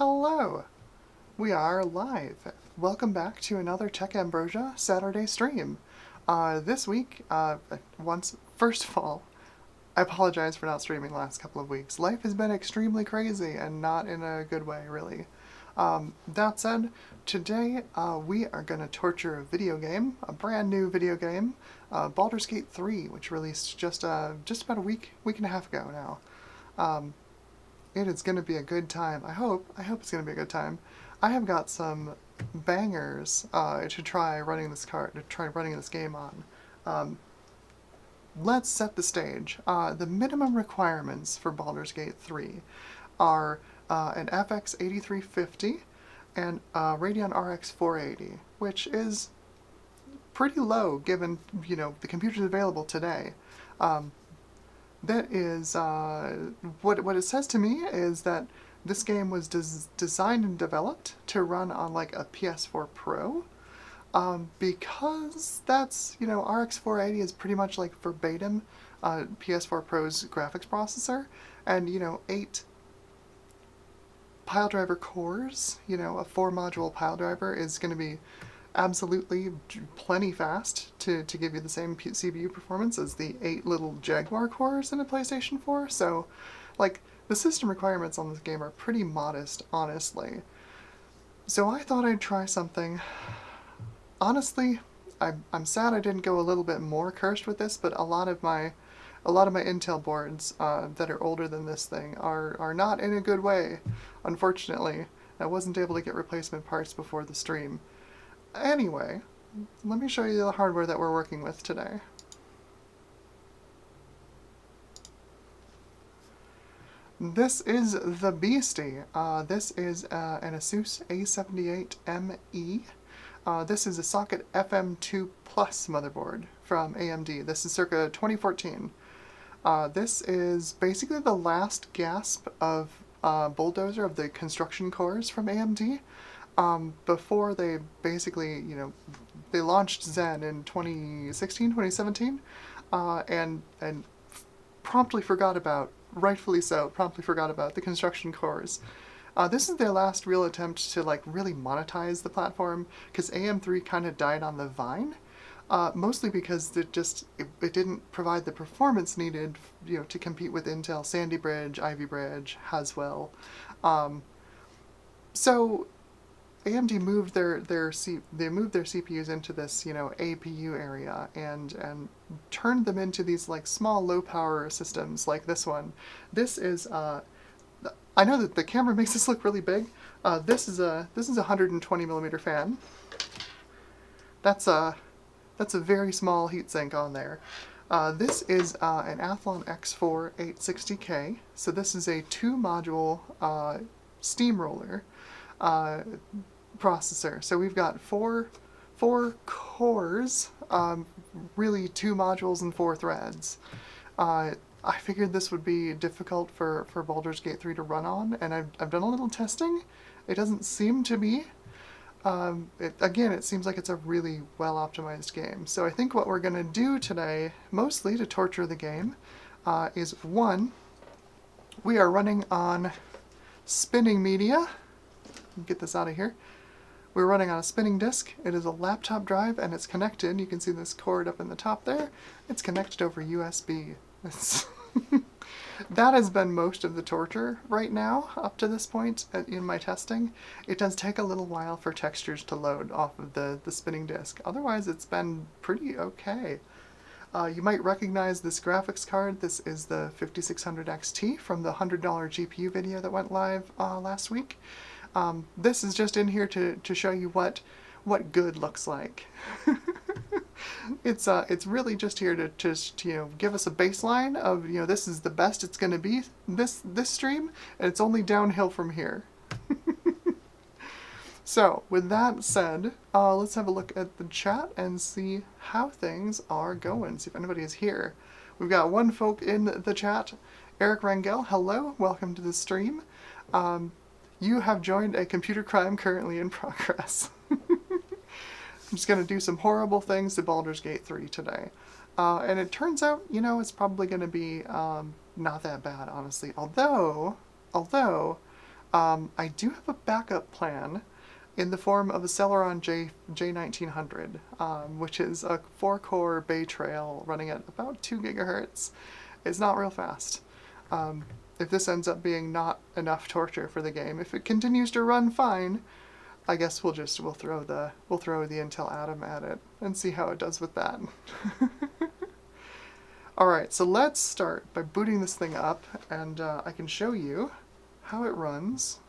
Hello! We are live. Welcome back to another Tech Ambrosia Saturday stream. This week, first of all, I apologize for not streaming the last couple of weeks. Life has been extremely crazy and not in a good way, really. That said, today we are going to torture a video game, a brand new video game, Baldur's Gate 3, which released just about a week and a half ago now. It is going to be a good time. I hope it's going to be a good time. I have got some bangers to try running this game on. Let's set the stage. The minimum requirements for Baldur's Gate 3 are an FX 8350 and a Radeon RX 480, which is pretty low given, the computers available today. That is, what it says to me is that this game was designed and developed to run on like a PS4 Pro, because that's, RX 480 is pretty much like verbatim PS4 Pro's graphics processor, and 8 piledriver cores, a 4-module piledriver is going to be absolutely plenty fast to give you the same CPU performance as the 8 little Jaguar cores in a PlayStation 4, so, the system requirements on this game are pretty modest, honestly. So I thought I'd try something. Honestly, I'm sad I didn't go a little bit more cursed with this, but a lot of my Intel boards that are older than this thing are not in a good way, unfortunately. I wasn't able to get replacement parts before the stream. Anyway, let me show you the hardware that we're working with today. This is the beastie. This is an Asus A78ME. This is a socket FM2 Plus motherboard from AMD. This is circa 2014. This is basically the last gasp of bulldozer of the construction cores from AMD. Before they basically, they launched Zen in 2016, 2017, and promptly forgot about, rightfully so, the construction cores. This is their last real attempt to, really monetize the platform, because AM3 kind of died on the vine, mostly because it didn't provide the performance needed, to compete with Intel Sandy Bridge, Ivy Bridge, Haswell. So AMD moved their CPUs into this, APU area and turned them into these small low power systems like this one. This is I know that the camera makes this look really big. This is a 120 millimeter fan. That's a very small heatsink on there. This is an Athlon X4 860K. So this is a 2-module steamroller processor. So we've got four cores, really 2 modules and 4 threads. I figured this would be difficult for Baldur's Gate 3 to run on, and I've done a little testing. It doesn't seem to be. It seems like it's a really well-optimized game. So I think what we're going to do today, mostly to torture the game, is one, we are running on spinning media. Get this out of here. We're running on a spinning disk. It is a laptop drive, and it's connected. You can see this cord up in the top there. It's connected over USB. That has been most of the torture right now, up to this point in my testing. It does take a little while for textures to load off of the spinning disk. Otherwise, it's been pretty okay. You might recognize this graphics card. This is the 5600 XT from the $100 GPU video that went live last week. This is just in here to show you what good looks like. It's really just here to give us a baseline of, this is the best it's going to be this stream, and it's only downhill from here. So with that said, let's have a look at the chat and see how things are going, see if anybody is here. We've got one folk in the chat. Eric Rangel, hello, welcome to the stream. You have joined a computer crime currently in progress. I'm just going to do some horrible things to Baldur's Gate 3 today. And it turns out, it's probably going to be not that bad, honestly. Although I do have a backup plan in the form of a Celeron J1900, which is a 4-core Bay Trail running at about 2 gigahertz. It's not real fast. If this ends up being not enough torture for the game, if it continues to run fine, I guess we'll throw the Intel Atom at it and see how it does with that. All right, so let's start by booting this thing up, and I can show you how it runs.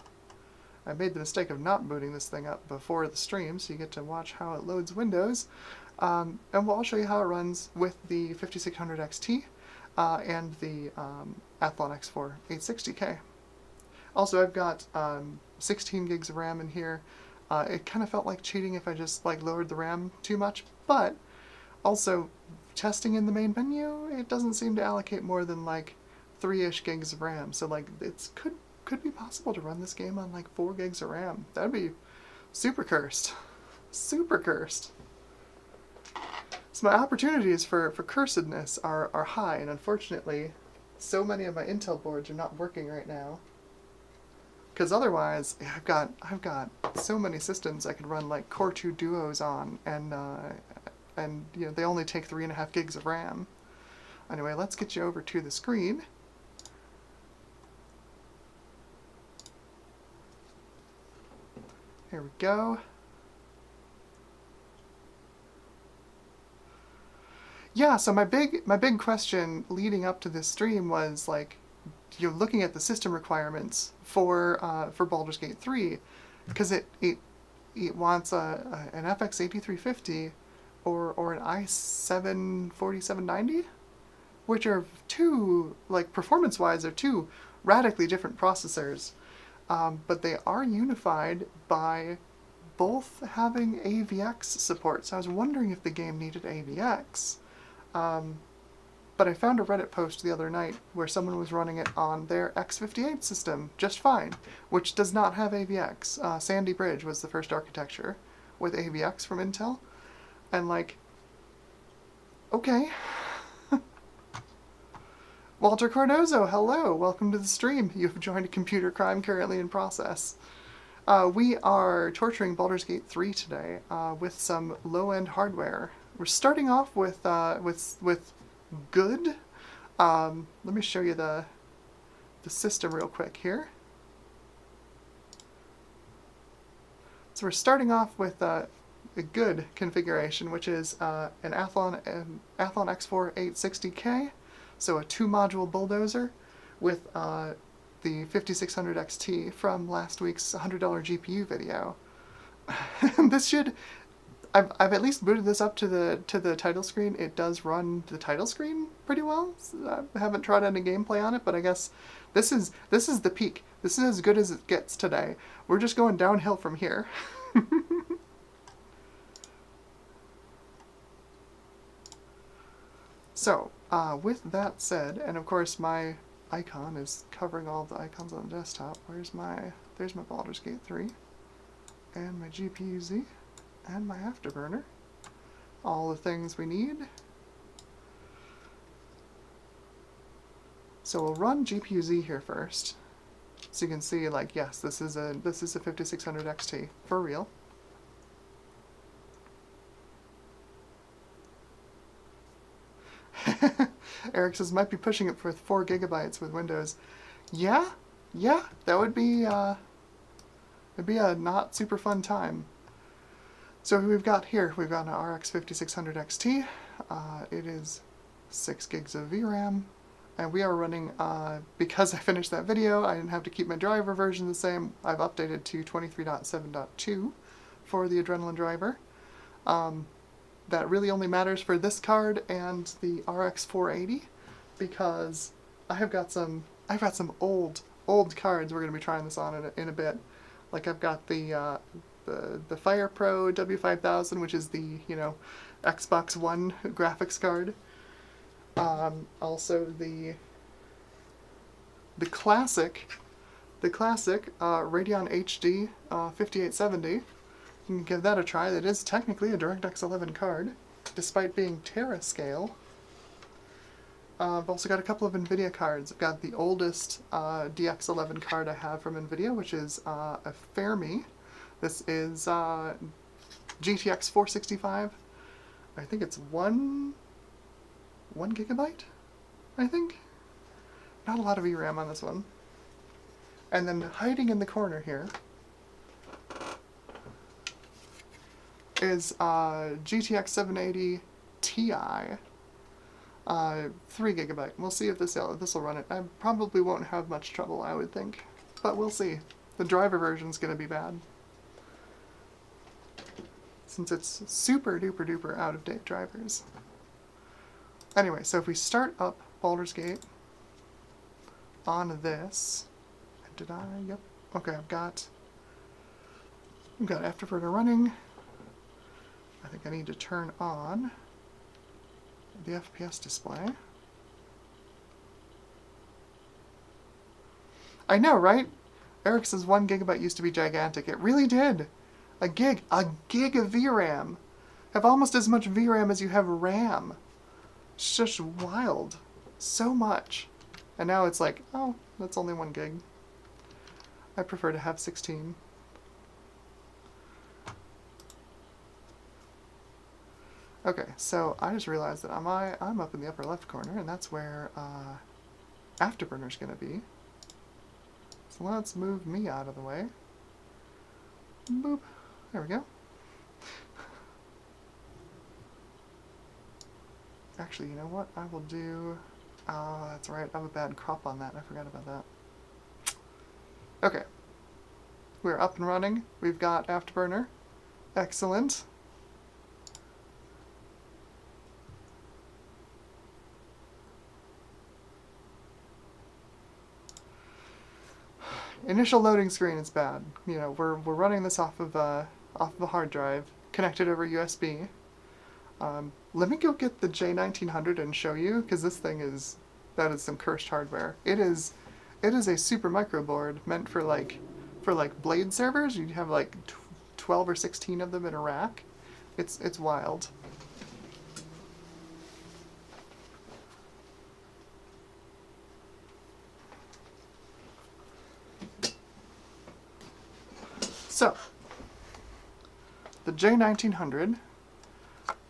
I made the mistake of not booting this thing up before the stream, so you get to watch how it loads Windows. And I'll show you how it runs with the 5600 XT and the Athlon X4 860K. Also, I've got 16 gigs of RAM in here. It kind of felt like cheating if I just lowered the RAM too much, but also testing in the main menu, it doesn't seem to allocate more than 3-ish gigs of RAM. So it's could be possible to run this game on 4 gigs of RAM. That'd be super cursed. Super cursed. So my opportunities for cursedness are high, and unfortunately, so many of my Intel boards are not working right now. Because otherwise, I've got so many systems I could run Core 2 Duos on, and they only take 3.5 gigs of RAM. Anyway, let's get you over to the screen. Here we go. Yeah, so my big question leading up to this stream was you're looking at the system requirements for Baldur's Gate 3, because it wants an FX 8350 or an i7 4790, which are two performance-wise are two radically different processors. But they are unified by both having AVX support. So I was wondering if the game needed AVX. But I found a Reddit post the other night where someone was running it on their X58 system just fine, which does not have AVX. Sandy Bridge was the first architecture with AVX from Intel. And okay. Walter Cardozo, hello! Welcome to the stream. You have joined a computer crime currently in process. We are torturing Baldur's Gate 3 today with some low-end hardware. We're starting off with good. Let me show you the system real quick here. So we're starting off with a good configuration, which is an Athlon X4 860K. So a 2-module bulldozer with the 5600 XT from last week's $100 GPU video. This should, I've at least booted this up to the title screen. It does run the title screen pretty well. I haven't tried any gameplay on it, but I guess this is the peak. This is as good as it gets today. We're just going downhill from here. So, with that said, and of course my icon is covering all the icons on the desktop. There's my Baldur's Gate 3, and my GPU-Z, and my Afterburner. All the things we need. So we'll run GPU-Z here first, so you can see yes, this is a 5600 XT for real. Eric says might be pushing it for 4 gigabytes with Windows. Yeah, that would be it'd be a not super fun time. So we've got an RX 5600 XT. It is 6 gigs of VRAM, and we are running because I finished that video. I didn't have to keep my driver version the same. I've updated to 23.7.2 for the Adrenaline driver. That really only matters for this card and the RX 480, because I've got some old cards we're going to be trying this on in a bit. I've got the Fire Pro W5000, which is the Xbox One graphics card. Also the classic Radeon HD 5870. You can give that a try. That is technically a DirectX 11 card, despite being Terra scale. I've also got a couple of NVIDIA cards. I've got the oldest DX11 card I have from NVIDIA, which is a Fermi. This is GTX 465. I think it's one gigabyte, I think. Not a lot of VRAM on this one. And then hiding in the corner here is GTX 780 Ti, 3 gigabyte. We'll see if this will run it. I probably won't have much trouble, I would think, but we'll see. The driver version's gonna be bad, since it's super duper duper out of date drivers. Anyway, so if we start up Baldur's Gate on this, did I? Yep. Okay, I've got Afterburner running. I think I need to turn on the FPS display. I know, right? Eric says 1 gigabyte used to be gigantic. It really did. A gig of VRAM. Have almost as much VRAM as you have RAM. It's just wild. So much. And now it's like, oh, that's only 1 gig. I prefer to have 16. Okay, so I just realized that I'm up in the upper left corner, and that's where Afterburner's gonna be. So let's move me out of the way. Boop. There we go. Actually, you know what? I will do... Oh, that's right. I have a bad crop on that. I forgot about that. Okay. We're up and running. We've got Afterburner. Excellent. Initial loading screen is bad. You know, we're running this off of a hard drive, connected over USB. Let me go get the J1900 and show you, because this thing is, that is some cursed hardware. It is a super micro board meant for like blade servers. You'd have like 12 or 16 of them in a rack. It's wild. So, the J1900,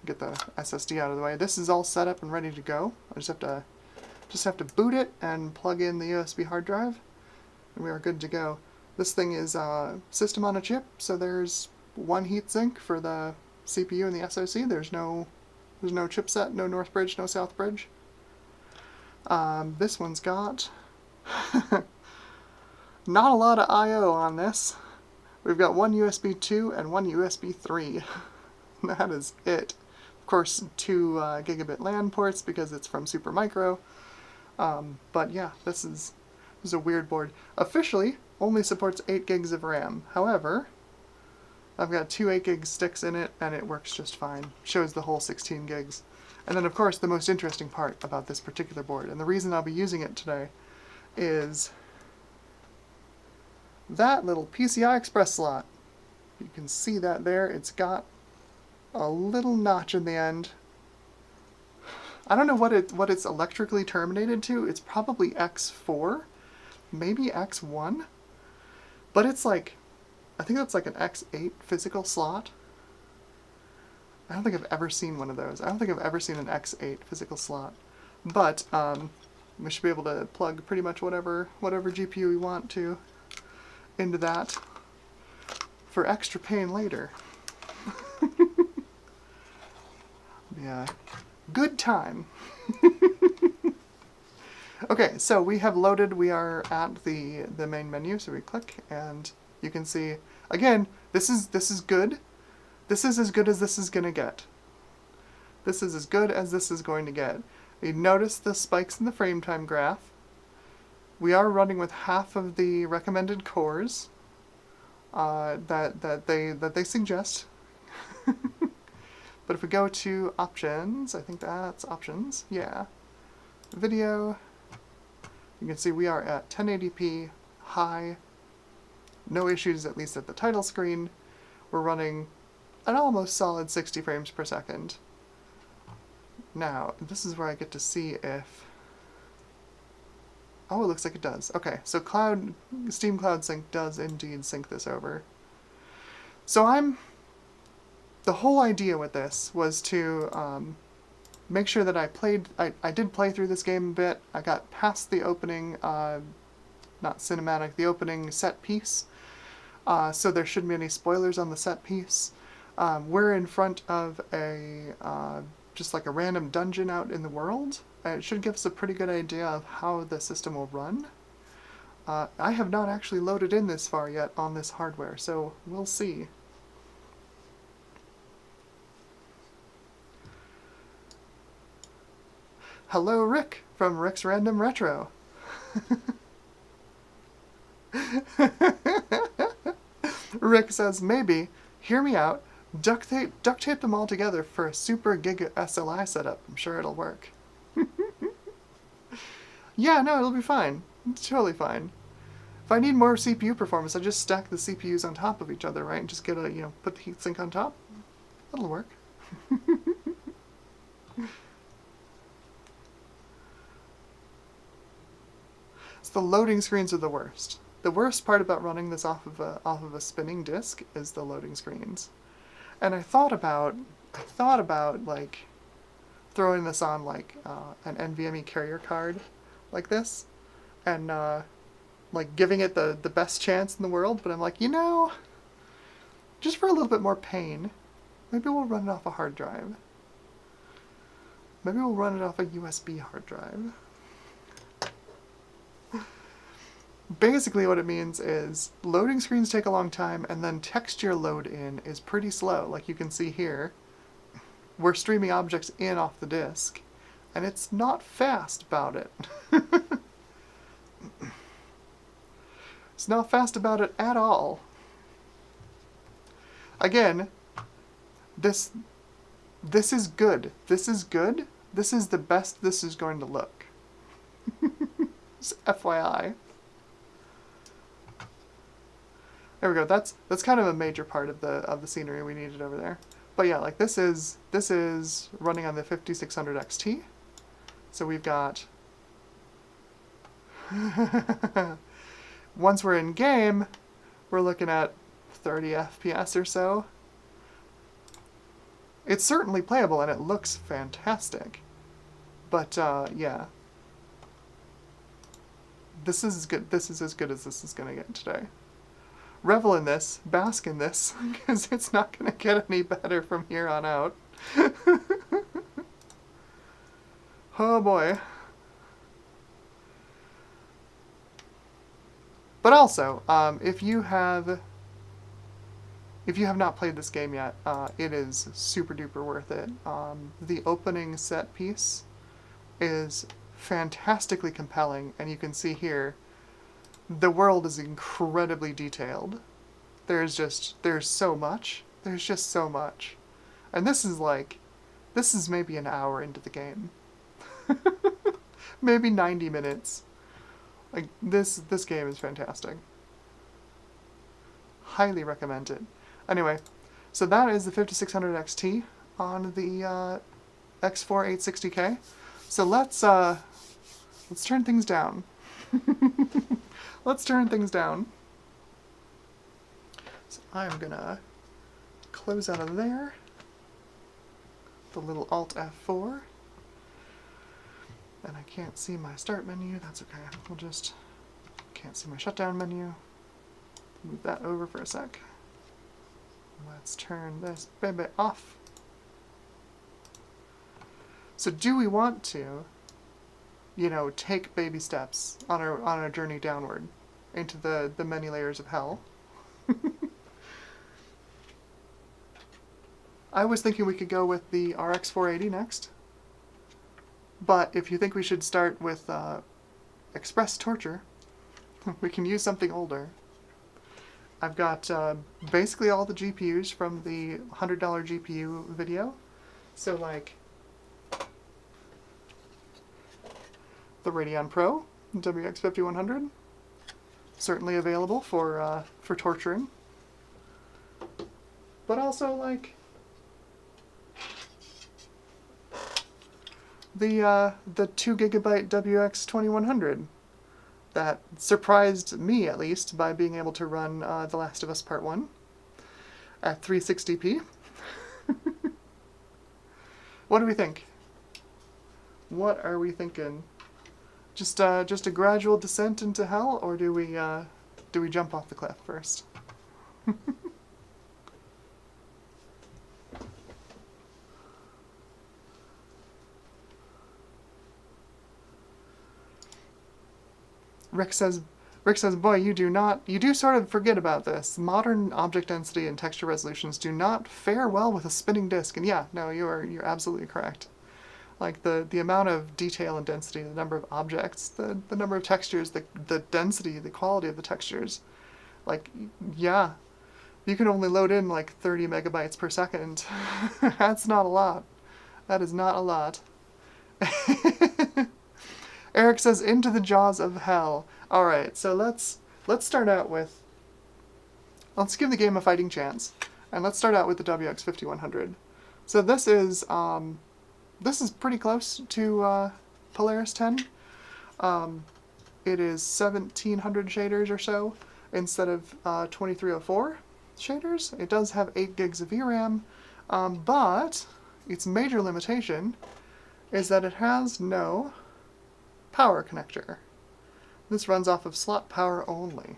get the SSD out of the way. This is all set up and ready to go. I just have to boot it and plug in the USB hard drive, and we are good to go. This thing is system on a chip, so there's one heatsink for the CPU and the SoC. There's no chipset, no north bridge, no south bridge. This one's got not a lot of I/O on this. We've got one USB 2 and one USB 3. That is it. Of course, 2 gigabit LAN ports because it's from Supermicro. But yeah, this is a weird board. Officially, only supports 8 gigs of RAM. However, I've got 2 8 gig sticks in it, and it works just fine. Shows the whole 16 gigs. And then, of course, the most interesting part about this particular board, and the reason I'll be using it today, is that little PCI Express slot. You can see that there. It's got a little notch in the end. I don't know what it's electrically terminated to. It's probably X4, maybe X1, but it's like, I think that's like an X8 physical slot. I don't think I've ever seen one of those. I don't think I've ever seen an X8 physical slot, but we should be able to plug pretty much whatever GPU we want to into that for extra pain later. Yeah, good time. Okay, so we have loaded. We are at the main menu, so we click, and you can see again. This is good. This is as good as this is gonna get. This is as good as this is going to get. You notice the spikes in the frame time graph. We are running with half of the recommended cores that they suggest. But if we go to options, I think that's options, yeah. Video, you can see we are at 1080p, high, no issues at least at the title screen. We're running an almost solid 60 frames per second. Now, this is where I get to see if Oh, it looks like it does. Okay, so Steam Cloud Sync does indeed sync this over. So the whole idea with this was to make sure that I did play through this game a bit. I got past the opening, not cinematic, the opening set piece. So there shouldn't be any spoilers on the set piece. We're in front of just like a random dungeon out in the world. It should give us a pretty good idea of how the system will run. I have not actually loaded in this far yet on this hardware, so we'll see. Hello, Rick, from Rick's Random Retro. Rick says, maybe, hear me out, duct tape them all together for a super giga SLI setup. I'm sure it'll work. Yeah, no, it'll be fine. It's totally fine. If I need more CPU performance, I just stack the CPUs on top of each other, right? And just get put the heatsink on top. That'll work. So the loading screens are the worst. The worst part about running this off of a spinning disk is the loading screens. And I thought about like throwing this on like an NVMe carrier card like this, and like giving it the best chance in the world. But I'm like, just for a little bit more pain, maybe we'll run it off a hard drive. Maybe we'll run it off a USB hard drive. Basically what it means is loading screens take a long time, and then texture load in is pretty slow. Like you can see here, we're streaming objects in off the disk, and it's not fast about it. It's not fast about it at all. Again, this is good. This is good. This is the best this is going to look. Just FYI. There we go. That's kind of a major part of the scenery we needed over there. But yeah, like this is running on the 5600 XT. So we've got once we're in game, we're looking at 30 FPS or so. It's certainly playable and it looks fantastic. But yeah. This is good. This is as good as this is going to get today. Revel in this, bask in this, because it's not going to get any better from here on out. Oh boy. But also, if you have not played this game yet, it is super duper worth it. The opening set piece is fantastically compelling, and you can see here, the world is incredibly detailed. There's so much. There's just so much. And this is maybe an hour into the game. Maybe 90 minutes. Like, this game is fantastic. Highly recommend it. Anyway, so that is the 5600 XT on the X4 860K. So let's turn things down. Let's turn things down. So I'm gonna close out of there. The little Alt F4. And I can't see my start menu. That's okay. We'll just can't see my shutdown menu. Move that over for a sec. Let's turn this baby off. So do we want to, take baby steps on our journey downward into the many layers of hell? I was thinking we could go with the RX 480 next. But if you think we should start with Express Torture, we can use something older. I've got basically all the GPUs from the $100 GPU video. So like the Radeon Pro WX 5100, certainly available for torturing. But also like the 2GB WX 2100 that surprised me, at least, by being able to run The Last of Us Part 1 at 360p. What do we think? What are we thinking? Just a gradual descent into hell, or do we jump off the cliff first? Rick says, boy, you do sort of forget about this. Modern object density and texture resolutions do not fare well with a spinning disk. And yeah, no, you're absolutely correct. Like the amount of detail and density, the number of objects, the number of textures, the density, the quality of the textures. Like, yeah, you can only load in like 30 megabytes per second. That's not a lot. That is not a lot. Eric says, into the jaws of hell. Alright, so let's start out with... Let's give the game a fighting chance. And let's start out with the WX5100. So this is pretty close to Polaris 10. It is 1700 shaders or so instead of 2304 shaders. It does have 8 gigs of VRAM, but its major limitation is that it has no power connector. This runs off of slot power only.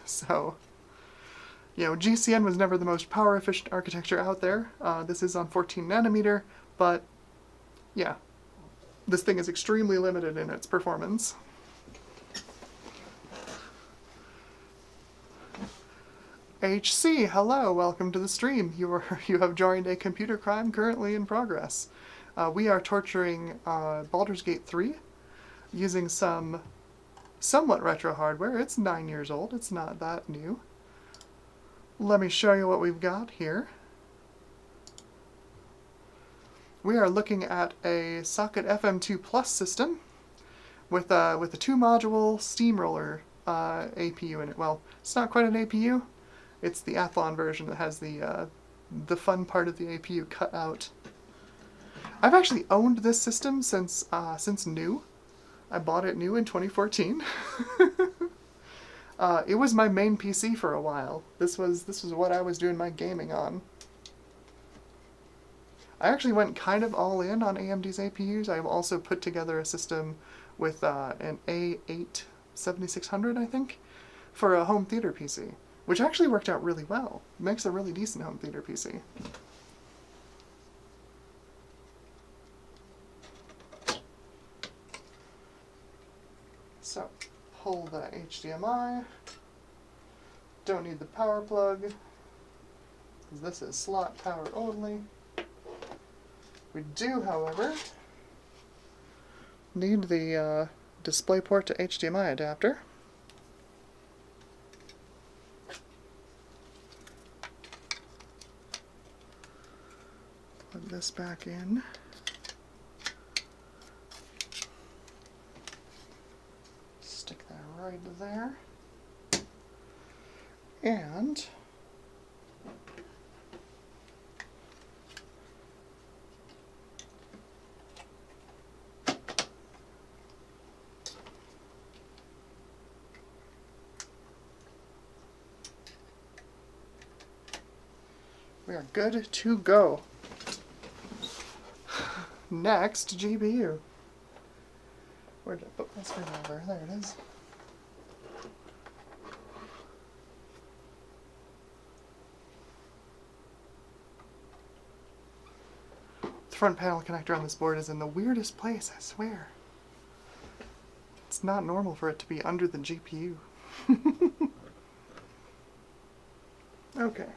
So, you know, GCN was never the most power efficient architecture out there. This is on 14 nanometer, but yeah, this thing is extremely limited in its performance. HC, hello, welcome to the stream. You have joined a computer crime currently in progress. We are torturing Baldur's Gate 3 using some somewhat retro hardware. It's 9 years old, it's not that new. Let me show you what we've got here. We are looking at a Socket FM2 Plus system with a 2-module steamroller APU in it. Well, it's not quite an APU. It's the Athlon version that has the fun part of the APU cut out. I've actually owned this system since new. I bought it new in 2014. It was my main PC for a while. This was what I was doing my gaming on. I actually went kind of all in on AMD's APUs. I also put together a system with an A8 7600, I think, for a home theater PC, which actually worked out really well. It makes a really decent home theater PC. So, pull the HDMI. Don't need the power plug, because this is slot power only. We do, however, need the DisplayPort to HDMI adapter. Plug this back in. Stick that right there. And we are good to go. Next, GPU. Where did I put my screwdriver? There it is. The front panel connector on this board is in the weirdest place, I swear. It's not normal for it to be under the GPU. Okay.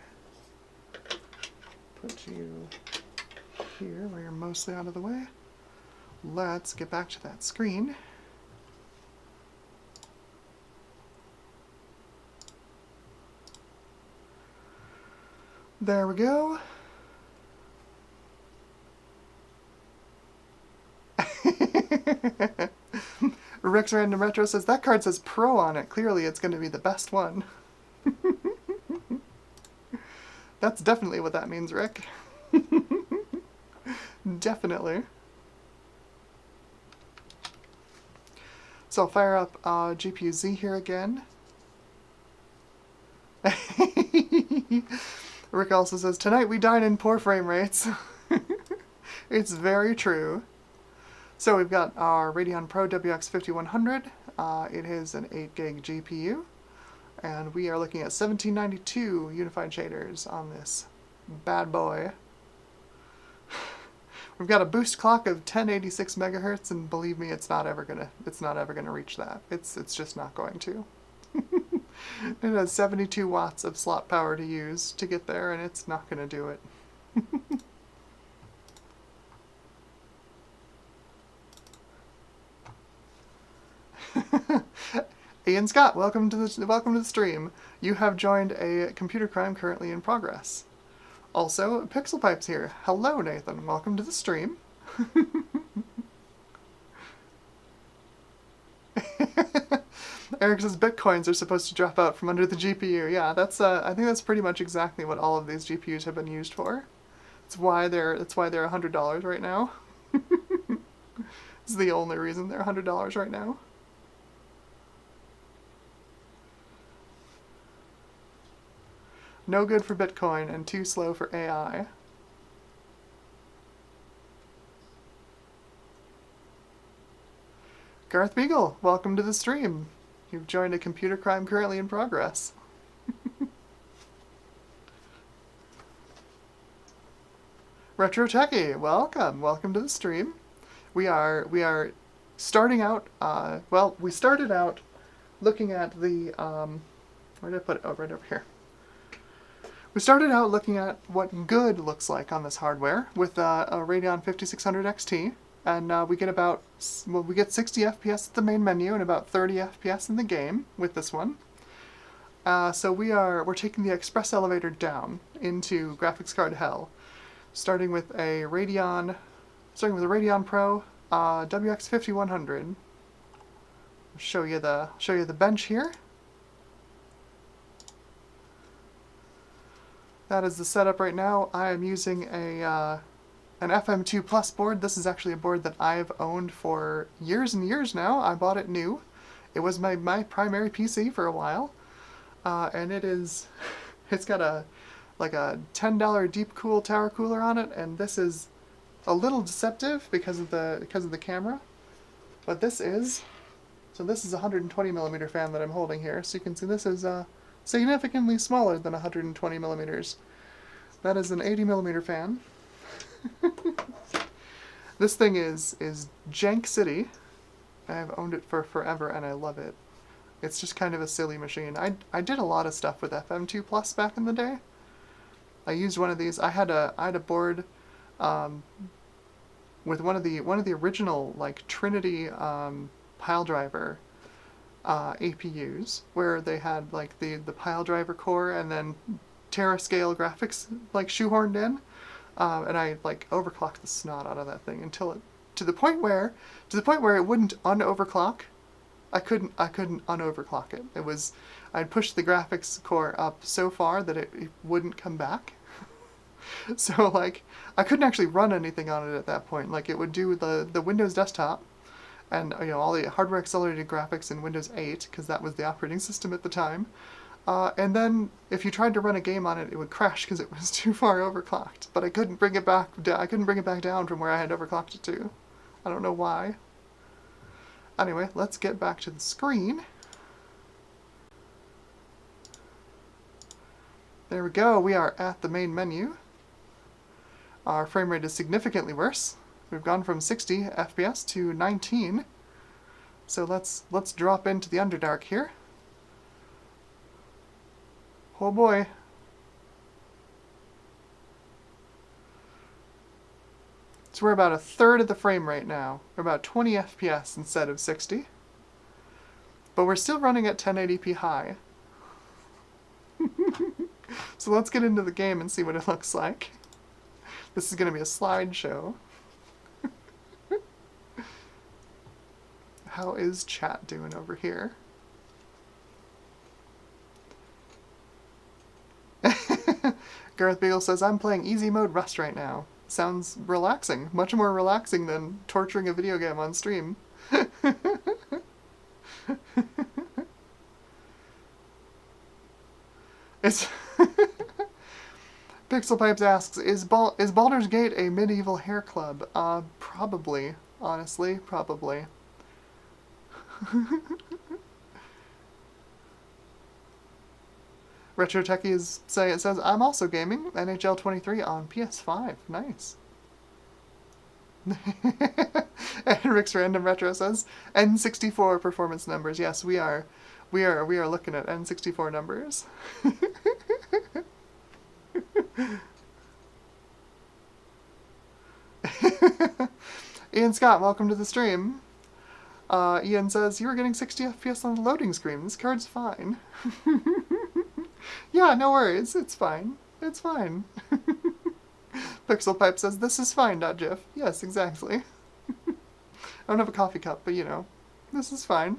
Put you here where you're mostly out of the way. Let's get back to that screen. There we go. Rex Random Retro says, that card says Pro on it. Clearly it's going to be the best one. That's definitely what that means, Rick. Definitely. So I'll fire up GPU Z here again. Rick also says, tonight we dine in poor frame rates. It's very true. So we've got our Radeon Pro WX 5100. It is an 8 gig GPU. And we are looking at 1792 unified shaders on this bad boy. We've got a boost clock of 1086 megahertz, and believe me, it's not ever gonna reach that. It's just not going to. It has 72 watts of slot power to use to get there, and it's not gonna do it. Ian Scott, welcome to the stream. You have joined a computer crime currently in progress. Also, Pixel Pipes here. Hello, Nathan. Welcome to the stream. Eric says Bitcoins are supposed to drop out from under the GPU. Yeah, that's I think that's pretty much exactly what all of these GPUs have been used for. That's why they're $100 right now. This is the only reason they're $100 right now. No good for Bitcoin and too slow for AI. Garth Beagle, welcome to the stream. You've joined a computer crime currently in progress. Retro Techie, welcome to the stream. We are starting out. Well, we started out looking at the where did I put it? Oh, right over here. We started out looking at what good looks like on this hardware with a Radeon 5600 XT, and we get 60 FPS at the main menu and about 30 FPS in the game with this one. So we're taking the express elevator down into graphics card hell, starting with a Radeon Pro WX 5100. I'll show you the bench here. That is the setup right now. I am using an FM2 Plus board. This is actually a board that I've owned for years and years now. I bought it new. It was my primary PC for a while, and it's got a $10 Deep Cool tower cooler on it, and this is a little deceptive because of the camera, but this is a 120 millimeter fan that I'm holding here, so you can see this is significantly smaller than 120 millimeters. That is an 80 millimeter fan. This thing is Jank City. I've owned it for forever and I love it. It's just kind of a silly machine. I did a lot of stuff with FM2 Plus back in the day. I used one of these. I had a board with one of the original like Trinity pile driver APUs, where they had like the pile driver core and then terascale graphics like shoehorned in, and I like overclocked the snot out of that thing until it to the point where it wouldn't unoverclock. I couldn't unoverclock it. I'd pushed the graphics core up so far that it wouldn't come back. So like I couldn't actually run anything on it at that point. Like it would do the Windows desktop and all the hardware accelerated graphics in Windows 8 because that was the operating system at the time. And then if you tried to run a game on it, it would crash because it was too far overclocked. But I couldn't bring it back. I couldn't bring it back down from where I had overclocked it to. I don't know why. Anyway, let's get back to the screen. There we go. We are at the main menu. Our frame rate is significantly worse. We've gone from 60 FPS to 19. So let's drop into the Underdark here. Oh boy. So we're about a third of the frame rate now. We're about 20 FPS instead of 60. But we're still running at 1080p high. So let's get into the game and see what it looks like. This is going to be a slideshow. How is chat doing over here? Gareth Beagle says, I'm playing easy mode Rust right now. Sounds relaxing. Much more relaxing than torturing a video game on stream. It's Pixel Pipes asks, is Baldur's Gate a medieval hair club? Probably. Honestly, probably. Retro Techies say it says I'm also gaming NHL 23 on PS5. Nice. And Rick's Random Retro says N64 performance numbers. Yes, we are looking at N64 numbers. Ian Scott, welcome to the stream. Ian says, you were getting 60 FPS on the loading screen. This card's fine. Yeah, no worries. It's fine. It's fine. Pixel Pipe says, this is fine, .gif. Yes, exactly. I don't have a coffee cup, but you know, this is fine.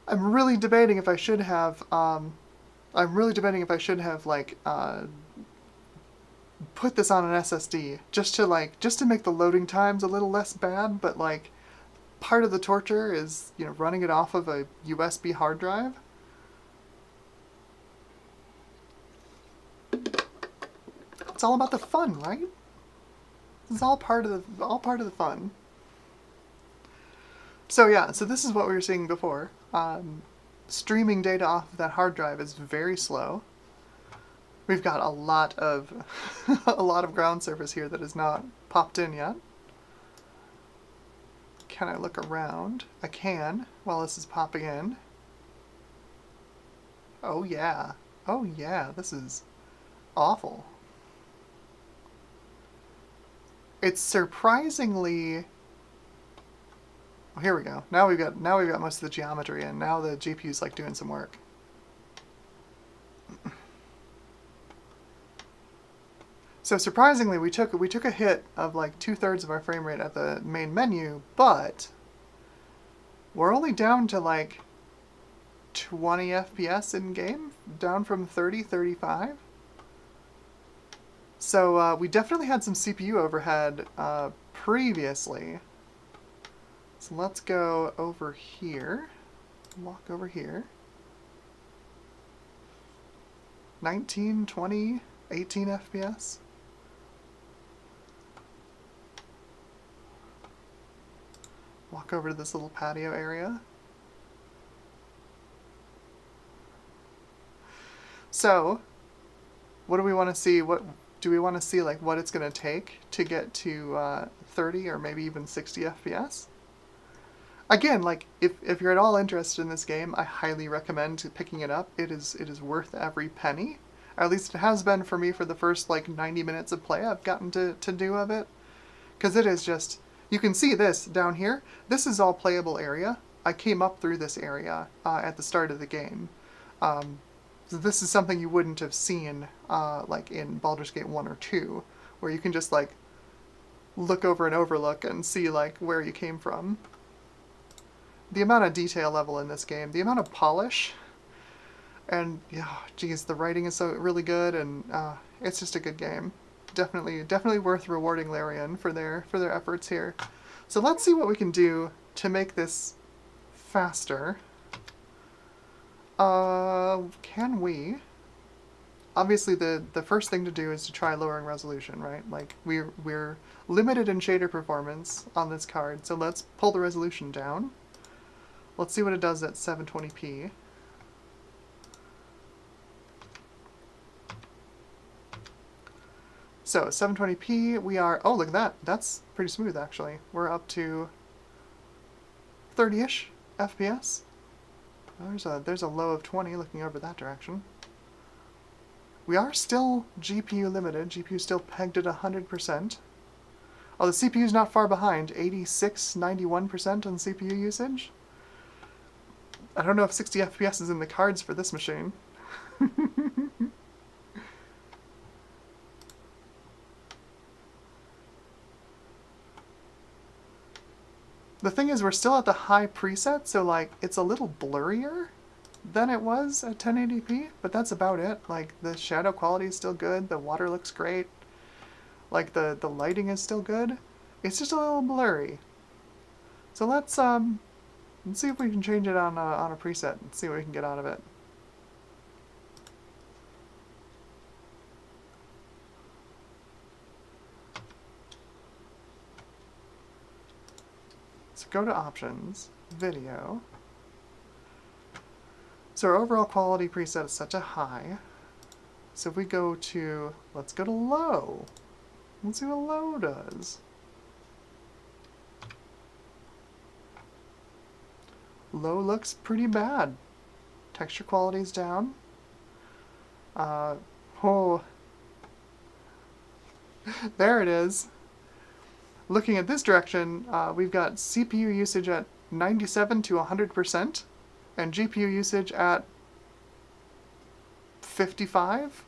I'm really debating if I should have, like, put this on an SSD, just to make the loading times a little less bad, but, like, part of the torture is, you know, running it off of a USB hard drive. It's all about the fun, right? It's all part of the fun. So yeah, so this is what we were seeing before. Streaming data off of that hard drive is very slow. We've got a lot of a lot of ground surface here that is not popped in yet. Can I look around? I can while this is popping in. Oh yeah. Oh yeah, this is awful. It's surprisingly... Oh, here we go. Now we've got most of the geometry in. Now the GPU's like doing some work. So surprisingly, we took a hit of like 2/3 of our frame rate at the main menu, but we're only down to like 20 FPS in game, down from 30, 35. So we definitely had some CPU overhead previously. So let's go over here, walk over here. 19, 20, 18 FPS. Walk over to this little patio area. So, what do we want to see? What do we want to see, like, what it's going to take to get to 30 or maybe even 60 FPS? Again, like, if you're at all interested in this game, I highly recommend picking it up. It is worth every penny. At least it has been for me for the first, like, 90 minutes of play I've gotten to do of it. Because it is just... You can see this down here. This is all playable area. I came up through this area at the start of the game. So this is something you wouldn't have seen like in Baldur's Gate 1 or 2, where you can just like look over an overlook and see like where you came from. The amount of detail level in this game, the amount of polish, and yeah, geez, the writing is so really good, and it's just a good game. Definitely worth rewarding Larian for their efforts here. So let's see what we can do to make this faster. Can we? Obviously, the first thing to do is to try lowering resolution, right? Like we're limited in shader performance on this card, so let's pull the resolution down. Let's see what it does at 720p. So 720p, we are, oh look at that, that's pretty smooth actually. We're up to 30-ish FPS. There's a low of 20 looking over that direction. We are still GPU limited, GPU still pegged at 100%. Oh, the CPU's not far behind, 86, 91% on CPU usage. I don't know if 60 FPS is in the cards for this machine. The thing is, we're still at the high preset, so like it's a little blurrier than it was at 1080p, but that's about it. Like the shadow quality is still good, the water looks great, like the lighting is still good. It's just a little blurry. So let's see if we can change it on a preset and see what we can get out of it. So go to options, video. So our overall quality preset is set to high. So if we go to, let's go to low. Let's see what low does. Low looks pretty bad. Texture quality's down. Oh, there it is. Looking at this direction, we've got CPU usage at 97 to 100%, and GPU usage at 55.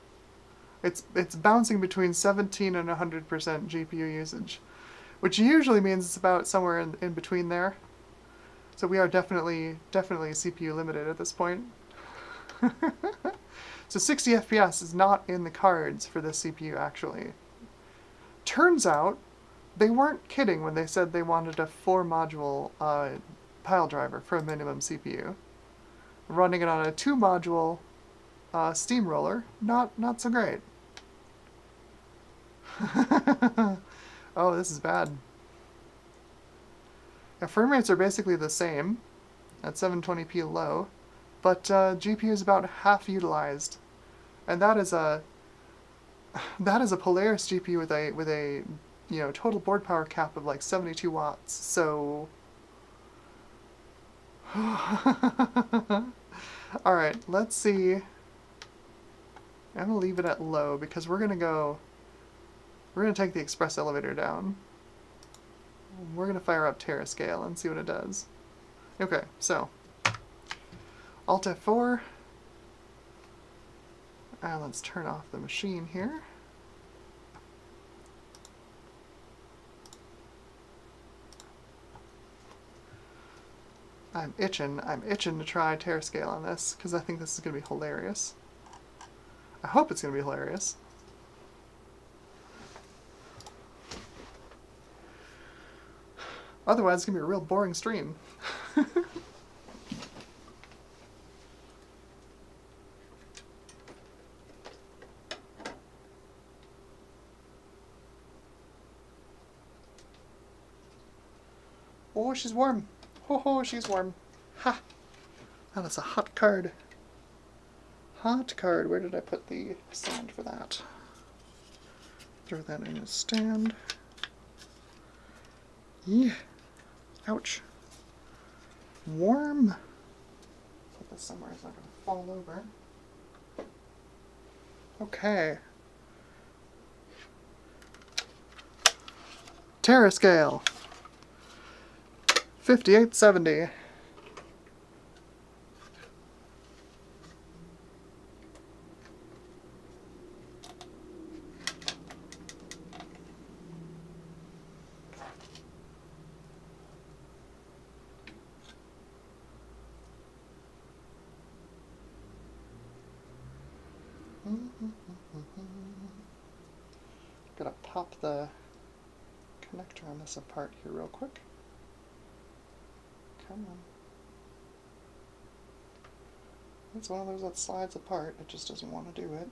It's bouncing between 17 and 100% GPU usage, which usually means it's about somewhere in between there. So we are definitely CPU limited at this point. So 60 FPS is not in the cards for this CPU actually. Turns out they weren't kidding when they said they wanted a 4-module pile driver for a minimum CPU. Running it on a 2-module steamroller, not so great. Oh, this is bad. Yeah, frame rates are basically the same at 720p low, but GPU is about half utilized, and that is a Polaris GPU with a total board power cap of like 72 watts. So, all right, let's see. I'm gonna leave it at low because we're gonna take the express elevator down. We're gonna fire up Terascale and see what it does. Okay, so Alt F4, and let's turn off the machine here. I'm itching to try Terascale on this because I think this is gonna be hilarious. I hope it's gonna be hilarious. Otherwise, it's going to be a real boring stream. Oh, she's warm. Oh, she's warm. Ha! That is a hot card. Hot card. Where did I put the stand for that? Throw that in a stand. Yeah. Ouch. Warm. Put this somewhere it's not going to fall over. Okay. Terascale. 5870. Gotta pop the connector on this apart here real quick. Come on. It's one of those that slides apart. It just doesn't want to do it.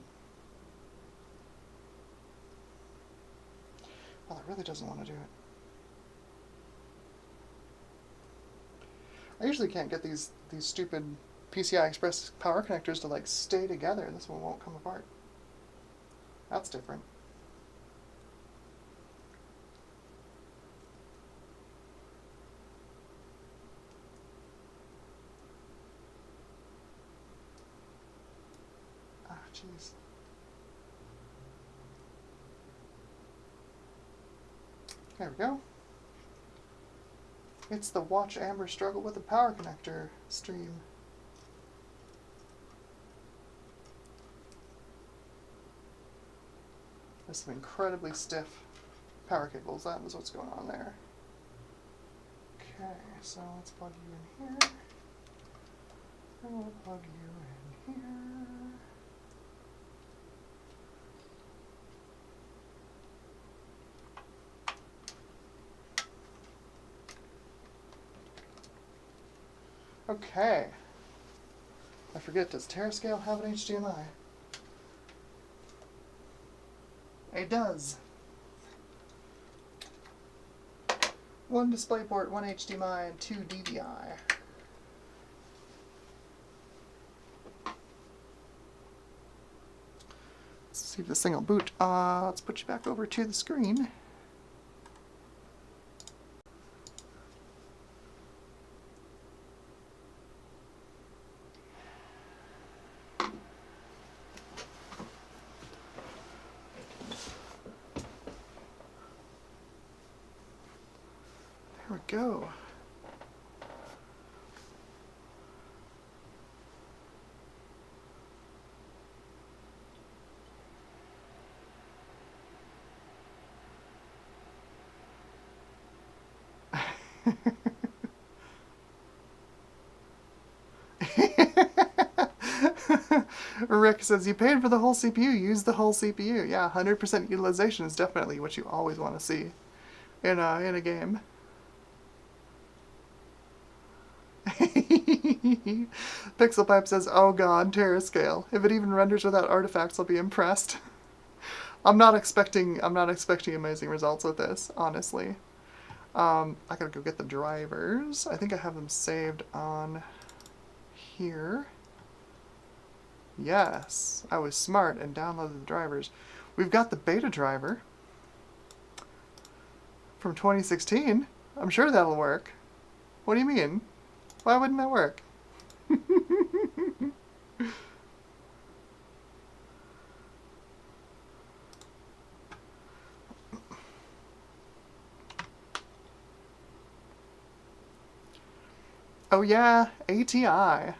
Well, it really doesn't want to do it. I usually can't get these stupid PCI Express power connectors to like stay together. This one won't come apart. That's different. Ah, jeez. There we go. It's the Watch Amber struggle with the power connector stream. There's some incredibly stiff power cables. That was what's going on there. Okay, so let's plug you in here. And we'll plug you in here. Okay. I forget, does Terrascale have an HDMI? It does. One DisplayPort, one HDMI, and two DVI. Let's see if this thing will boot. Let's put you back over to the screen. There we go. Rick says, you paid for the whole CPU, use the whole CPU. Yeah, 100% utilization is definitely what you always want to see in a game. Pixelpipe says, oh god, Terrascale. If it even renders without artifacts, I'll be impressed. I'm not expecting amazing results with this, honestly. I gotta go get the drivers. I think I have them saved on here. Yes, I was smart and downloaded the drivers. We've got the beta driver from 2016. I'm sure that'll work. What do you mean? Why wouldn't that work? Oh yeah, ATI.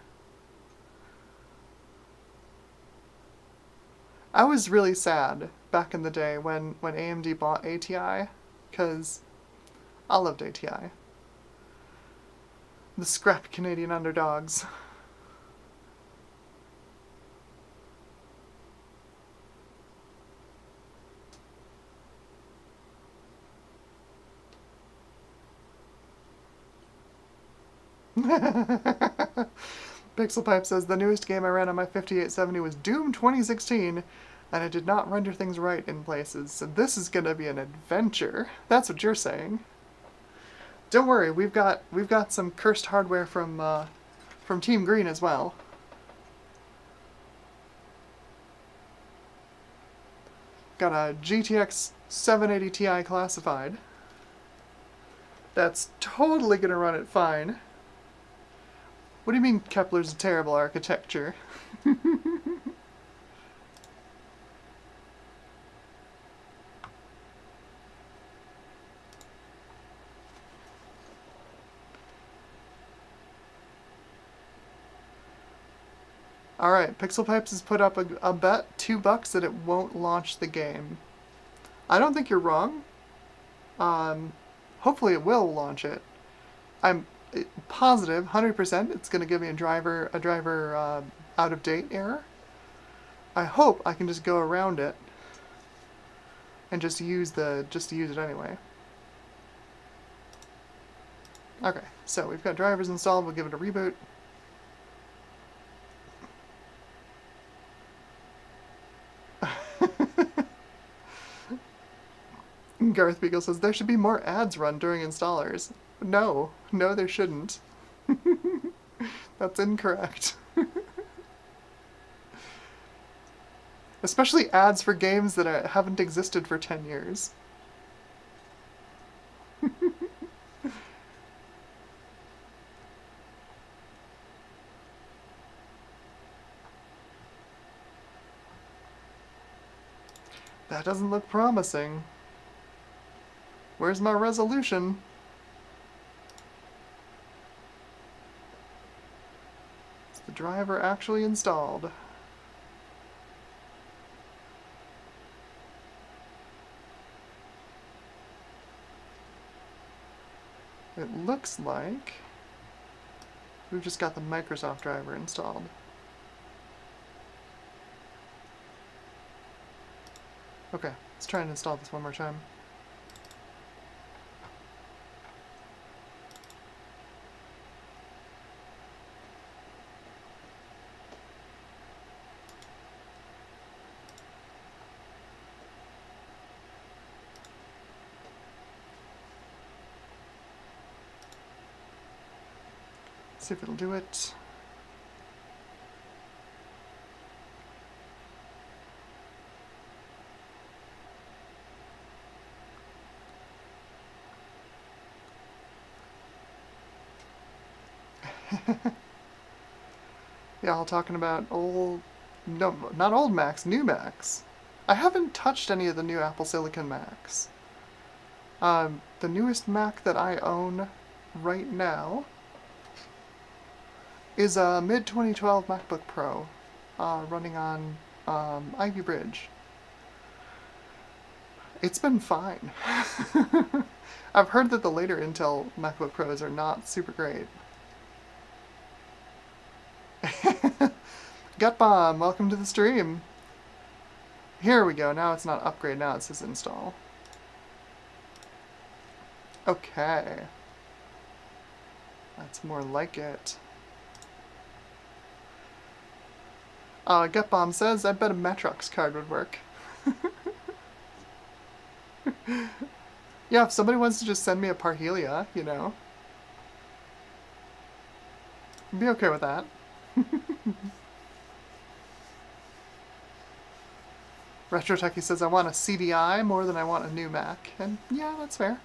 I was really sad back in the day when AMD bought ATI, because I loved ATI. The scrappy Canadian underdogs. Pixelpipe says, the newest game I ran on my 5870 was Doom 2016, and it did not render things right in places, so this is gonna be an adventure. That's what you're saying. Don't worry, we've got some cursed hardware from Team Green as well. Got a GTX 780 Ti classified. That's totally gonna run it fine. What do you mean Kepler's a terrible architecture? Alright, Pixelpipes has put up a bet, $2, that it won't launch the game. I don't think you're wrong. Hopefully it will launch it. I'm positive, 100%, it's going to give me a driver out of date error. I hope I can just go around it and just use it anyway. Okay, so we've got drivers installed. We'll give it a reboot. Garth Beagle says, there should be more ads run during installers. No, there shouldn't. That's incorrect. Especially ads for games that haven't existed for 10 years. That doesn't look promising. Where's my resolution? Is the driver actually installed? It looks like we've just got the Microsoft driver installed. Okay, let's try and install this one more time. See if it'll do it. Y'all talking about old... No, not old Macs, new Macs. I haven't touched any of the new Apple Silicon Macs. The newest Mac that I own right now is a mid-2012 MacBook Pro running on Ivy Bridge. It's been fine. I've heard that the later Intel MacBook Pros are not super great. Gutbomb, welcome to the stream. Here we go, now it's not upgrade, now it says install. Okay. That's more like it. Gutbomb says, I bet a Metrox card would work. Yeah, if somebody wants to just send me a Parhelia, you know. I'd be okay with that. Retro Techie says, I want a CDI more than I want a new Mac. And yeah, that's fair.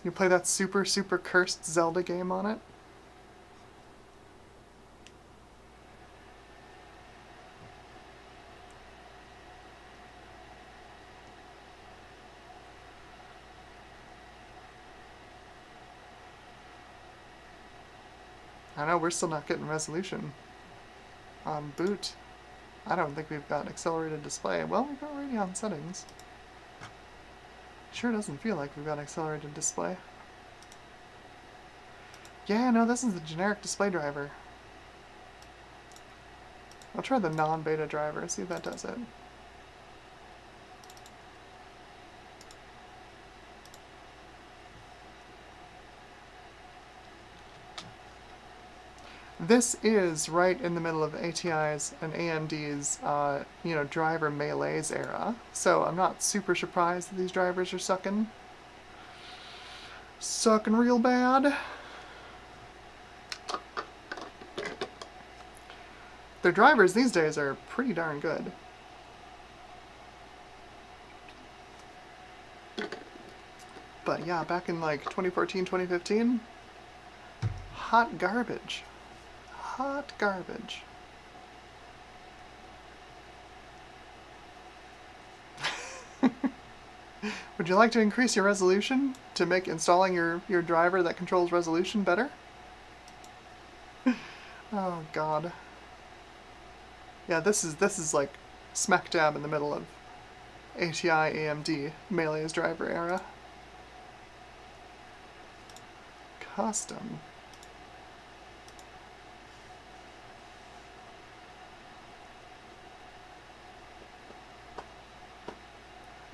You play that super, super cursed Zelda game on it? I know, we're still not getting resolution. On boot, I don't think we've got accelerated display. Well, we've got Radeon settings. Sure doesn't feel like we've got accelerated display. Yeah, no, this is the generic display driver. I'll try the non-beta driver, see if that does it. This is right in the middle of ATI's and AMD's, driver melees era. So I'm not super surprised that these drivers are sucking real bad. Their drivers these days are pretty darn good. But yeah, back in like 2014, 2015, hot garbage. Hot garbage. Would you like to increase your resolution to make installing your driver that controls resolution better? Oh god. Yeah, this is like smack dab in the middle of ATI AMD Melee's driver era. Custom.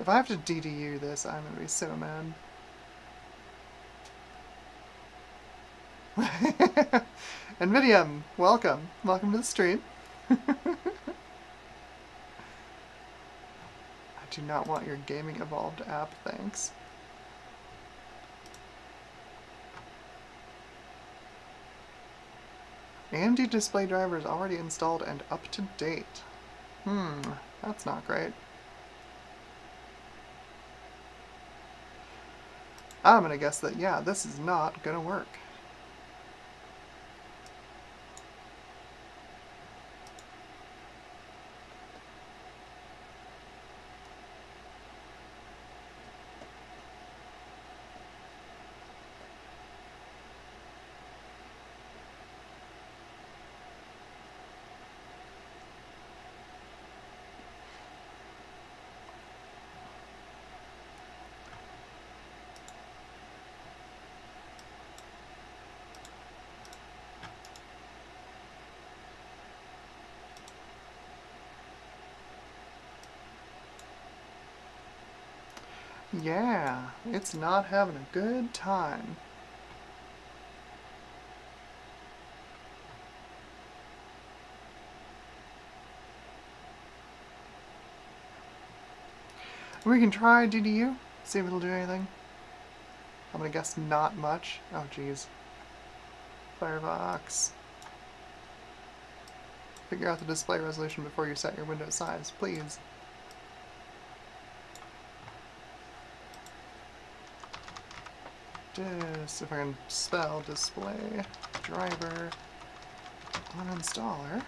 If I have to DDU this, I'm gonna be so mad. NVIDIA, welcome. Welcome to the stream. I do not want your Gaming Evolved app, thanks. AMD display driver is already installed and up to date. That's not great. I'm gonna guess that, yeah, this is not gonna work. Yeah, it's not having a good time. We can try DDU, see if it'll do anything. I'm gonna guess not much. Oh, jeez. Firefox. Figure out the display resolution before you set your window size, please. If I can spell display driver uninstaller.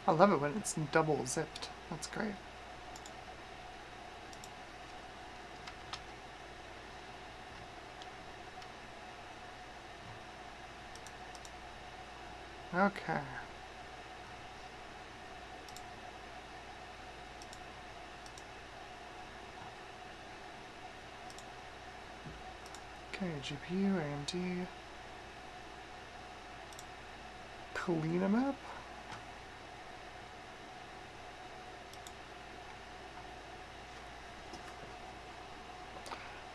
I love it when it's double zipped. That's great. Okay. Okay, GPU, AMD. Kalina map?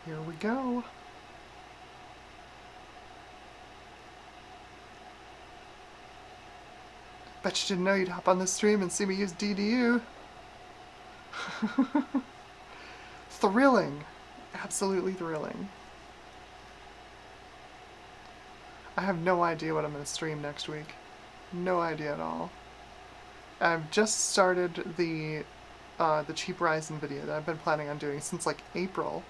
Here we go. Bet you didn't know you'd hop on this stream and see me use DDU. Thrilling. Absolutely thrilling. I have no idea what I'm going to stream next week. No idea at all. I've just started the cheap Ryzen video that I've been planning on doing since like April.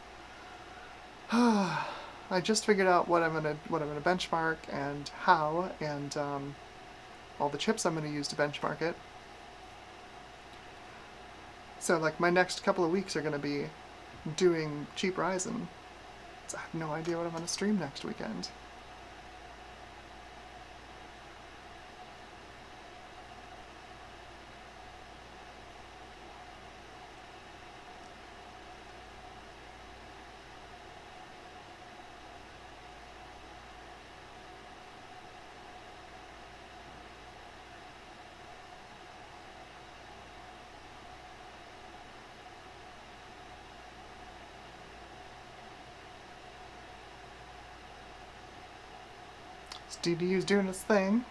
I just figured out what I'm gonna benchmark and how, and all the chips I'm gonna use to benchmark it. So like my next couple of weeks are gonna be doing cheap Ryzen. So I have no idea what I'm gonna stream next weekend. DDU's doing its thing.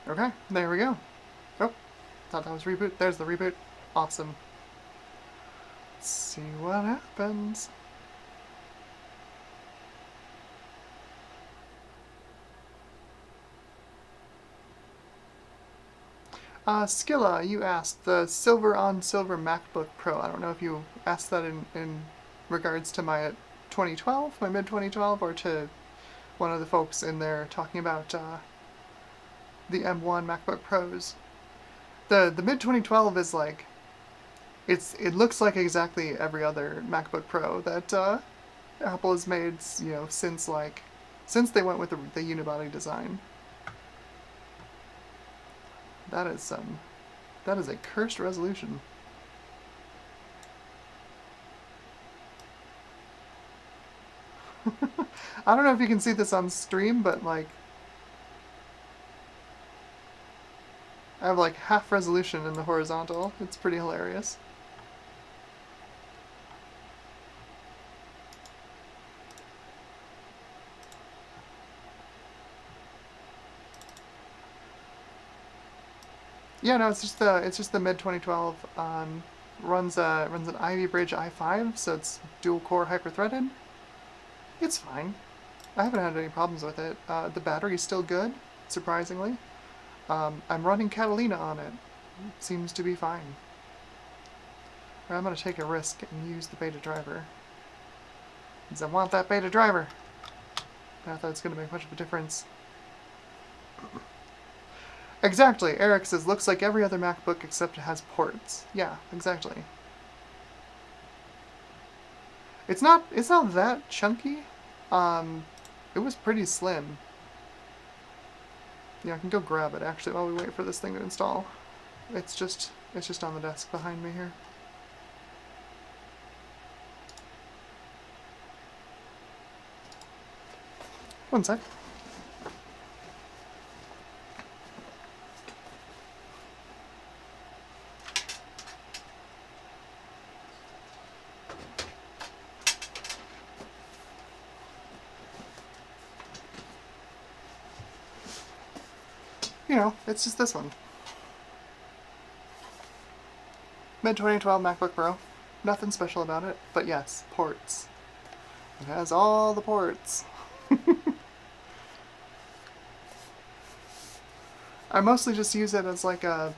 Okay, there we go. Oh, thought that was reboot. There's the reboot. Awesome. Let's see what happens. Skilla, you asked the silver on silver MacBook Pro. I don't know if you asked that in regards to my 2012, my mid 2012, or to one of the folks in there talking about the M1 MacBook Pros. The mid 2012 is like, it looks like exactly every other MacBook Pro that Apple has made, you know, since they went with the unibody design. That is a cursed resolution. I don't know if you can see this on stream, but like I have like half resolution in the horizontal. It's pretty hilarious. Yeah, no, it's just the mid 2012. Runs an Ivy Bridge i5, so it's dual core hyper threaded. It's fine. I haven't had any problems with it. The battery's still good, surprisingly. I'm running Catalina on it. Seems to be fine. I'm gonna take a risk and use the beta driver. Because I want that beta driver. Not that it's gonna make much of a difference. Exactly. Eric says, looks like every other MacBook except it has ports. Yeah, exactly. It's not that chunky. It was pretty slim. Yeah, I can go grab it actually while we wait for this thing to install. It's just on the desk behind me here. One sec. You know, it's just this one. Mid 2012 MacBook Pro. Nothing special about it, but yes, ports. It has all the ports. I mostly just use it as like a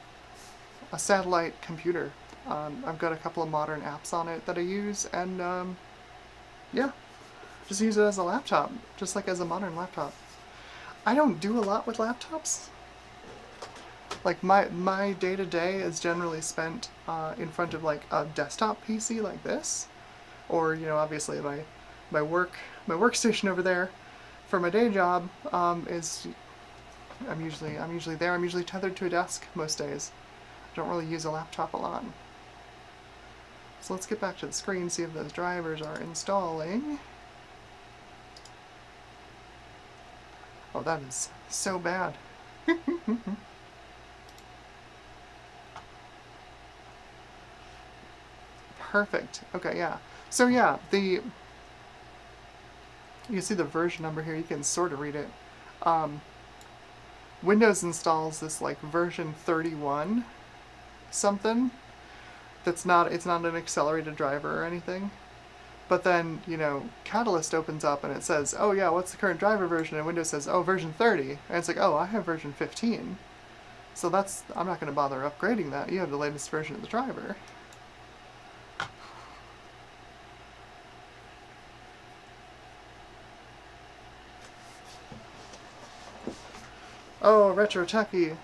satellite computer. I've got a couple of modern apps on it that I use, and yeah, just use it as a laptop, just like as a modern laptop. I don't do a lot with laptops. Like my day-to-day is generally spent in front of like a desktop PC like this, or you know, obviously my workstation over there. For my day job, is I'm usually there. I'm usually tethered to a desk most days. I don't really use a laptop a lot. So let's get back to the screen, see if those drivers are installing. Oh, that is so bad. Perfect. Okay, yeah. So yeah, you can see the version number here. You can sort of read it. Windows installs this like version 31 something. It's not an accelerated driver or anything. But then, you know, Catalyst opens up and it says, oh yeah, what's the current driver version? And Windows says, oh, version 30. And it's like, oh, I have version 15. So I'm not going to bother upgrading that. You have the latest version of the driver. Oh, Retro Techie.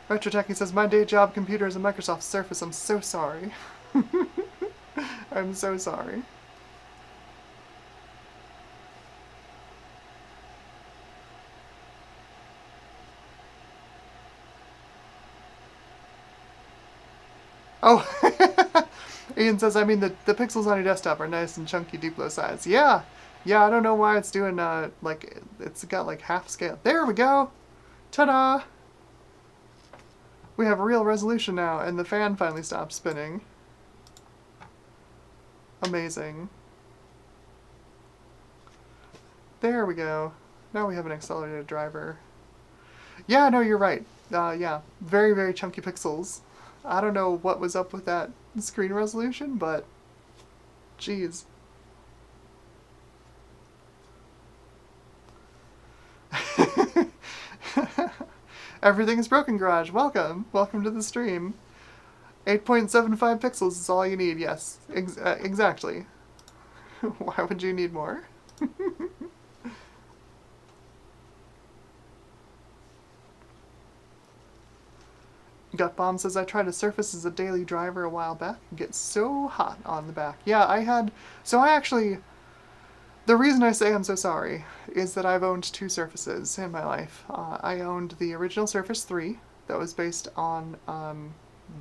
Retro Techie says, my day job computer is a Microsoft Surface. I'm so sorry. I'm so sorry. Oh, Ian says, I mean, the pixels on your desktop are nice and chunky Duplo size. Yeah, I don't know why it's doing, like, it's got like half scale. There we go! Ta-da! We have real resolution now, and the fan finally stopped spinning. Amazing. There we go. Now we have an accelerated driver. Yeah, no, you're right. Yeah, very, very chunky pixels. I don't know what was up with that screen resolution, but jeez. Everything is broken, Garage. Welcome. Welcome to the stream. 8.75 pixels is all you need, yes. Exactly. Why would you need more? Gut Bomb says, I tried a Surface as a daily driver a while back and get so hot on the back. Yeah, the reason I say I'm so sorry is that I've owned two Surfaces in my life. I owned the original Surface 3 that was based on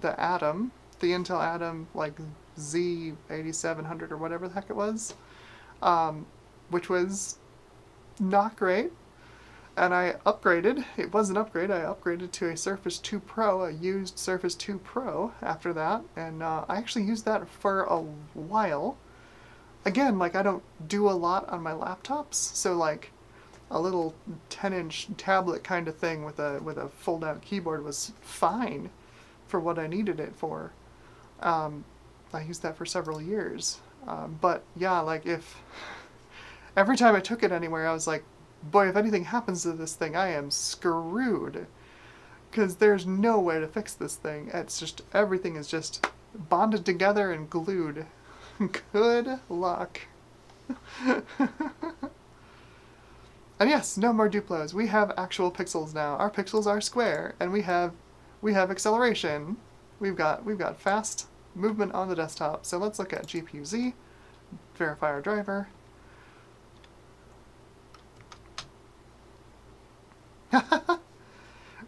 the Atom, the Intel Atom, like Z8700 or whatever the heck it was, which was not great. And I upgraded. It was an upgrade. I upgraded to a Surface 2 Pro, a used Surface 2 Pro after that, and I actually used that for a while. Again, like, I don't do a lot on my laptops, so like a little 10-inch tablet kind of thing with a fold-out keyboard was fine. for what I needed it for. I used that for several years. But yeah, like if every time I took it anywhere, I was like, boy, if anything happens to this thing, I am screwed. Because there's no way to fix this thing. It's just, everything is just bonded together and glued. Good luck. And yes, no more Duplos. We have actual pixels now. Our pixels are square, and we have acceleration. We've got fast movement on the desktop. So let's look at GPU-Z, verify our driver.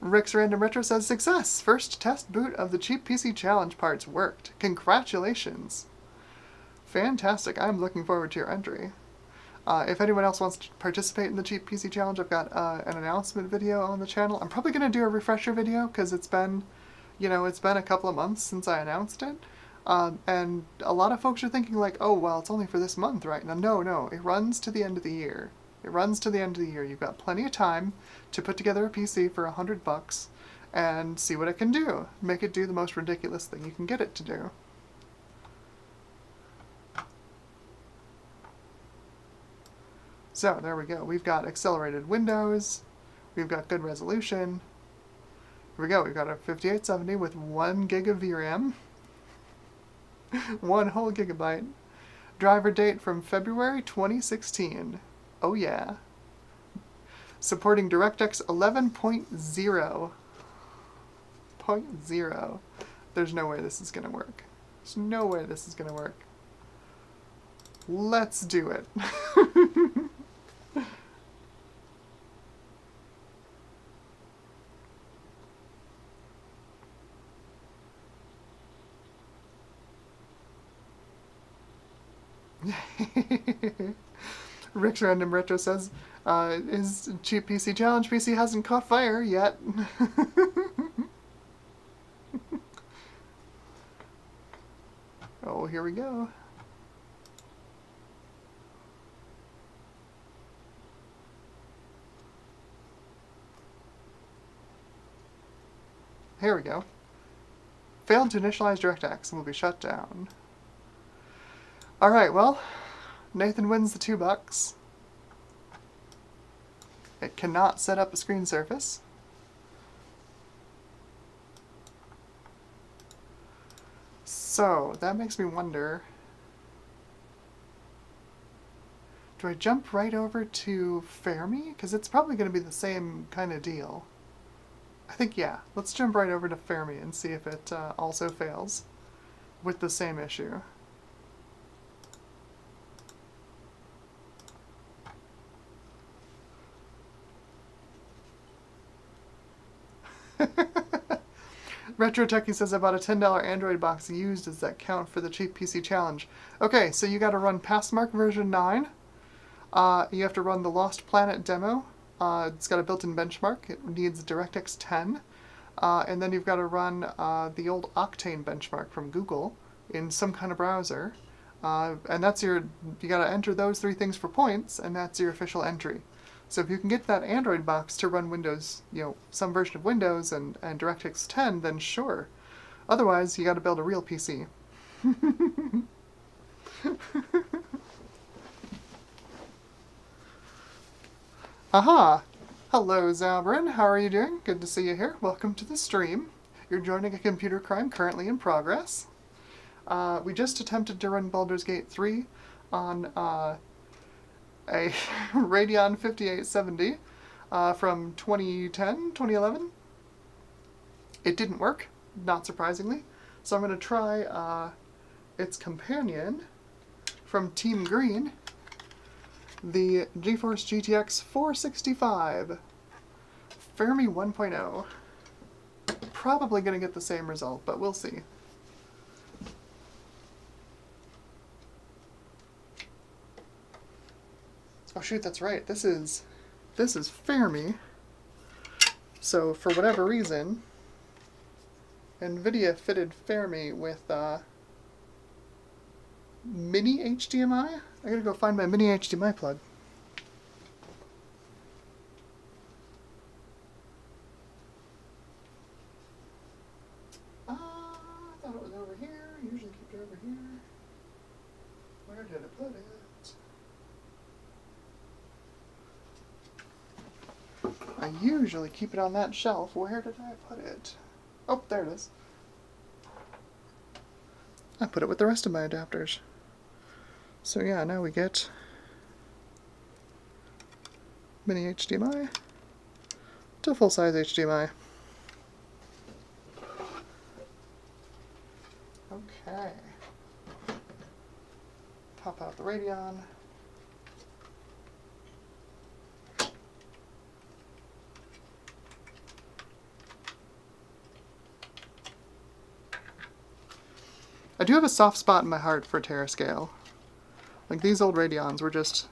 Rick's Random Retro says, success! First test boot of the Cheap PC Challenge parts worked. Congratulations! Fantastic. I'm looking forward to your entry. If anyone else wants to participate in the Cheap PC Challenge, I've got an announcement video on the channel. I'm probably going to do a refresher video because it's been a couple of months since I announced it. And a lot of folks are thinking like, oh, well, it's only for this month, right? No, it runs to the end of the year. It runs to the end of the year. You've got plenty of time to put together a PC for $100 and see what it can do. Make it do the most ridiculous thing you can get it to do. So there we go. We've got accelerated windows. We've got good resolution. Here we go. We've got a 5870 with 1 gig of VRAM. 1 whole gigabyte. Driver date from February 2016. Oh yeah. Supporting DirectX 11.0. 0.0. There's no way this is going to work. There's no way this is going to work. Let's do it. Rick's Random Retro says, his Cheap PC Challenge PC hasn't caught fire yet. Oh, here we go. Here we go. Failed to initialize DirectX and will be shut down. Alright, well, Nathan wins the $2. It cannot set up a screen surface. So, that makes me wonder, do I jump right over to Fermi? Because it's probably going to be the same kind of deal. I think, yeah, let's jump right over to Fermi and see if it also fails with the same issue. Retro Techie says about a $10 Android box used. Does that count for the Cheap PC Challenge? Okay, so you got to run Passmark version 9. You have to run the Lost Planet demo. It's got a built-in benchmark. It needs DirectX 10. And then you've got to run the old Octane benchmark from Google in some kind of browser. And that's you got to enter those 3 things for points, and that's your official entry. So if you can get that Android box to run Windows, some version of Windows and DirectX 10, then sure. Otherwise, you got to build a real PC. Aha! Hello, Zabrin. How are you doing? Good to see you here. Welcome to the stream. You're joining a computer crime currently in progress. We just attempted to run Baldur's Gate 3 on a Radeon 5870 from 2010, 2011. It didn't work, not surprisingly. So I'm going to try its companion from Team Green, the GeForce GTX 465 Fermi 1.0. Probably going to get the same result, but we'll see. Oh shoot, that's right. This is Fermi. So for whatever reason, NVIDIA fitted Fermi with mini HDMI. I gotta go find my mini HDMI plug. printer over here. Where did I put it? I usually keep it on that shelf. Where did I put it? Oh, there it is. I put it with the rest of my adapters. So yeah, now we get mini HDMI to full-size HDMI. Okay. Pop out the Radeon. I do have a soft spot in my heart for Terascale. Like, these old Radeons were just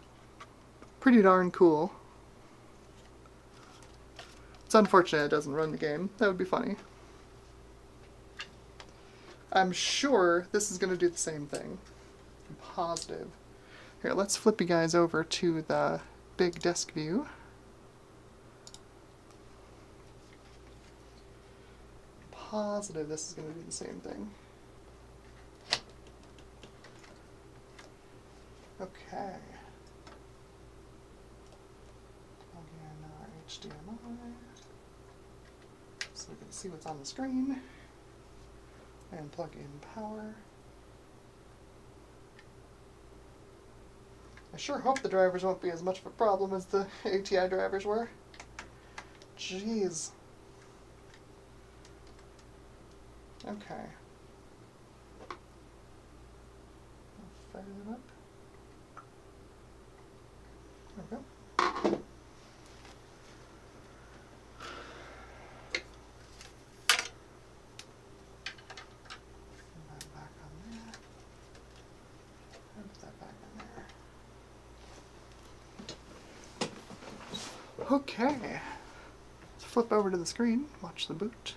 pretty darn cool. It's unfortunate it doesn't run the game. That would be funny. I'm sure this is going to do the same thing. I'm positive. Here, let's flip you guys over to the big desk view. Positive this is going to do the same thing. Okay. Plug in our HDMI so we can see what's on the screen. And plug in power. I sure hope the drivers won't be as much of a problem as the ATI drivers were. Jeez. Okay. I'll fire that up. There we go. Okay, let's flip over to the screen, watch the boot.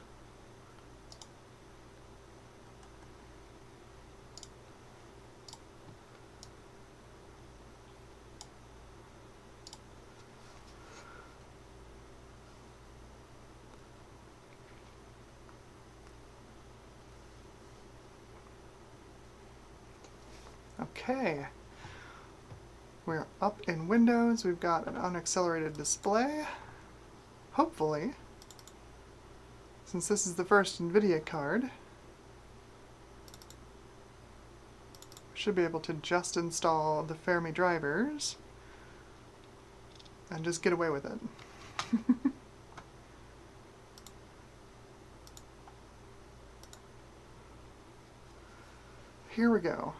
Okay, we're up in Windows, we've got an unaccelerated display. Hopefully, since this is the first NVIDIA card, we should be able to just install the Fermi drivers and just get away with it. Here we go.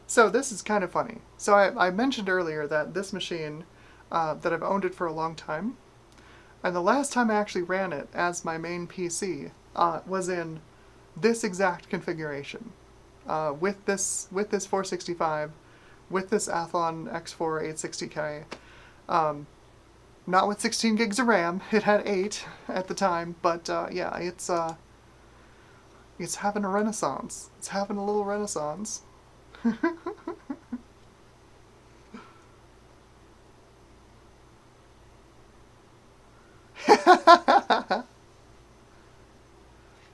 So this is kind of funny. So I mentioned earlier that this machine, that I've owned it for a long time, and the last time I actually ran it as my main PC was in this exact configuration, with this 465, with this Athlon X4 860K, not with 16 gigs of RAM. It had 8 at the time, but yeah, it's having a renaissance. It's having a little renaissance.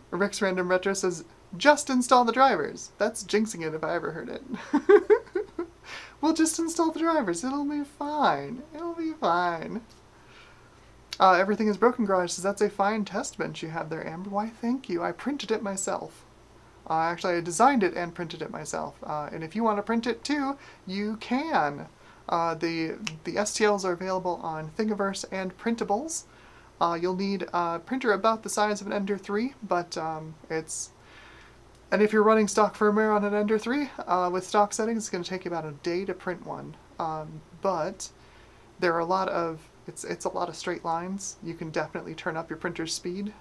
Rick's Random Retro says, just install the drivers. That's jinxing it if I ever heard it. We'll just install the drivers. It'll be fine. It'll be fine. Everything is Broken Garage says, that's a fine test bench you have there, Amber. Why, thank you. I printed it myself. Actually, I designed it and printed it myself. And if you want to print it too, you can. The STLs are available on Thingiverse and Printables. You'll need a printer about the size of an Ender 3, but it's... And if you're running stock firmware on an Ender 3, with stock settings, it's going to take you about a day to print one. But there are a lot of... It's a lot of straight lines. You can definitely turn up your printer's speed.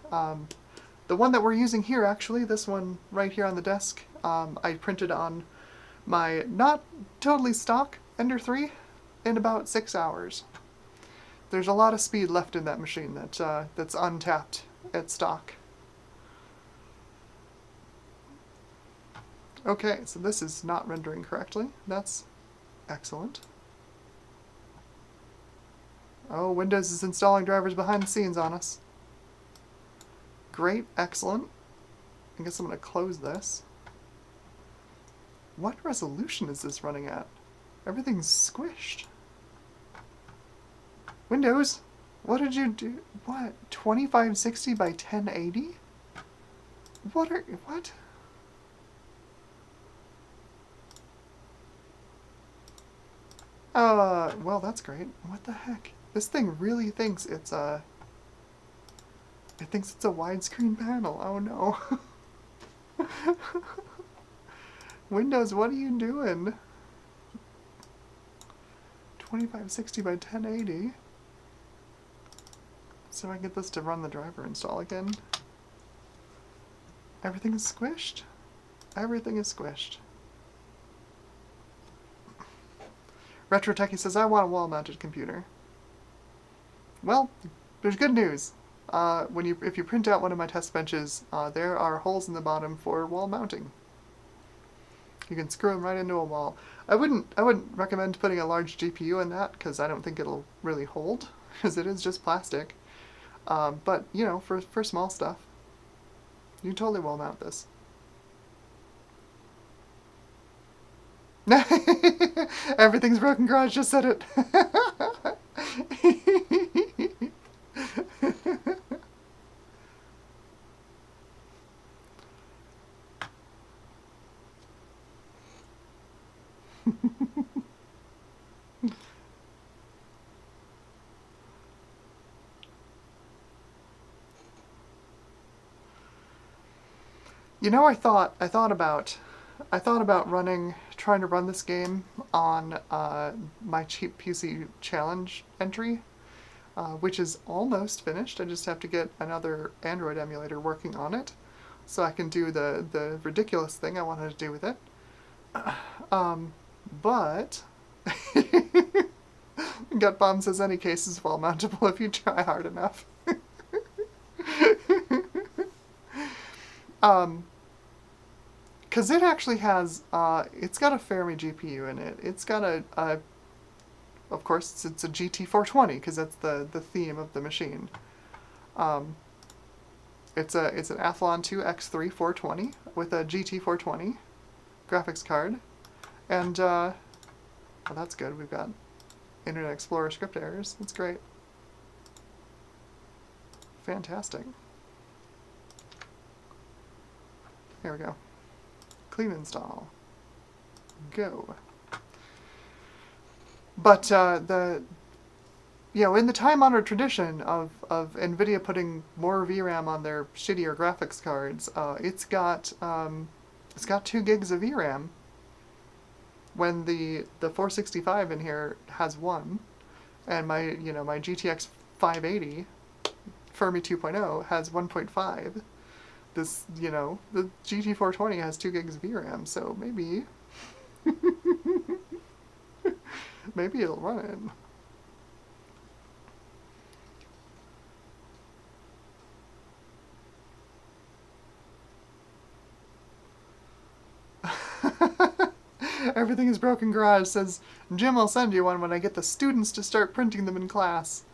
The one that we're using here, actually, this one right here on the desk, I printed on my not totally stock Ender 3 in about 6 hours. There's a lot of speed left in that machine that's untapped at stock. Okay, so this is not rendering correctly. That's excellent. Oh, Windows is installing drivers behind the scenes on us. Great, excellent. I guess I'm going to close this. What resolution is this running at? Everything's squished. Windows, what did you do? What? 2560 by 1080? What? Well, that's great. What the heck? This thing really thinks it's a... It thinks it's a widescreen panel. Oh no. Windows, what are you doing? 2560 by 1080. So I get this to run the driver install again. Everything is squished. Everything is squished. Retro Techie says, I want a wall-mounted computer. Well, there's good news. If you print out one of my test benches, there are holes in the bottom for wall mounting. You can screw them right into a wall. I wouldn't recommend putting a large GPU in that because I don't think it'll really hold, because it is just plastic. But you know, for small stuff, you can totally wall mount this. Everything's broken. Garage just said it. You know, I thought about trying to run this game on my cheap PC challenge entry, which is almost finished. I just have to get another Android emulator working on it, so I can do the ridiculous thing I wanted to do with it. But Gut Bomb says any case is well mountable if you try hard enough. Because it actually has, it's got a Fermi GPU in it. It's got of course, it's a GT420, because that's the theme of the machine. It's an Athlon 2 X3 420 with a GT420 graphics card. And, well, that's good. We've got Internet Explorer script errors. That's great. Fantastic. There we go. Clean install. Go. But in the time-honored tradition of NVIDIA putting more VRAM on their shittier graphics cards, it's got 2 gigs of VRAM when the 465 in here has 1, and my GTX 580 Fermi 2.0 has 1.5. This, the GT420 has 2 gigs of VRAM, so maybe maybe it'll run it. Everything is broken. Garage says, Jim, I'll send you one when I get the students to start printing them in class.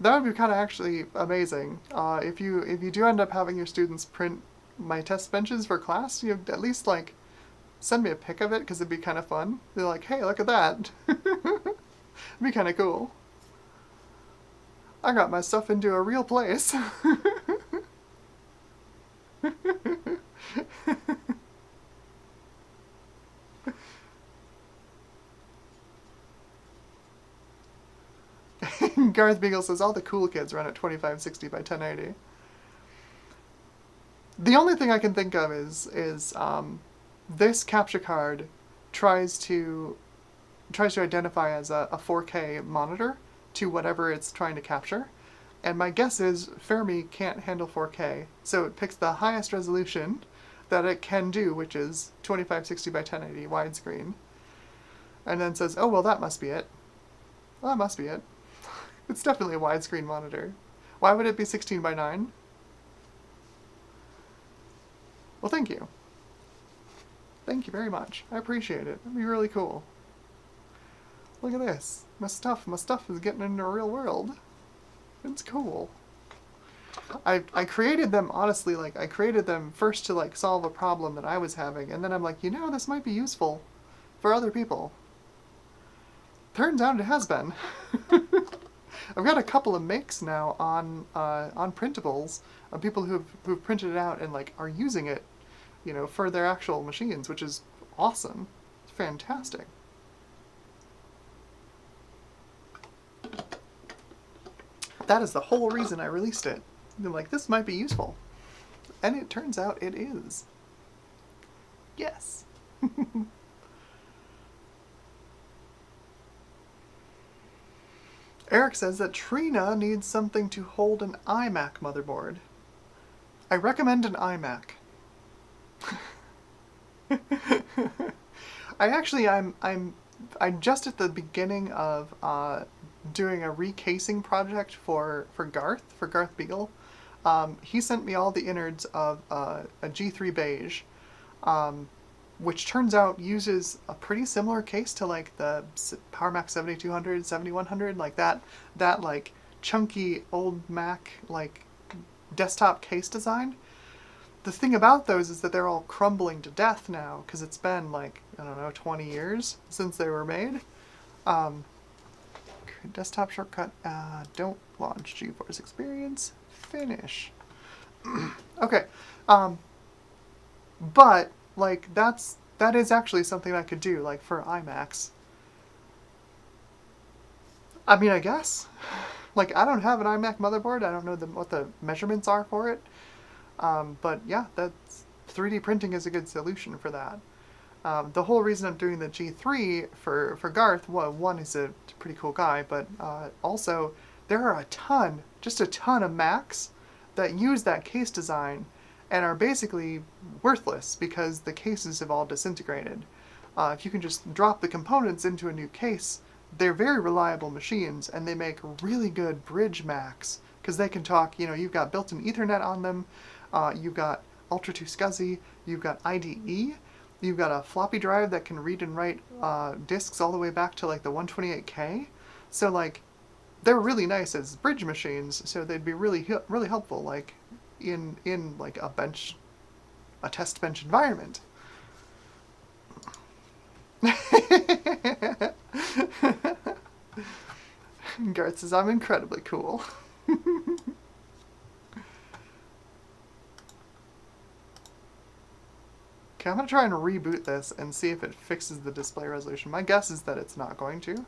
That would be kind of actually amazing. If you do end up having your students print my test benches for class, you at least like send me a pic of it, because it'd be kind of fun. They're like, hey, look at that. It'd be kind of cool. I got my stuff into a real place. Garth Beagle says all the cool kids run at 2560 by 1080. The only thing I can think of is this capture card tries to identify as a 4K monitor to whatever it's trying to capture, and my guess is Fermi can't handle 4K, so it picks the highest resolution that it can do, which is 2560 by 1080 widescreen, and then says, oh well, that must be it. Well, that must be it. It's definitely a widescreen monitor. Why would it be 16 by 9? Well, thank you. Thank you very much. I appreciate it. It'd be really cool. Look at this. My stuff is getting into the real world. It's cool. I created them, honestly, like, I created them first to, like, solve a problem that I was having, and then I'm like, you know, this might be useful for other people. Turns out it has been. I've got a couple of makes now on printables of people who've printed it out and, like, are using it, you know, for their actual machines, which is awesome. It's fantastic. That is the whole reason I released it. I'm like, this might be useful. And it turns out it is. Yes. Eric says that Trina needs something to hold an iMac motherboard. I recommend an iMac. I'm just at the beginning of doing a recasing project for Garth Beagle. He sent me all the innards of a G3 beige, which turns out uses a pretty similar case to like the PowerMac 7200, 7100, like that like chunky old Mac like desktop case design. The thing about those is that they're all crumbling to death now because it's been like, I don't know, 20 years since they were made. Desktop shortcut, don't launch GeForce Experience, finish. Okay, but like that is actually something I could do like for iMacs. I mean, I guess. Like, I don't have an iMac motherboard. I don't know what the measurements are for it. But yeah, that's 3D printing is a good solution for that. The whole reason I'm doing the G3 for Garth, well, one, he's a pretty cool guy, but also there are just a ton of Macs that use that case design and are basically worthless because the cases have all disintegrated. If you can just drop the components into a new case, they're very reliable machines and they make really good bridge Macs because they can talk, you know, you've got built-in Ethernet on them, you've got Ultra 2 SCSI, you've got IDE, you've got a floppy drive that can read and write disks all the way back to like the 128K. So like, they're really nice as bridge machines, so they'd be really helpful like in like a test bench environment. Garth says, I'm incredibly cool. Okay, I'm going to try and reboot this and see if it fixes the display resolution. My guess is that it's not going to.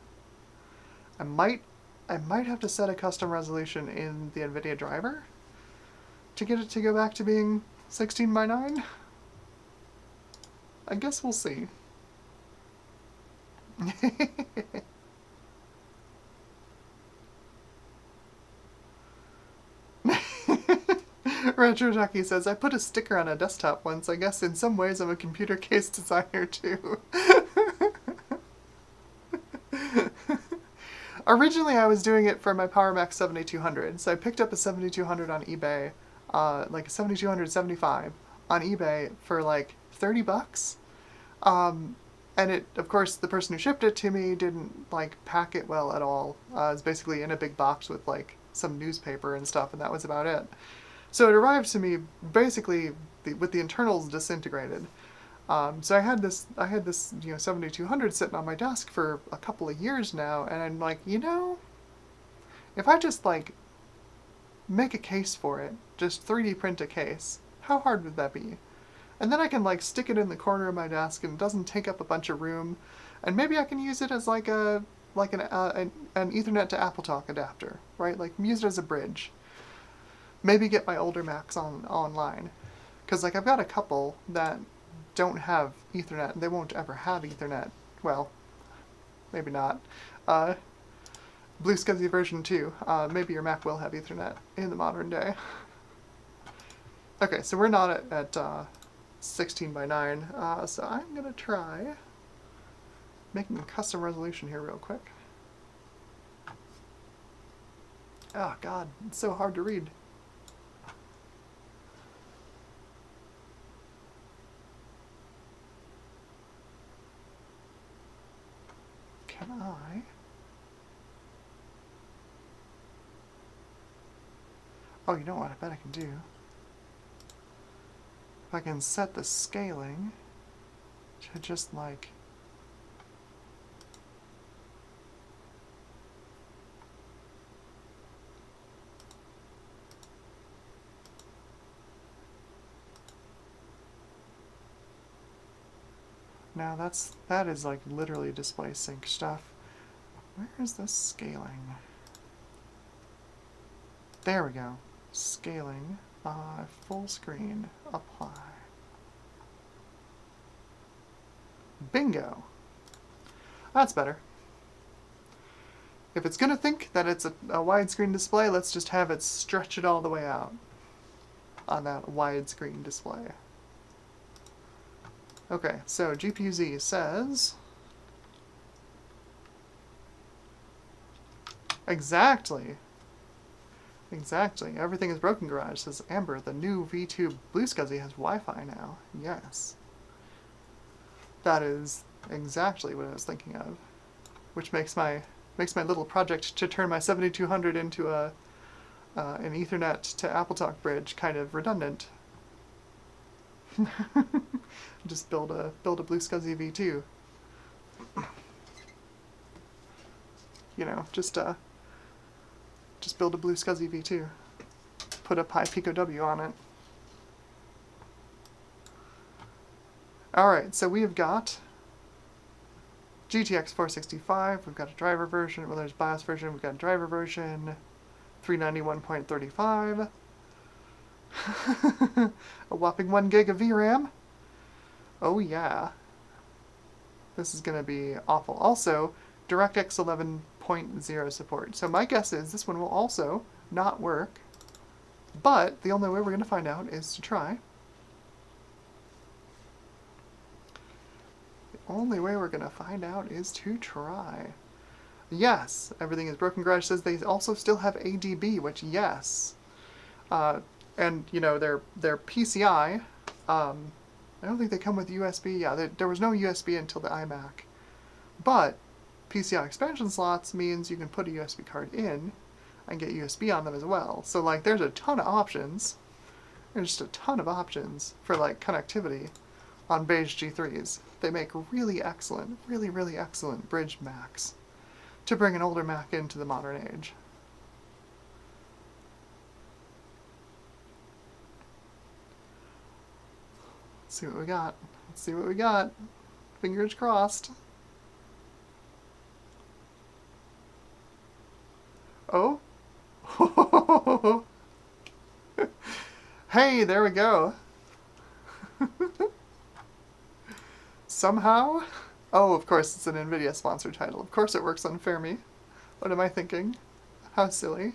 I might have to set a custom resolution in the NVIDIA driver to get it to go back to being 16:9. I guess we'll see. Retro Jockey says, I put a sticker on a desktop once. I guess in some ways I'm a computer case designer too. Originally I was doing it for my PowerMac 7200, so I picked up a 7200 on eBay, like a 7275 on eBay for like 30 bucks. And it, of course, the person who shipped it to me didn't like pack it well at all. It was basically in a big box with like some newspaper and stuff, and that was about it. So it arrived to me basically with the internals disintegrated. So I had this 7200 sitting on my desk for a couple of years now, and I'm like, you know, if I just like make a case for it, just 3D print a case, how hard would that be? And then I can like stick it in the corner of my desk and it doesn't take up a bunch of room, and maybe I can use it as like an Ethernet to AppleTalk adapter, right? Like use it as a bridge. Maybe get my older Macs online, because like I've got a couple that don't have Ethernet. They won't ever have Ethernet. Well, maybe not. Blue SCSI version 2. Maybe your Mac will have Ethernet in the modern day. Okay, so we're not at 16:9. So I'm gonna try making a custom resolution here real quick. Oh God, it's so hard to read. Can I Oh, you know what? I bet I can do. If I can set the scaling to just like... Now that is like literally display sync stuff. Where is the scaling? There we go. Scaling. Full screen. Apply. Bingo. That's better. If it's going to think that it's a widescreen display, let's just have it stretch it all the way out on that widescreen display. Okay, so GPU-Z says... Exactly. Exactly. Everything is broken, Garage, says Amber. The new V2 Blue SCSI has Wi-Fi now. Yes. That is exactly what I was thinking of. Which makes my little project to turn my 7200 into an Ethernet to AppleTalk bridge kind of redundant. Just build a Blue SCSI V2. You know, just build a Blue SCSI V2. Put a Pi Pico W on it. Alright, so we have got GTX 465, we've got a driver version, well there's BIOS version, we've got a driver version, 391.35, a whopping 1 gig of VRAM. Oh yeah. This is going to be awful. Also, DirectX 11.0 support. So my guess is this one will also not work, but the only way we're going to find out is to try. The only way we're going to find out is to try. Yes, everything is broken. Garage says they also still have ADB, which yes. And, you know, their PCI, I don't think they come with USB. Yeah, there was no USB until the iMac. But PCI expansion slots means you can put a USB card in and get USB on them as well. So, like, there's a ton of options. There's just a ton of options for, like, connectivity on beige G3s. They make really excellent, really, really excellent bridge Macs to bring an older Mac into the modern age. Let's see what we got. Let's see what we got. Fingers crossed. Oh? Hey, there we go. Somehow? Oh, of course, it's an NVIDIA sponsored title. Of course it works on Fermi. What am I thinking? How silly.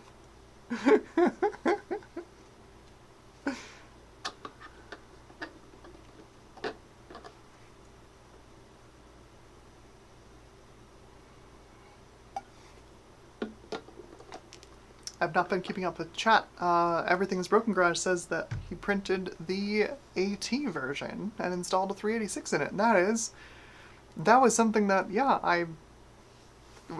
I've not been keeping up with chat. Everything is Broken Garage says that he printed the AT version and installed a 386 in it. And that was something that, yeah,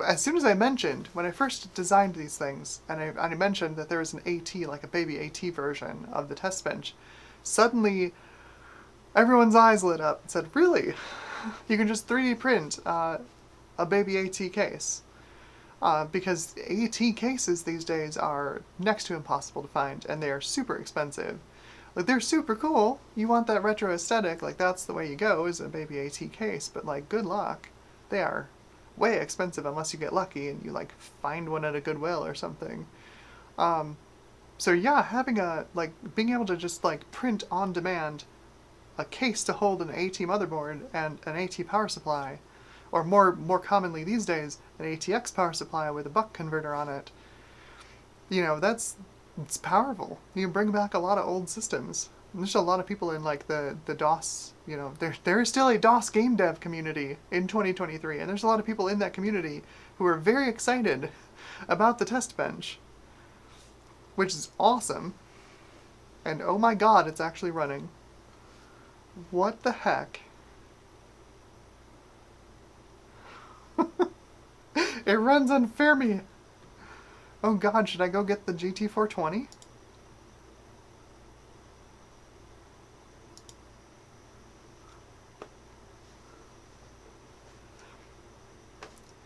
as soon as I mentioned, when I first designed these things, and I mentioned that there was an AT, like a baby AT version of the test bench, suddenly everyone's eyes lit up and said, really? You can just 3D print a baby AT case. Because AT cases these days are next to impossible to find, and they are super expensive. Like, they're super cool. You want that retro aesthetic, like, that's the way you go, is a baby AT case, but, like, good luck. They are way expensive unless you get lucky and you, like, find one at a Goodwill or something. So yeah, having being able to just, like, print on demand a case to hold an AT motherboard and an AT power supply, or more commonly these days, an ATX power supply with a buck converter on it. You know, it's powerful. You can bring back a lot of old systems. And there's a lot of people in, like, the DOS, you know, there is still a DOS game dev community in 2023, and there's a lot of people in that community who are very excited about the test bench, which is awesome. And oh my god, it's actually running. What the heck? It runs on Fermi! Oh god, should I go get the GT420?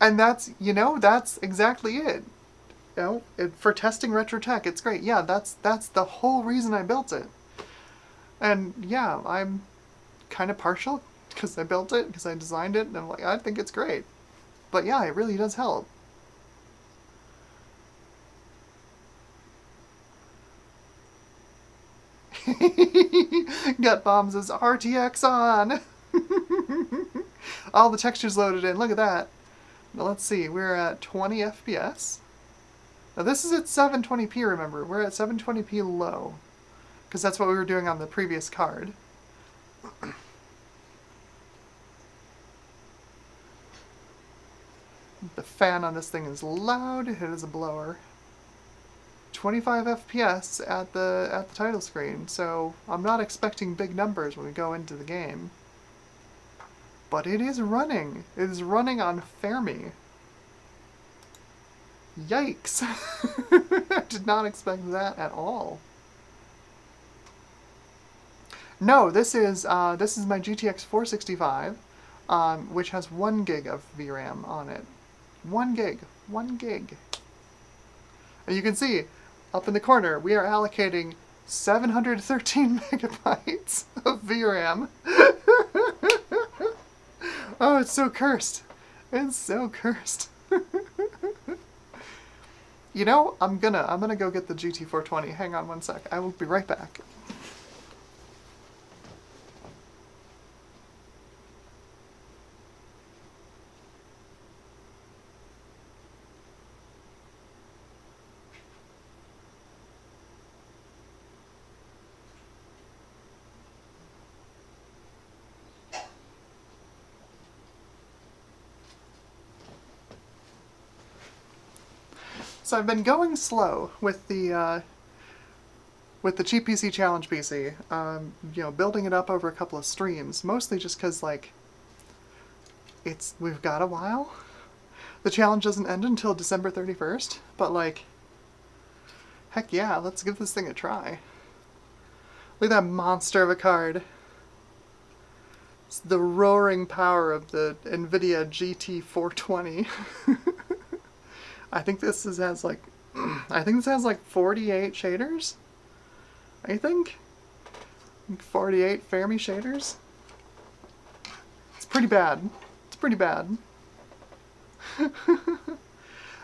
And that's, you know, that's exactly it. You know, for testing retro tech, it's great. Yeah, that's the whole reason I built it. And yeah, I'm kind of partial because I built it, because I designed it, and I'm like, I think it's great. But yeah, it really does help. Gut Bombs is RTX on! All the textures loaded in, look at that. Now let's see, we're at 20 FPS. Now this is at 720p, remember. We're at 720p low, because that's what we were doing on the previous card. The fan on this thing is loud, it is a blower. 25 FPS at the title screen, so I'm not expecting big numbers when we go into the game. But it is running. It is running on Fermi. Yikes! I did not expect that at all. No, this is my GTX 465, which has 1 gig of VRAM on it. 1 gig. 1 gig. And you can see, up in the corner, we are allocating 713 megabytes of VRAM. Oh, it's so cursed. It's so cursed. You know, I'm gonna go get the GT420. Hang on one sec. I will be right back. So I've been going slow with the Cheap PC Challenge PC. You know, building it up over a couple of streams, mostly just because like we've got a while. The challenge doesn't end until December 31st, but like, heck yeah, let's give this thing a try. Look at that monster of a card. It's the roaring power of the NVIDIA GT420. I think this has like 48 shaders. I think 48 Fermi shaders. It's pretty bad. It's pretty bad.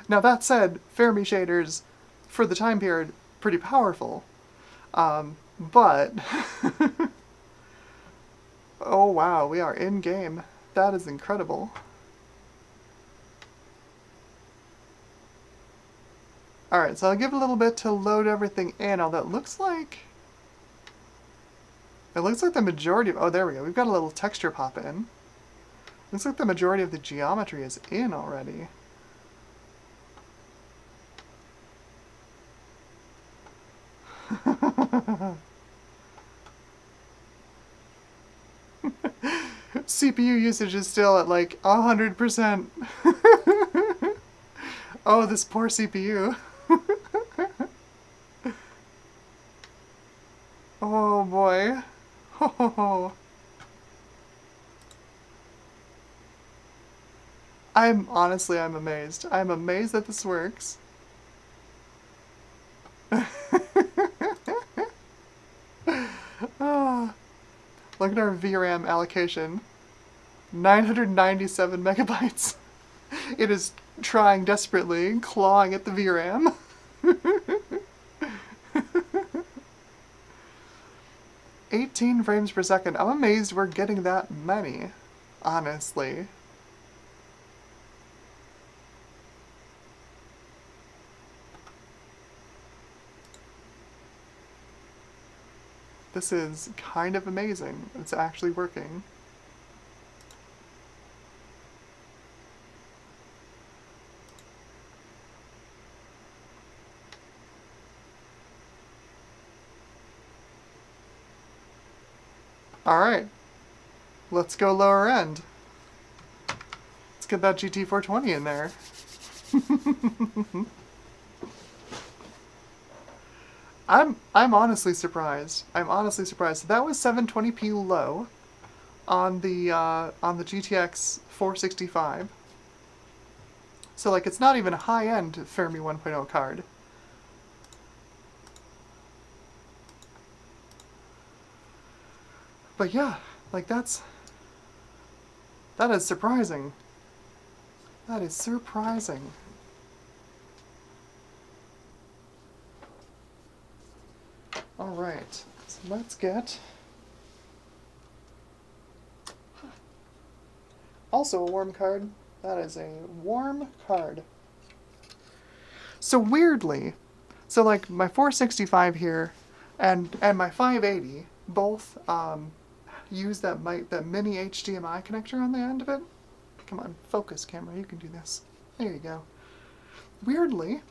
Now that said, Fermi shaders for the time period pretty powerful, but oh wow, we are in game. That is incredible. Alright, so I'll give it a little bit to load everything in, although it looks like the majority of... Oh, there we go. We've got a little texture pop in. Looks like the majority of the geometry is in already. CPU usage is still at like 100%. Oh, this poor CPU. Oh boy. Oh. I'm amazed. I'm amazed that this works. Oh. Look at our VRAM allocation. 997 megabytes. It is trying desperately, clawing at the VRAM. 18 frames per second. I'm amazed we're getting that many, honestly. This is kind of amazing. It's actually working. Alright, let's go lower end. Let's get that GT420 in there. I'm honestly surprised. I'm honestly surprised. That was 720p low on the GTX 465. So, like, it's not even a high-end Fermi 1.0 card. But yeah, like, that is surprising. That is surprising. Alright, so let's get... Also a warm card. That is a warm card. So weirdly, so like my 465 here and my 580 both use that mini HDMI connector on the end of it. Come on, focus camera, you can do this. There you go. Weirdly,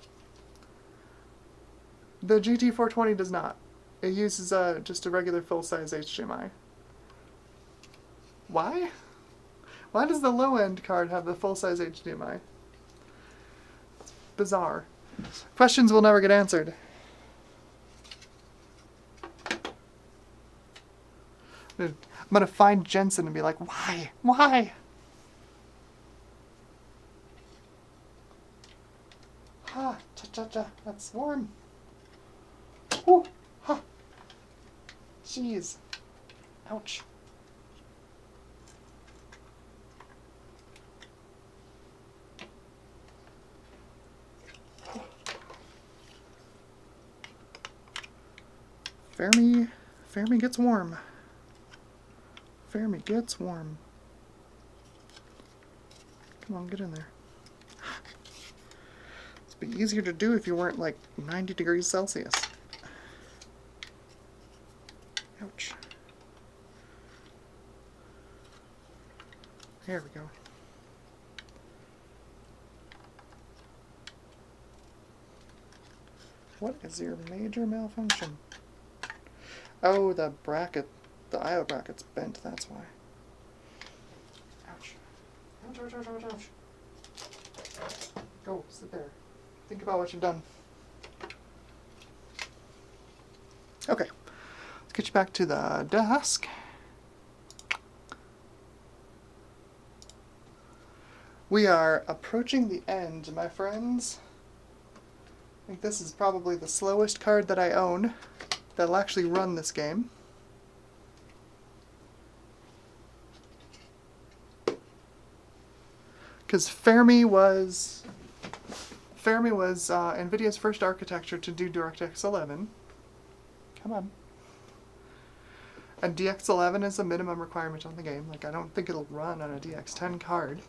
the GT420 does not. It uses just a regular full-size HDMI. Why? Why does the low-end card have the full-size HDMI? It's bizarre. Questions will never get answered. I'm gonna find Jensen and be like, why? Why? Ha, cha-cha-cha, that's warm. Ooh, ha. Jeez. Ouch. Fermi gets warm. Fermi gets warm. Come on, get in there. It'd be easier to do if you weren't like 90 degrees Celsius. Ouch. There we go. What is your major malfunction? Oh, the bracket, the I/O bracket's bent, that's why. Ouch. Ouch, ouch, ouch, ouch, ouch. Go, sit there. Think about what you've done. Okay, let's get you back to the desk. We are approaching the end, my friends. I think this is probably the slowest card that I own that'll actually run this game. Because Fermi was NVIDIA's first architecture to do DirectX 11. Come on. And DX11 is a minimum requirement on the game. Like, I don't think it'll run on a DX10 card.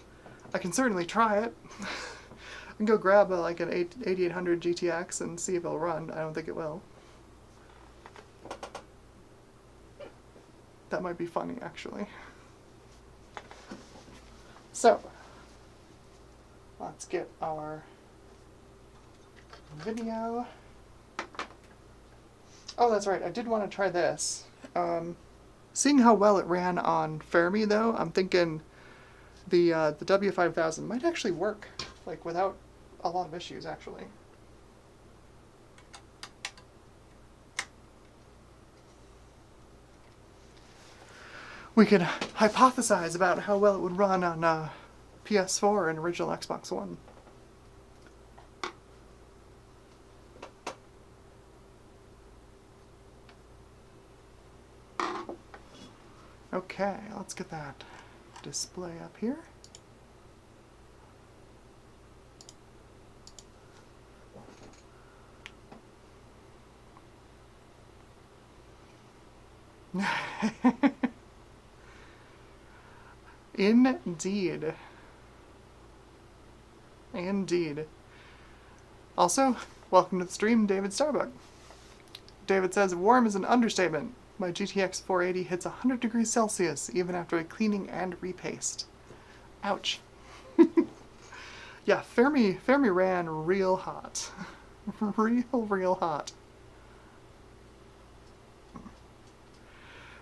I can certainly try it. I can go grab an 8800 GTX and see if it'll run. I don't think it will. That might be funny, actually. So, let's get our video. Oh, that's right. I did want to try this. Seeing how well it ran on Fermi, though, I'm thinking the W5000 might actually work, like, without a lot of issues, actually. We could hypothesize about how well it would run on PS4 and original Xbox One. Okay, let's get that display up here. Indeed. Indeed. Also, welcome to the stream, David Starbuck. David says, warm is an understatement. My GTX 480 hits 100 degrees Celsius even after a cleaning and repaste. Ouch. Yeah, Fermi ran real hot. real hot.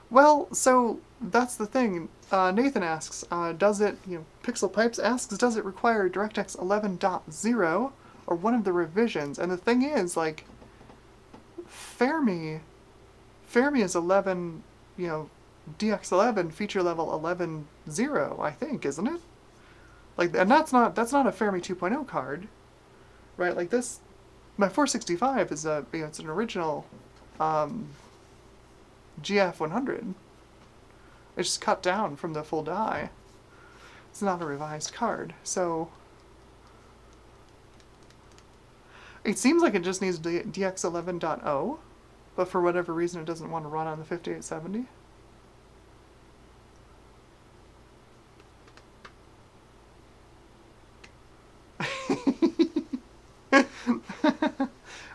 Well, so that's the thing. Nathan asks, does it, Pixel Pipes asks, does it require DirectX 11.0 or one of the revisions? And the thing is, like, Fermi is 11, DX11 feature level 11.0, I think, isn't it? Like, and that's not a Fermi 2.0 card, right? Like this, my 465 is it's an original GF 100. It's just cut down from the full die. It's not a revised card, so it seems like it just needs DX 11.0, but for whatever reason it doesn't want to run on the 5870.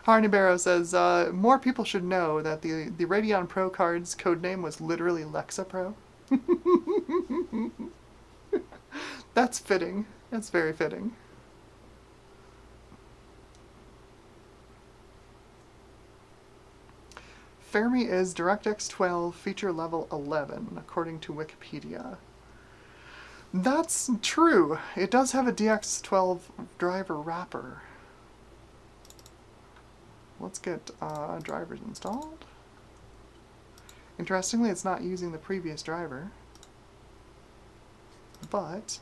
Harney Barrow says, more people should know that the Radeon Pro card's codename was literally Lexa Pro. That's fitting. That's very fitting. Fermi is DirectX 12 feature level 11, according to Wikipedia. That's true. It does have a DX12 driver wrapper. Let's get drivers installed. Interestingly, it's not using the previous driver, but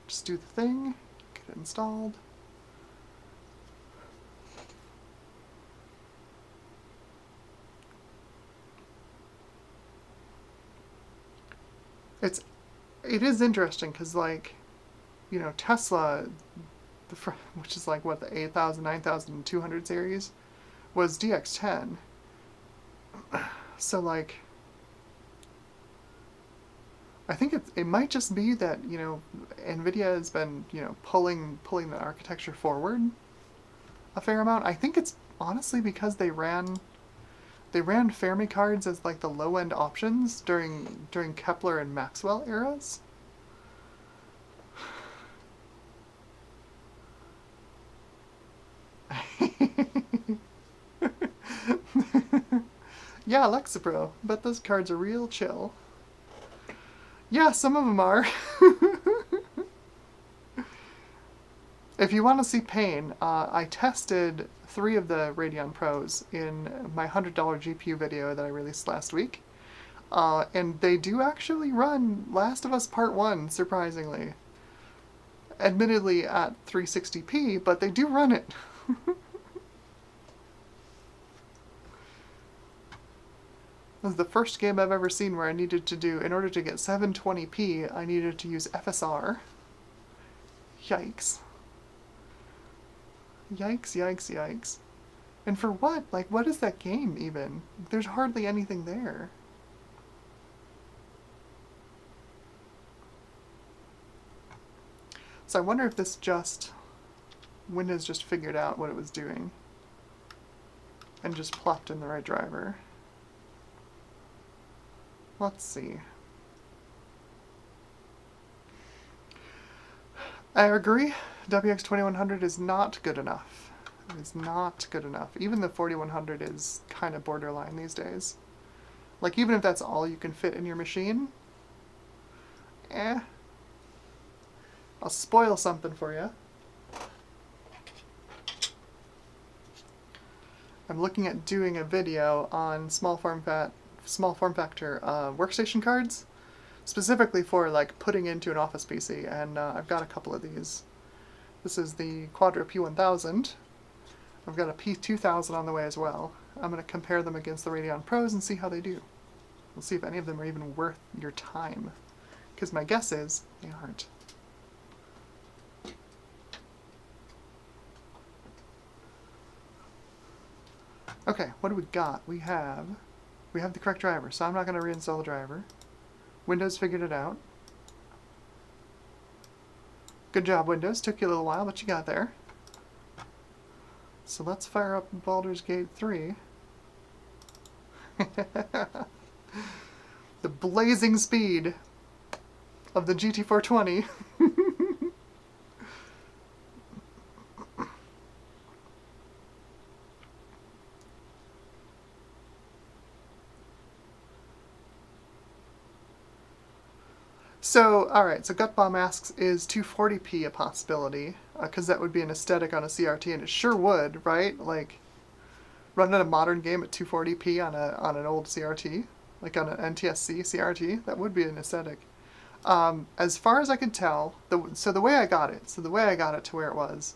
just do the thing, get it installed. It is interesting because, like, you know, Tesla, which is like what, the 8000, 9200 series, was DX10. So like, I think it might just be that, you know, NVIDIA has been, you know, pulling the architecture forward a fair amount. I think it's honestly because they ran Fermi cards as like the low end options during Kepler and Maxwell eras. Yeah, Alexa Pro, but those cards are real chill. Yeah, some of them are. If you want to see pain, I tested 3 of the Radeon Pros in my $100 GPU video that I released last week. And they do actually run Last of Us Part 1, surprisingly. Admittedly at 360p, but they do run it. This is the first game I've ever seen where I needed to do, in order to get 720p, I needed to use FSR. Yikes. Yikes, yikes, yikes. And for what? Like, what is that game, even? There's hardly anything there. So I wonder if this Windows just figured out what it was doing and just plopped in the right driver. Let's see. I agree. WX2100 is not good enough. It is not good enough. Even the 4100 is kind of borderline these days. Like, even if that's all you can fit in your machine, I'll spoil something for you. I'm looking at doing a video on small form factor workstation cards, specifically for like putting into an office PC, and I've got a couple of these. This is the Quadro P1000. I've got a P2000 on the way as well. I'm going to compare them against the Radeon Pros and see how they do. We'll see if any of them are even worth your time, because my guess is they aren't. Okay, what do we got? We have the correct driver, so I'm not going to reinstall the driver. Windows figured it out. Good job, Windows. Took you a little while, but you got there. So let's fire up Baldur's Gate 3. The blazing speed of the GT420. So, alright, so Gutbomb asks, is 240p a possibility? Because that would be an aesthetic on a CRT, and it sure would, right? Like, running a modern game at 240p on an old CRT, like on an NTSC CRT, that would be an aesthetic. As far as I could tell, the way I got it, to where it was,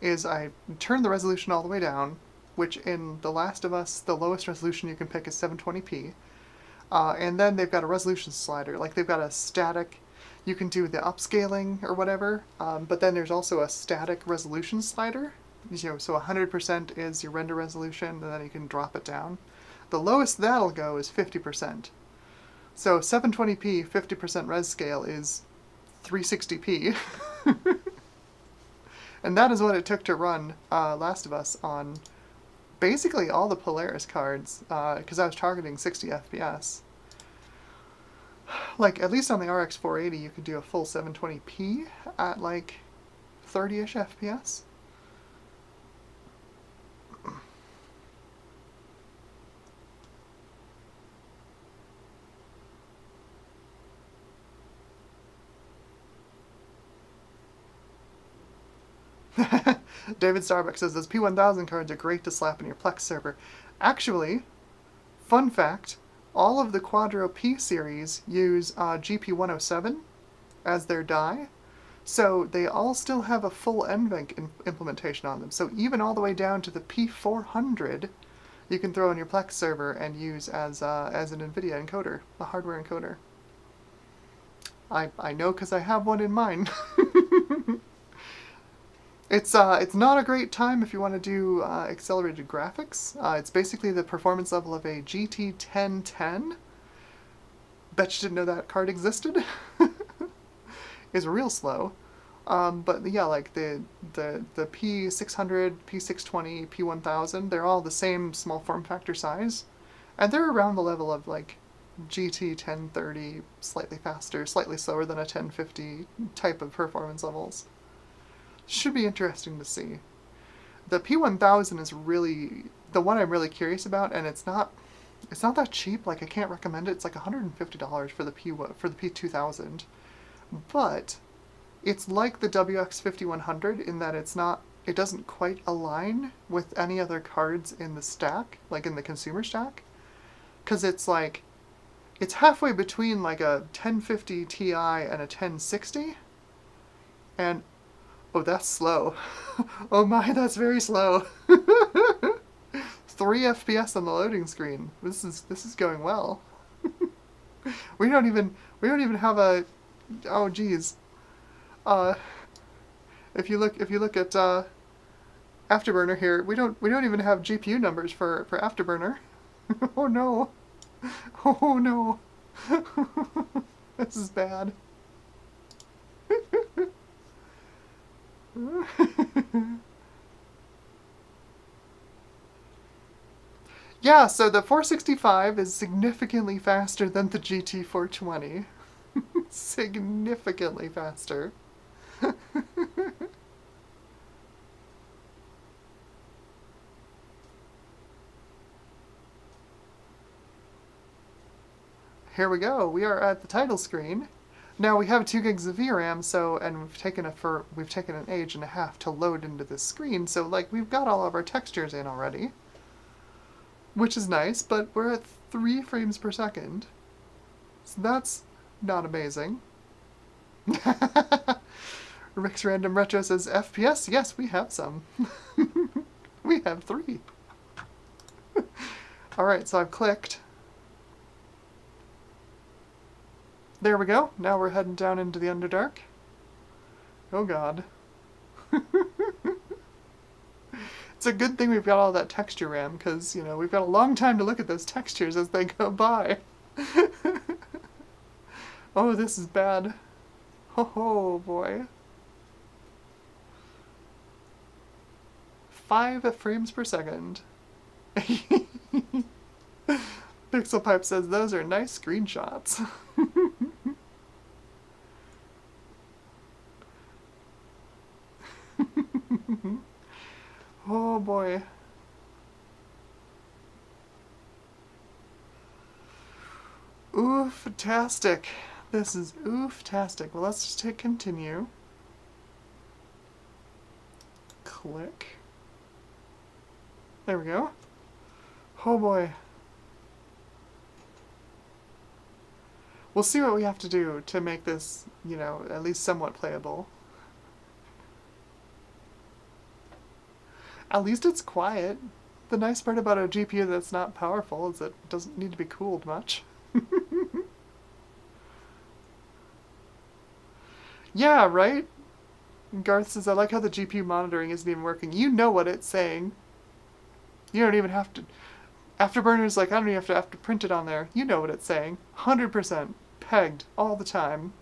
is I turned the resolution all the way down, which in The Last of Us, the lowest resolution you can pick is 720p. And then they've got a resolution slider, like they've got a static, you can do the upscaling or whatever, but then there's also a static resolution slider. So 100% is your render resolution, and then you can drop it down. The lowest that'll go is 50%. So 720p, 50% res scale is 360p. And that is what it took to run Last of Us on basically all the Polaris cards, because I was targeting 60 FPS. Like, at least on the RX 480, you could do a full 720p at like 30-ish FPS. David Starbuck says those P1000 cards are great to slap in your Plex server. Actually, fun fact, all of the Quadro P series use GP107 as their die, so they all still have a full NVENC implementation on them. So even all the way down to the P400, you can throw in your Plex server and use as an NVIDIA encoder, a hardware encoder. I know because I have one in mine. It's not a great time if you want to do accelerated graphics. It's basically the performance level of a GT 1010. Bet you didn't know that card existed. It's real slow. But yeah, like the P600, P620, P1000, they're all the same small form factor size. And they're around the level of like GT 1030, slightly faster, slightly slower than a 1050 type of performance levels. Should be interesting to see. The P1000 is really the one I'm really curious about, and it's not that cheap. Like, I can't recommend it. It's like $150 for the P2000, but it's like the WX5100 in that it doesn't quite align with any other cards in the stack, like in the consumer stack, because it's halfway between like a 1050 Ti and a 1060, and oh, that's slow. Oh my, that's very slow. 3 FPS on the loading screen. This is going well. we don't even have a, oh geez. If you look at Afterburner here, we don't even have GPU numbers for Afterburner. Oh no. Oh no. This is bad. Yeah, so the 465 is significantly faster than the GT420. Significantly faster. Here we go. We are at the title screen. Now we have 2 gigs of VRAM, and we've taken an age and a half to load into this screen, so like we've got all of our textures in already, which is nice, but we're at 3 frames per second, so that's not amazing. Rick's Random Retro says FPS. Yes, we have some. We have 3. All right, so I've clicked. There we go. Now we're heading down into the Underdark. Oh god. It's a good thing we've got all that texture RAM, because, we've got a long time to look at those textures as they go by. Oh, this is bad. Oh boy. 5 frames per second. Pixel Pipe says those are nice screenshots. Oh boy. Oof-tastic. This is oof-tastic. Well, let's just hit continue. Click. There we go. Oh boy. We'll see what we have to do to make this, you know, at least somewhat playable. At least it's quiet. The nice part about a GPU that's not powerful is it doesn't need to be cooled much. Yeah, right? Garth says, I like how the GPU monitoring isn't even working. You know what it's saying. You don't even have to... Afterburner's like, I don't even have to print it on there. You know what it's saying. 100% pegged all the time.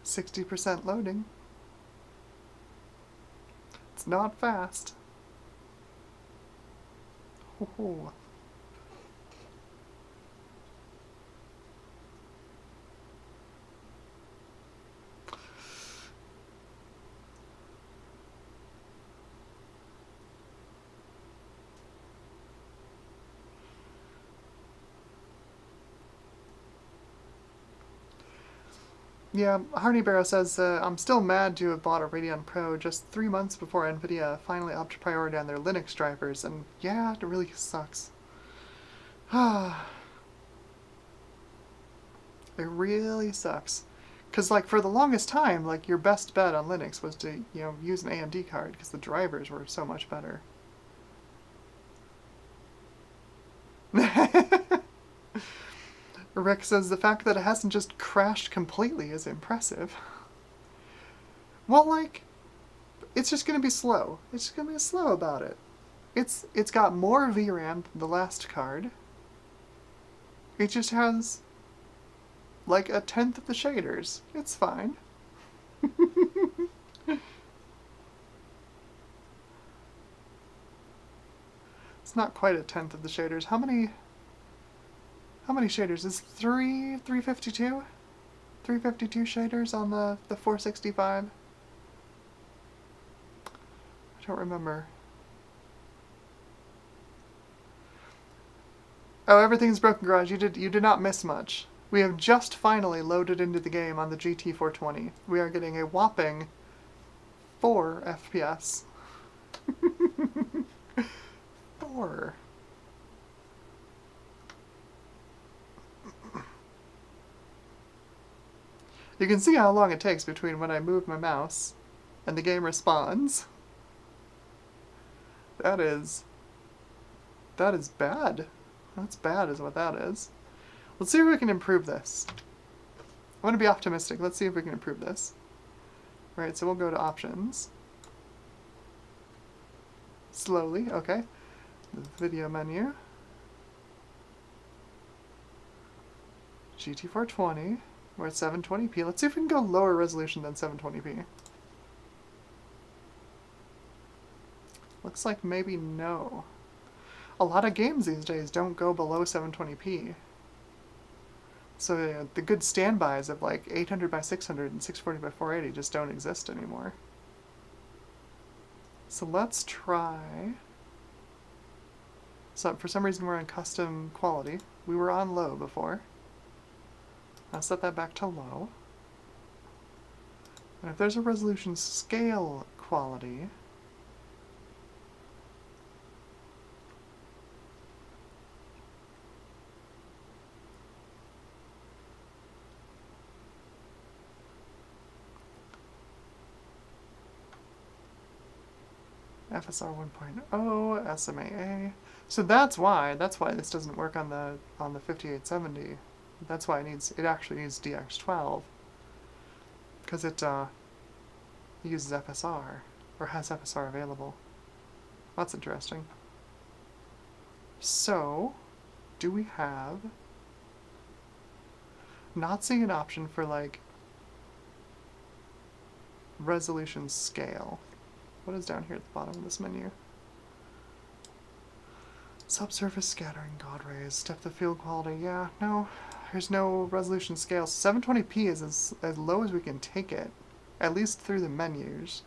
60% loading. It's not fast. Ho-ho. Yeah, Harney Barrow says, I'm still mad to have bought a Radeon Pro just 3 months before NVIDIA finally upped priority on their Linux drivers, and yeah, it really sucks. It really sucks. Because, like, for the longest time, like, your best bet on Linux was to, you know, use an AMD card, because the drivers were so much better. Rick says the fact that it hasn't just crashed completely is impressive. Well, like, it's just gonna be slow. It's just gonna be slow about it. It's got more VRAM than the last card. It just has like a tenth of the shaders. It's fine. It's not quite a tenth of the shaders. How many shaders? Is 352? 352 shaders on the 465? I don't remember. Oh, everything's broken, Garage. You did not miss much. We have just finally loaded into the game on the GT420. We are getting a whopping 4 FPS. 4. You can see how long it takes between when I move my mouse and the game responds. That is bad. That's bad is what that is. Let's see if we can improve this. I want to be optimistic. Let's see if we can improve this. Right, so we'll go to options. Slowly, okay. The video menu. GT420. We're at 720p. Let's see if we can go lower resolution than 720p. Looks like maybe no. A lot of games these days don't go below 720p. So the good standbys of like 800 by 600 and 640 by 480 just don't exist anymore. So let's try... So for some reason we're on custom quality. We were on low before. I'll set that back to low. And if there's a resolution scale quality... FSR 1.0, SMAA. So that's why this doesn't work on the 5870. That's why it actually needs DX12, because it uses FSR or has FSR available. That's interesting. So, do we have... Not seeing an option for like resolution scale. What is down here at the bottom of this menu? Subsurface scattering, God rays, depth of field quality. Yeah, no, there's no resolution scale. 720p is as low as we can take it. at least through the menus.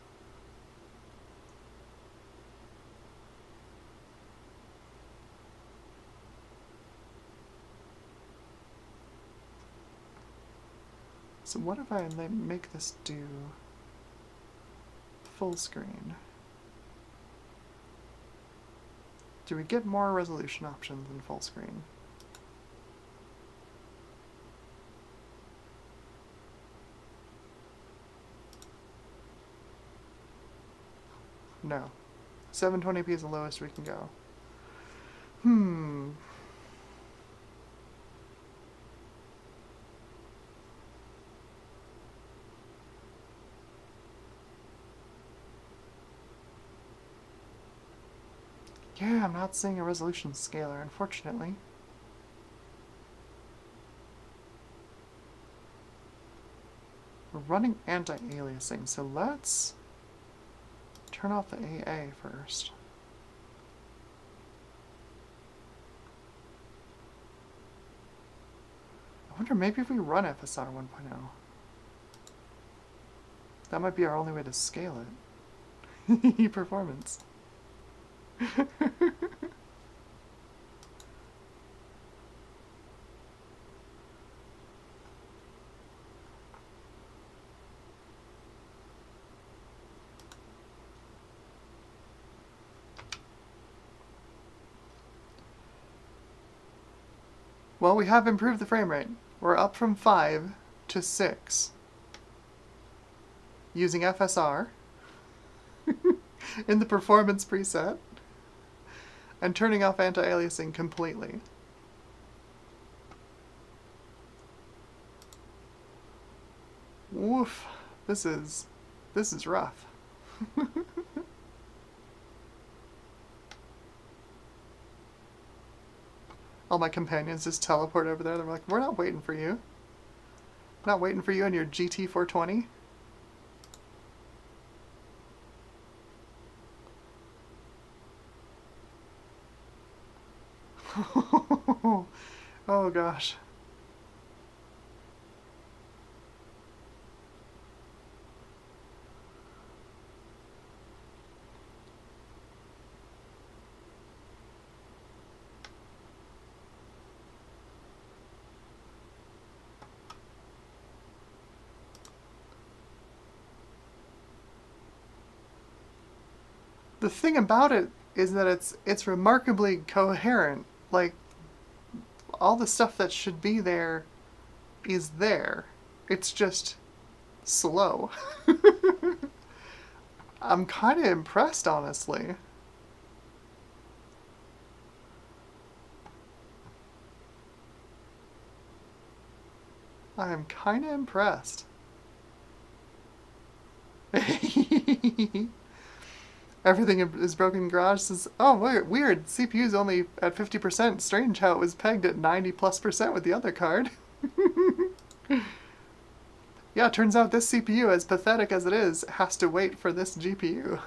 So what if I make this do full screen? Do we get more resolution options in full screen? No. 720p is the lowest we can go. Yeah, I'm not seeing a resolution scaler, unfortunately. We're running anti-aliasing, so let's turn off the AA first. I wonder, maybe if we run FSR 1.0. That might be our only way to scale it. Performance. Well, we have improved the frame rate. We're up from 5 to 6 using FSR in the performance preset and turning off anti-aliasing completely. Woof. This is rough. All my companions just teleport over there. They're like, we're not waiting for you. Not waiting for you and your GT 420. Oh gosh. The thing about it is that it's remarkably coherent. Like, all the stuff that should be there is there. It's just slow. I'm kind of impressed, honestly. I'm kind of impressed. Everything is broken in garage says, oh, weird, CPU's only at 50%. Strange how it was pegged at 90+% with the other card. Yeah, it turns out this CPU, as pathetic as it is, has to wait for this GPU.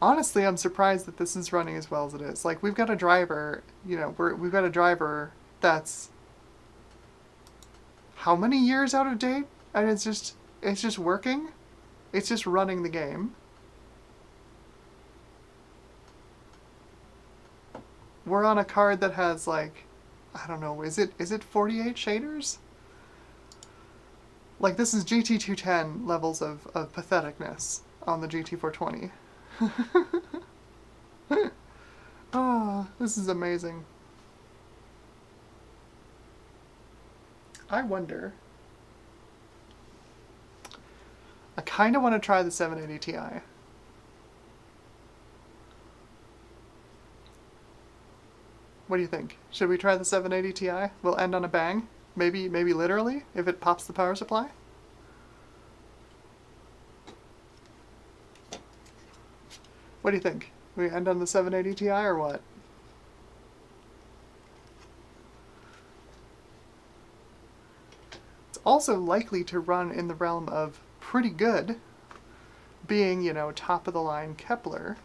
Honestly, I'm surprised that this is running as well as it is. Like, we've got a driver, you know, we've got a driver that's how many years out of date? And it's just working. It's just running the game. We're on a card that has, like, I don't know, is it 48 shaders? Like, this is GT210 levels of patheticness on the GT420. Oh, this is amazing. I wonder. I kind of want to try the 780 Ti. What do you think? Should we try the 780 Ti? We'll end on a bang. Maybe literally, if it pops the power supply. What do you think? We end on the 780 Ti or what? It's also likely to run in the realm of pretty good, being, you know, top of the line Kepler.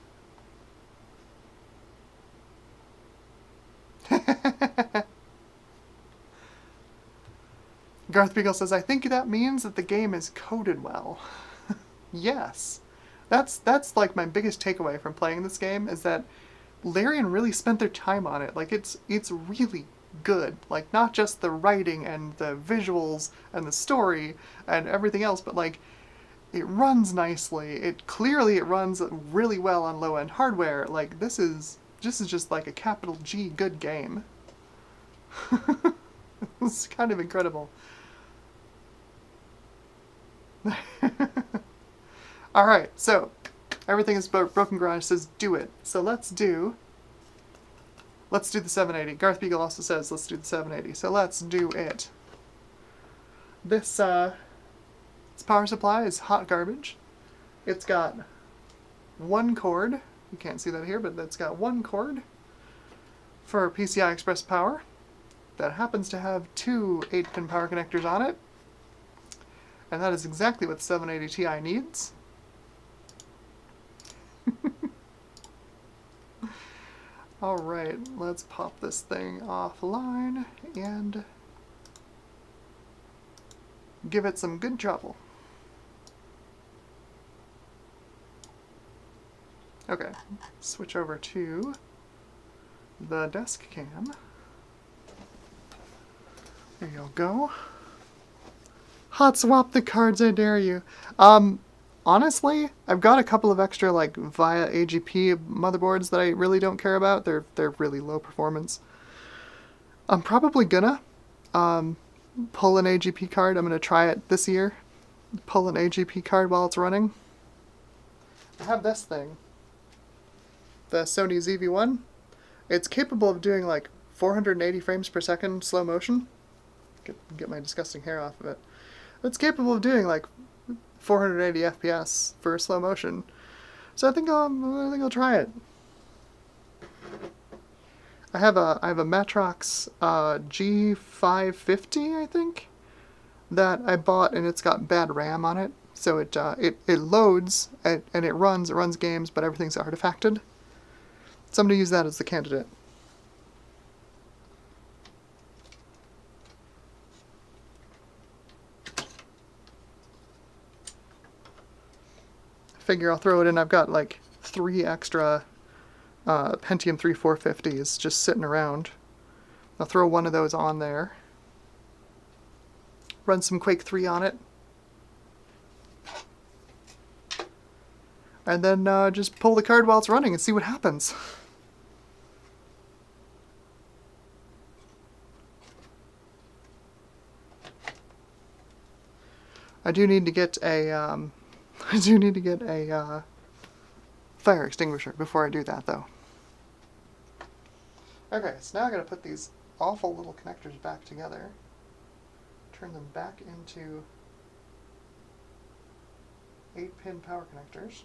Garth Beagle says, I think that means that the game is coded well. Yes. That's like my biggest takeaway from playing this game is that Larian really spent their time on it. Like it's really good. Like not just the writing and the visuals and the story and everything else, but like it runs nicely. It runs really well on low-end hardware. Like this is just like a capital G good game. It's kind of incredible. Alright, so everything is Broken Garage says do it. So let's do the 780. Garth Beagle also says let's do the 780. So let's do it. This power supply is hot garbage. It's got one cord. You can't see that here, but it's got one cord for PCI Express power that happens to have two 8-pin power connectors on it. And that is exactly what the 780 Ti needs. Alright, let's pop this thing offline and give it some good trouble. Okay, switch over to the desk cam. There you go. Hot swap the cards, I dare you. Honestly, I've got a couple of extra like via AGP motherboards that I really don't care about. They're really low performance. I'm probably gonna pull an AGP card. I'm gonna try it this year. Pull an AGP card while it's running. I have this thing, the Sony ZV-1. It's capable of doing like 480 frames per second slow motion. Get my disgusting hair off of it. It's capable of doing like 480 FPS for slow motion. So I think I'll try it. I have a Matrox G550, I think, that I bought, and it's got bad RAM on it. So it loads and it runs games, but everything's artifacted. So I'm going to use that as the candidate. Figure I'll throw it in. I've got like 3 extra Pentium 3 450s just sitting around. I'll throw one of those on there. Run some Quake 3 on it. And then just pull the card while it's running and see what happens. I do need to get a fire extinguisher before I do that, though. Okay, so now I gotta put these awful little connectors back together. Turn them back into 8-pin power connectors.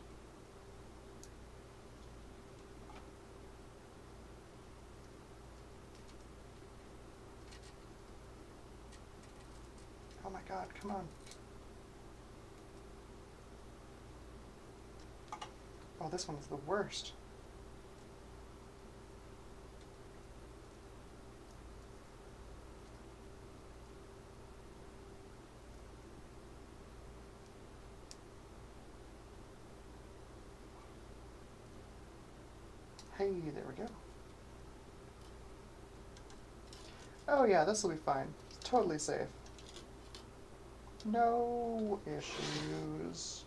Oh my god, come on. Oh, this one is the worst. Hey, there we go. Oh yeah, this will be fine. Totally safe. No issues.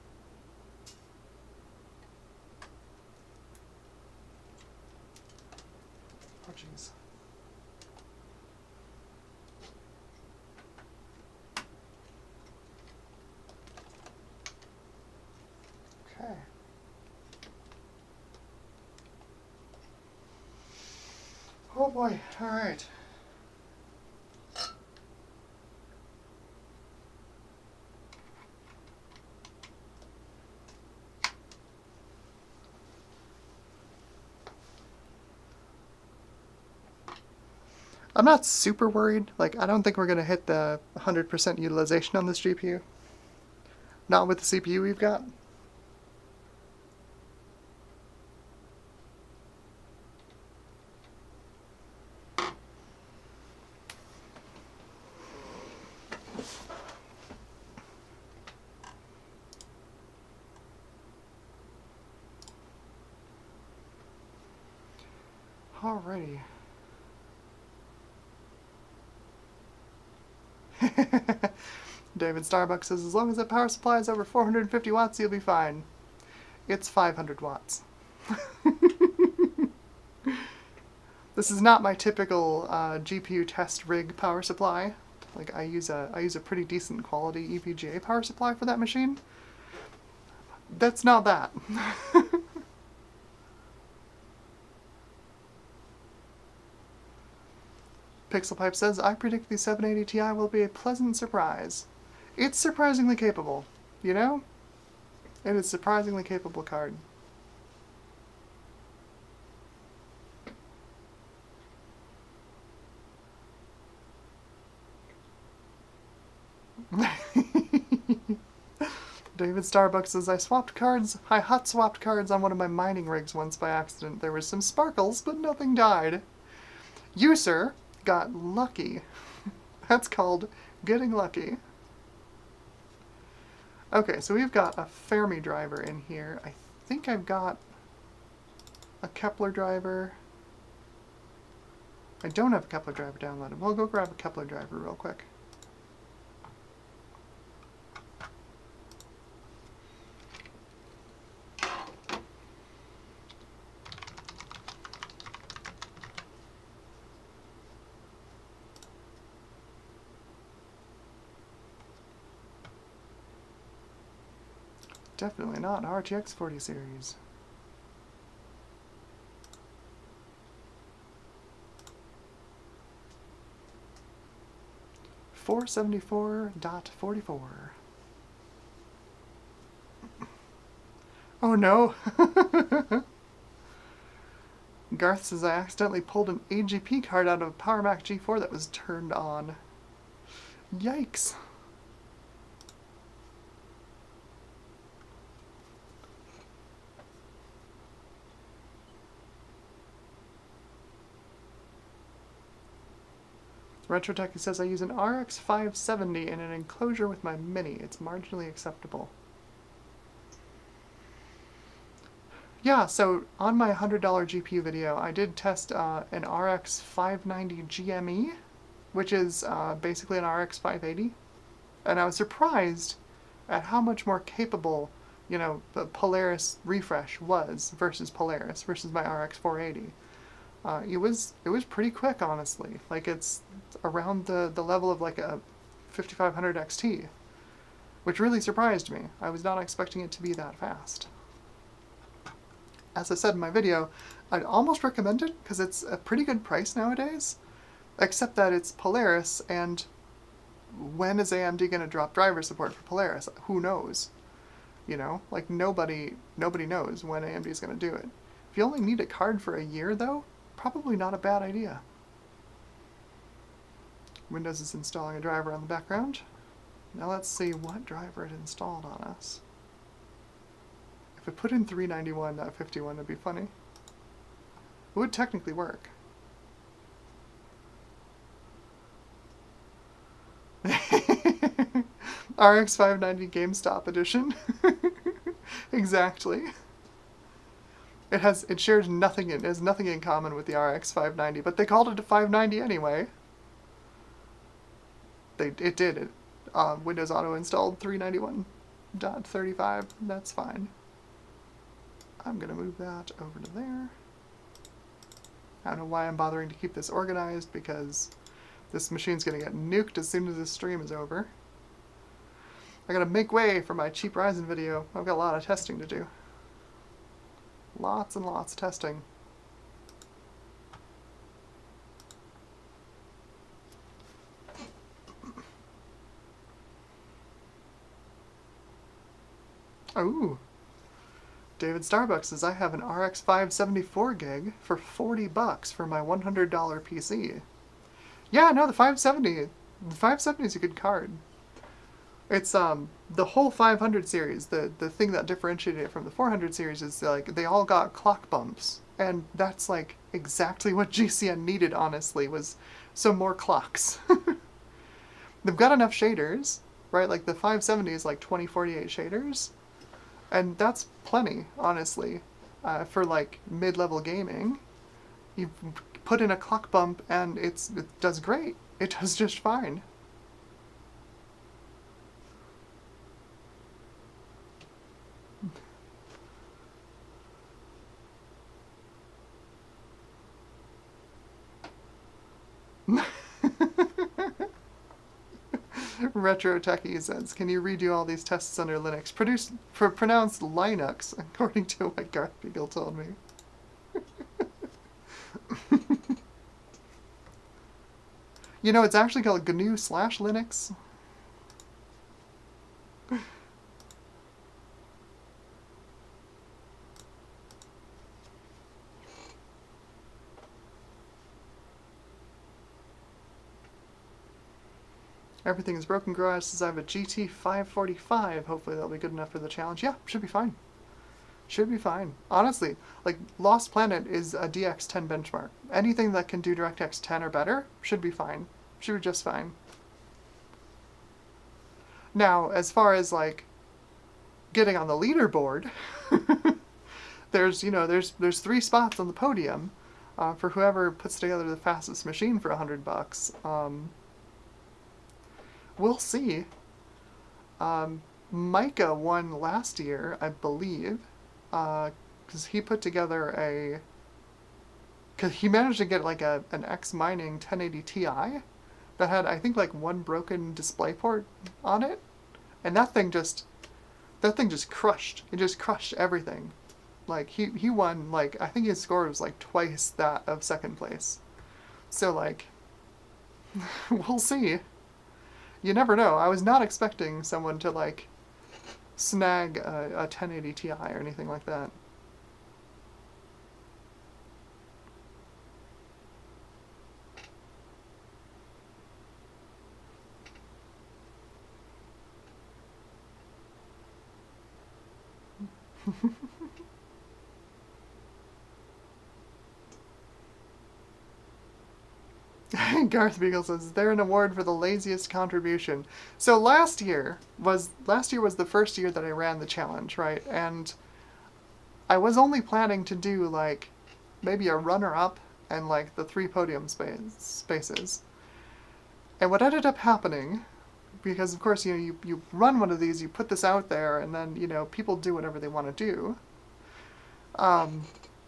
Oh, jeez. Okay. Oh boy, all right. I'm not super worried. Like, I don't think we're going to hit the 100% utilization on this GPU. Not with the CPU we've got. Alrighty. David Starbucks says, as long as that power supply is over 450 watts, you'll be fine. It's 500 watts. This is not my typical GPU test rig power supply. Like I use a pretty decent quality EVGA power supply for that machine. That's not that. Pixelpipe says, I predict the 780 Ti will be a pleasant surprise. It's surprisingly capable, you know? It is a surprisingly capable card. David Starbucks says, I hot swapped cards on one of my mining rigs once by accident. There was some sparkles, but nothing died. You, sir, got lucky. That's called getting lucky. Okay, so we've got a Fermi driver in here. I think I've got a Kepler driver. I don't have a Kepler driver downloaded. We'll go grab a Kepler driver real quick. Definitely not an RTX 40 series. .44. Oh no! Garth says I accidentally pulled an AGP card out of a Power Mac G4 that was turned on. Yikes! RetroTech says I use an RX 570 in an enclosure with my Mini. It's marginally acceptable. Yeah, so on my $100 GPU video, I did test an RX 590 GME, which is basically an RX 580, and I was surprised at how much more capable, you know, the Polaris refresh was versus my RX 480. It was pretty quick, honestly. Like it's around the level of like a 5500 XT, which really surprised me. I was not expecting it to be that fast. As I said in my video, I'd almost recommend it because it's a pretty good price nowadays, except that it's Polaris, and when is AMD going to drop driver support for Polaris? Who knows? You know, like nobody knows when AMD is going to do it. If you only need a card for a year, though, probably not a bad idea. Windows is installing a driver on the background. Now let's see what driver it installed on us. If I put in 391.51, that'd be funny. It would technically work. RX 590 GameStop edition. Exactly. It has nothing in common with the RX 590, but they called it a 590 anyway. It did. Windows Auto installed 391.35. That's fine. I'm gonna move that over to there. I don't know why I'm bothering to keep this organized, because this machine's gonna get nuked as soon as this stream is over. I gotta make way for my cheap Ryzen video. I've got a lot of testing to do. Lots and lots of testing. Ooh. David Starbucks says I have an RX 574 gig for $40 for my $100 PC. Yeah, no, the 570 is a good card. It's the whole 500 series. The thing that differentiated it from the 400 series is like they all got clock bumps, and that's like exactly what GCN needed. Honestly, was some more clocks. They've got enough shaders, right? Like the 570 is like 2048 shaders, and that's plenty, honestly, for like mid-level gaming. You put in a clock bump and it does great. It does just fine. Retro Techie says, can you redo all these tests under Linux? Pronounced Linux, according to what Garth Beagle told me. You know, it's actually called GNU/Linux. Everything is broken. Garage says I have a GT 545. Hopefully that'll be good enough for the challenge. Yeah, should be fine. Should be fine. Honestly, like, Lost Planet is a DX10 benchmark. Anything that can do DirectX 10 or better should be fine. Should be just fine. Now, as far as, like, getting on the leaderboard, there's 3 spots on the podium for whoever puts together the fastest machine for $100. We'll see. Micah won last year, I believe, because he put together because he managed to get like an X Mining 1080 Ti that had, I think, like 1 broken DisplayPort on it, and that thing just crushed. It just crushed everything. Like, he won, like, I think his score was like twice that of second place. So, like, we'll see. You never know. I was not expecting someone to, like, snag a 1080 Ti or anything like that. Garth Beagle says, is there an award for the laziest contribution? So last year was the first year that I ran the challenge, right? And I was only planning to do, like, maybe a runner-up and, like, the 3 podium spaces. And what ended up happening, because of course, you run one of these, you put this out there, and then, people do whatever they want to do.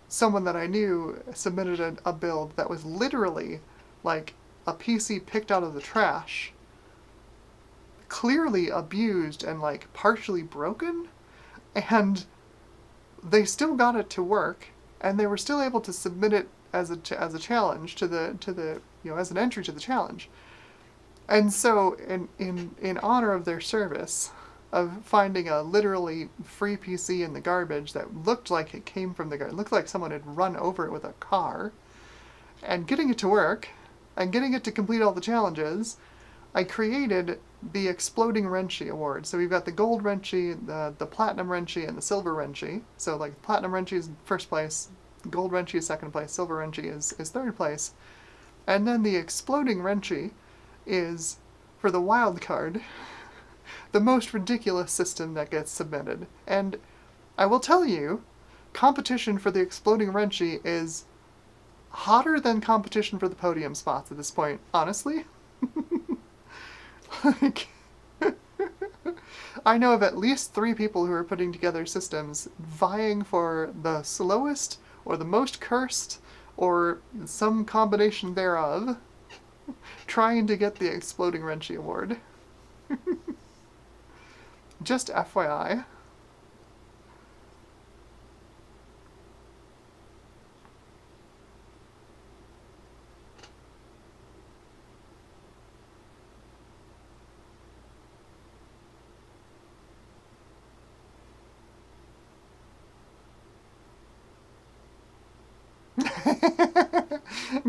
Someone that I knew submitted a build that was literally like a PC picked out of the trash, clearly abused and, like, partially broken, and they still got it to work, and they were still able to submit it as a challenge to the as an entry to the challenge. And so in honor of their service of finding a literally free PC in the garbage that looked like it came from the garbage, looked like someone had run over it with a car, and getting it to work, and getting it to complete all the challenges, I created the Exploding Wrenchy Award. So we've got the Gold Wrenchy, the Platinum Wrenchy, and the Silver Wrenchy. So, like, Platinum Wrenchy is first place, Gold Wrenchy is second place, Silver Wrenchy is third place. And then the Exploding Wrenchy is, for the wild card, the most ridiculous system that gets submitted. And I will tell you, competition for the Exploding Wrenchy is hotter than competition for the podium spots at this point, honestly. Like, I know of at least 3 people who are putting together systems vying for the slowest or the most cursed or some combination thereof, trying to get the Exploding Wrenchy Award. Just FYI.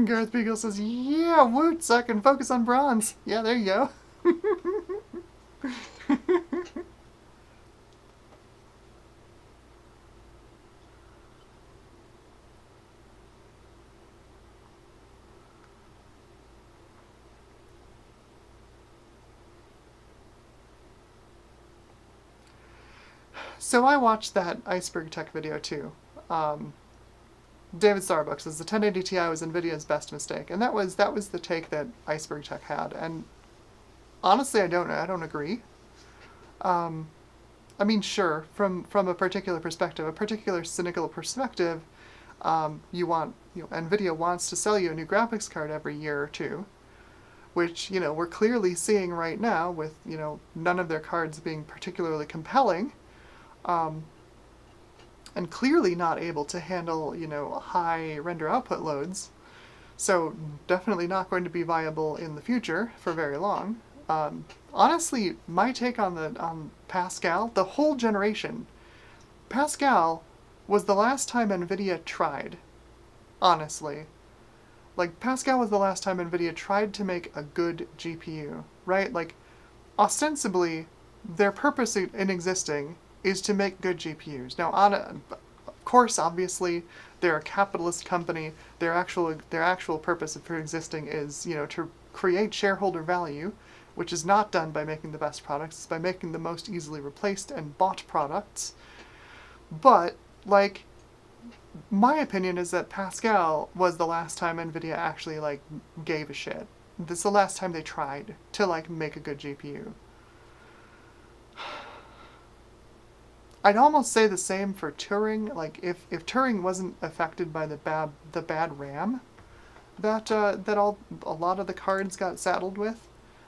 Garth Beagle says, yeah, woots, I can focus on bronze. Yeah, there you go. So I watched that Iceberg Tech video too. David Starbucks says the 1080 Ti was NVIDIA's best mistake, and that was the take that Iceberg Tech had. And honestly, I don't agree. I mean, sure, from a particular perspective, a particular cynical perspective, NVIDIA wants to sell you a new graphics card every year or two, which, we're clearly seeing right now with, none of their cards being particularly compelling, and clearly not able to handle, high render output loads. So definitely not going to be viable in the future for very long. Honestly, my take on Pascal, the whole generation, Pascal was the last time NVIDIA tried. Honestly. Like, Pascal was the last time NVIDIA tried to make a good GPU, right? Like, ostensibly, their purpose in existing is to make good GPUs. Now, of course, obviously, they're a capitalist company. Their actual purpose for existing is, to create shareholder value, which is not done by making the best products. It's by making the most easily replaced and bought products. But, like, my opinion is that Pascal was the last time NVIDIA actually, gave a shit. This is the last time they tried to, make a good GPU. I'd almost say the same for Turing. Like, if Turing wasn't affected by the bad RAM that a lot of the cards got saddled with,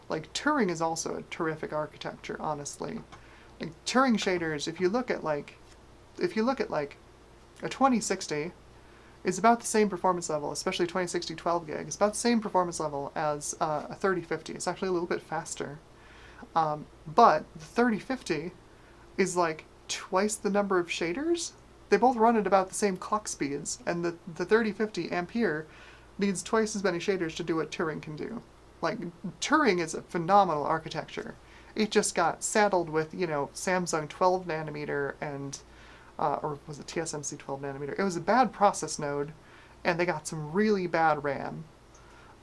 like, Turing is also a terrific architecture, honestly. Like, Turing shaders, if you look at a 2060 is about the same performance level, especially 2060 12 gig. It's about the same performance level as a 3050. It's actually a little bit faster. But the 3050 is like twice the number of shaders. They both run at about the same clock speeds, and the 3050 Ampere needs twice as many shaders to do what Turing can do. Like, Turing is a phenomenal architecture. It just got saddled with, Samsung 12 nanometer and or was it TSMC 12 nanometer? It was a bad process node, and they got some really bad RAM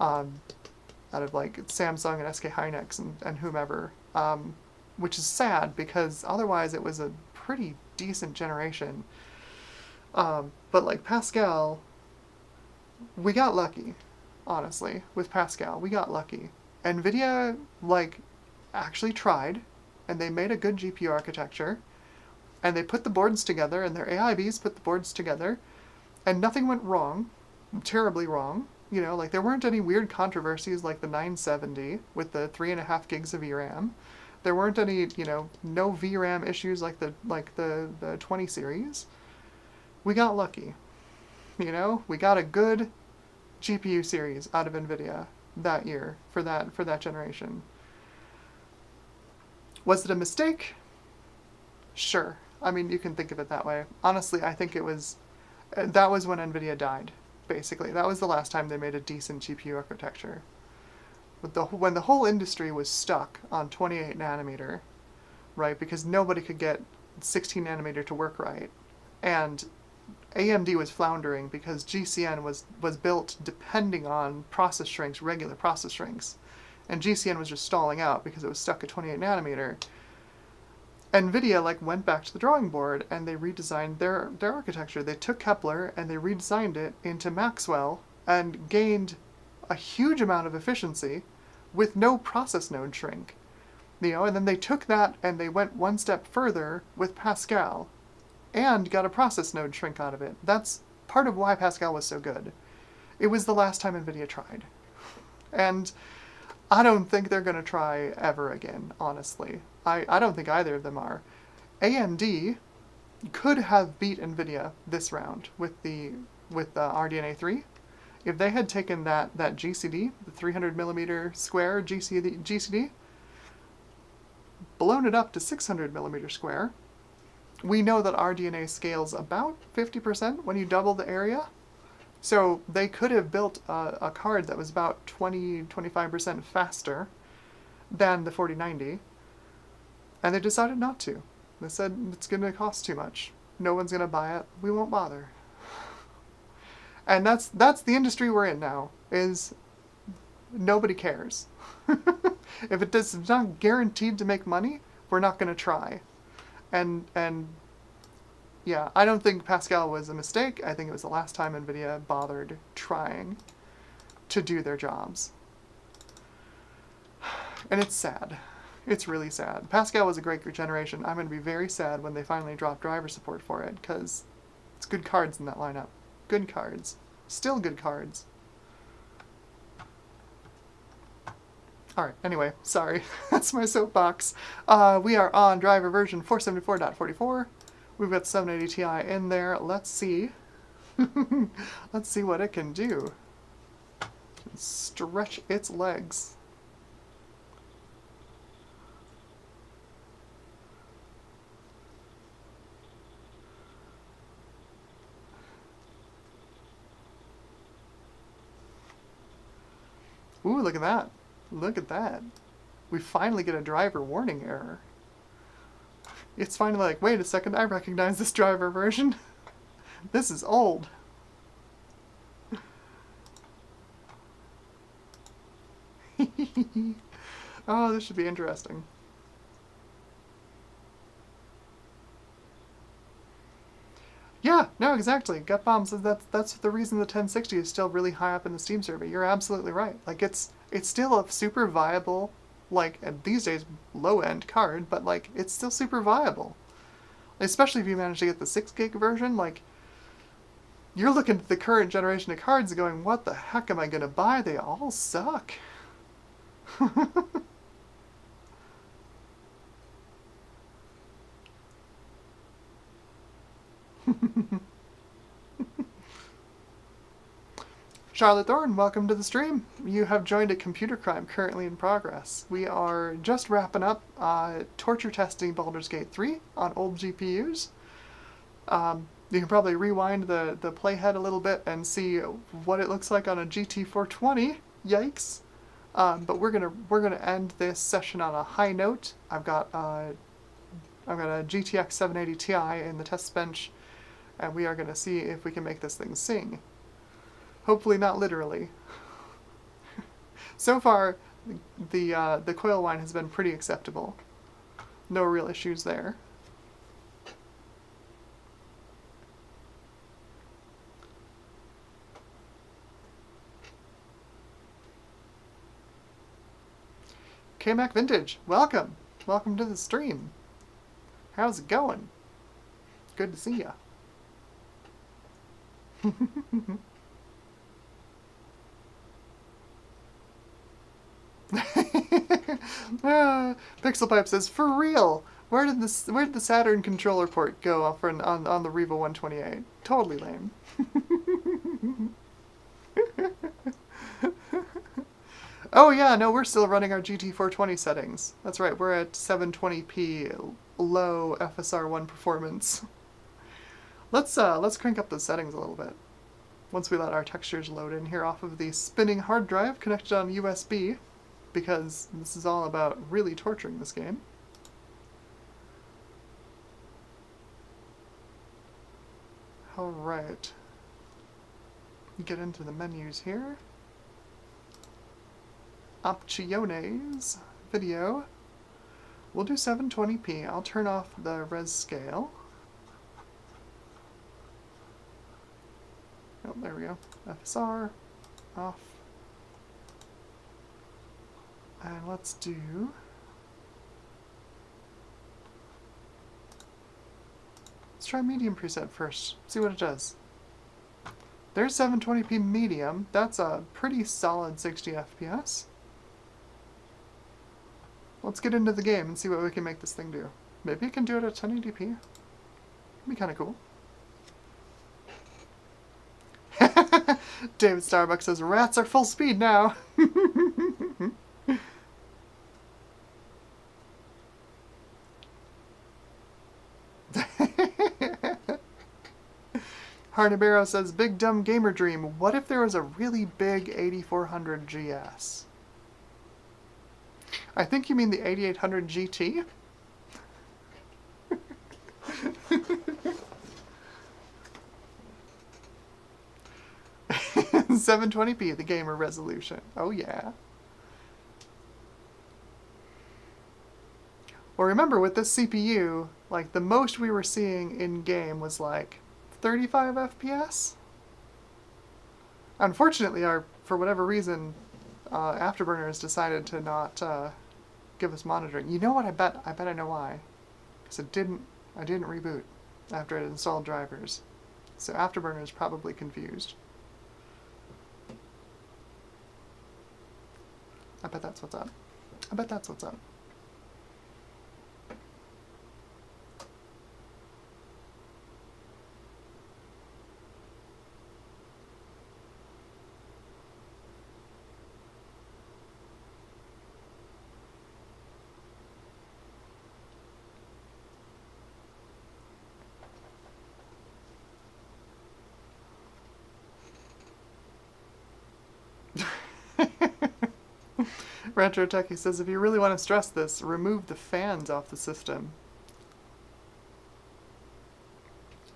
out of Samsung and SK Hynix and whomever, which is sad because otherwise it was a pretty decent generation. But Pascal, we got lucky, honestly, with Pascal. We got lucky. NVIDIA, actually tried, and they made a good GPU architecture. And they put the boards together, and their AIBs put the boards together, and nothing went wrong, terribly wrong. There weren't any weird controversies like the 970 with the 3.5 gigs of VRAM. There weren't any, no VRAM issues like the 20 series. We got lucky. We got a good GPU series out of NVIDIA that year for that generation. Was it a mistake? Sure. I mean, you can think of it that way. Honestly, I think that was when NVIDIA died, basically. That was the last time they made a decent GPU architecture. When the whole industry was stuck on 28 nanometer, right, because nobody could get 16 nanometer to work right, and AMD was floundering because GCN was built depending on process shrinks, regular process shrinks, and GCN was just stalling out because it was stuck at 28 nanometer. NVIDIA went back to the drawing board and they redesigned their architecture. They took Kepler and they redesigned it into Maxwell and gained a huge amount of efficiency with no process node shrink. And then they took that and they went one step further with Pascal and got a process node shrink out of it. That's part of why Pascal was so good. It was the last time NVIDIA tried. And I don't think they're going to try ever again, honestly. I don't think either of them are. AMD could have beat NVIDIA this round with the RDNA 3. If they had taken that GCD, the 300 millimeter square GCD, blown it up to 600 millimeter square, we know that RDNA scales about 50% when you double the area. So they could have built a card that was about 20-25% faster than the 4090, and they decided not to. They said, it's going to cost too much. No one's going to buy it. We won't bother. And that's the industry we're in now, is nobody cares. If it's not guaranteed to make money, we're not going to try. And Yeah, I don't think Pascal was a mistake. I think it was the last time NVIDIA bothered trying to do their jobs. And it's sad. It's really sad. Pascal was a great generation. I'm going to be very sad when they finally drop driver support for it, because it's good cards in that lineup. Good cards. Still good cards. Alright, anyway, sorry. That's my soapbox. We are on driver version 474.44. We've got 780 Ti in there. Let's see. Let's see what it can do. Stretch its legs. Ooh, look at that. Look at that. We finally get a driver warning error. It's finally like, wait a second, I recognize this driver version. This is old. Oh, this should be interesting. Yeah, no, exactly. Gut Bomb says that's the reason the 1060 is still really high up in the Steam survey. You're absolutely right. Like it's still a super viable, like these days low end card, but like it's still super viable. Especially if you manage to get the 6 gig version, like you're looking at the current generation of cards and going, what the heck am I gonna buy? They all suck. Charlotte Thorne, welcome to the stream. You have joined a computer crime currently in progress. We are just wrapping up torture testing Baldur's Gate 3 on old GPUs. You can probably rewind the playhead a little bit and see what it looks like on a GT 420. Yikes! But we're gonna end this session on a high note. I've got a GTX 780 Ti in the test bench, and we are gonna see if we can make this thing sing. Hopefully not literally. So far, the coil whine has been pretty acceptable. No real issues there. K-Mac Vintage, welcome! Welcome to the stream. How's it going? Good to see ya. Pixel Pipe says, for real, where did the Saturn controller port go on the Riva 128? Totally lame. Oh yeah, no, we're still running our GT 420 settings. That's right, we're at 720p low FSR1 performance. Let's crank up the settings a little bit. Once we let our textures load in here off of the spinning hard drive connected on USB, because this is all about really torturing this game. Alright. Get into the menus here. Opciones, video. We'll do 720p. I'll turn off the res scale. Oh, there we go. FSR, off. And let's do... Let's try medium preset first, see what it does. There's 720p medium. That's a pretty solid 60 FPS. Let's get into the game and see what we can make this thing do. Maybe it can do it at 1080p. That'd be kind of cool. David Starbucks says, rats are full speed now. Harnibero says, big dumb gamer dream. What if there was a really big 8400 GS? I think you mean the 8800 GT? 720p, the gamer resolution. Oh yeah. Well, remember, with this CPU, Like, the most we were seeing in-game was like 35 FPS. Unfortunately, for whatever reason, Afterburners decided to not give us monitoring. You know what? I bet I know why. Because I didn't reboot after it installed drivers. So Afterburners probably confused. I bet that's what's up. I bet that's what's up. Retro Techie says, if you really want to stress this, remove the fans off the system.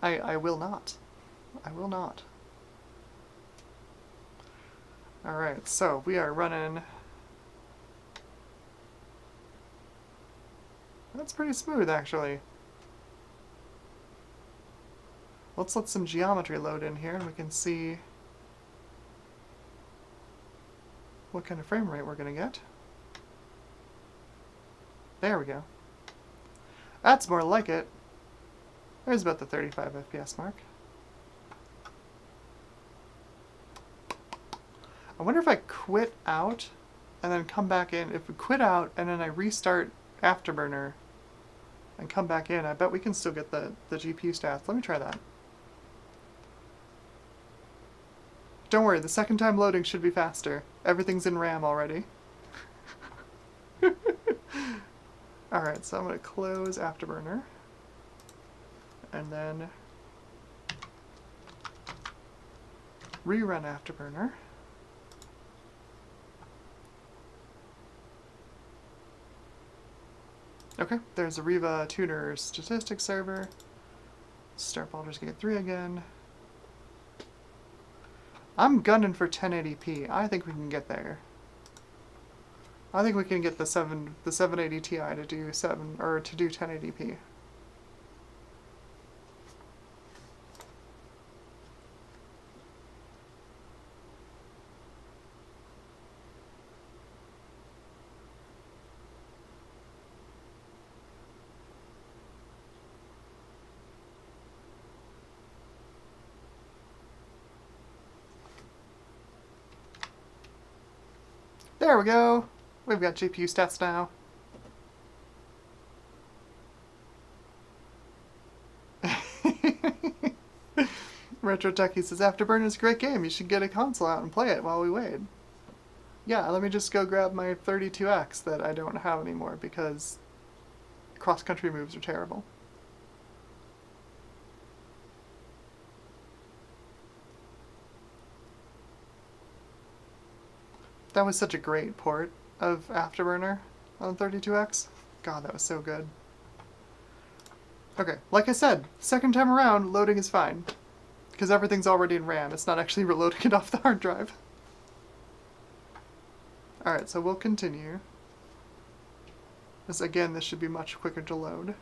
I will not. I will not. Alright, so we are running... That's pretty smooth, actually. Let's let some geometry load in here and we can see what kind of frame rate we're going to get. There we go. That's more like it. There's about the 35 FPS mark. I wonder if I quit out and then come back in. If we quit out and then I restart Afterburner and come back in, I bet we can still get the GPU stats. Let me try that. Don't worry, the second time loading should be faster. Everything's in RAM already. Alright, so I'm going to close Afterburner. And then rerun Afterburner. Okay, there's a Riva Tuner statistics server. Start Baldur's Gate 3 again. I'm gunning for 1080p. I think we can get there. I think we can get the 780 Ti to do 1080p. There we go. We've got GPU stats now. Retro Techie says, Afterburner is a great game. You should get a console out and play it while we wait. Yeah, let me just go grab my 32X that I don't have anymore because cross-country moves are terrible. That was such a great port of Afterburner on 32X. God, that was so good. Okay, like I said, second time around, loading is fine. Because everything's already in RAM. It's not actually reloading it off the hard drive. Alright, so we'll continue. This should be much quicker to load.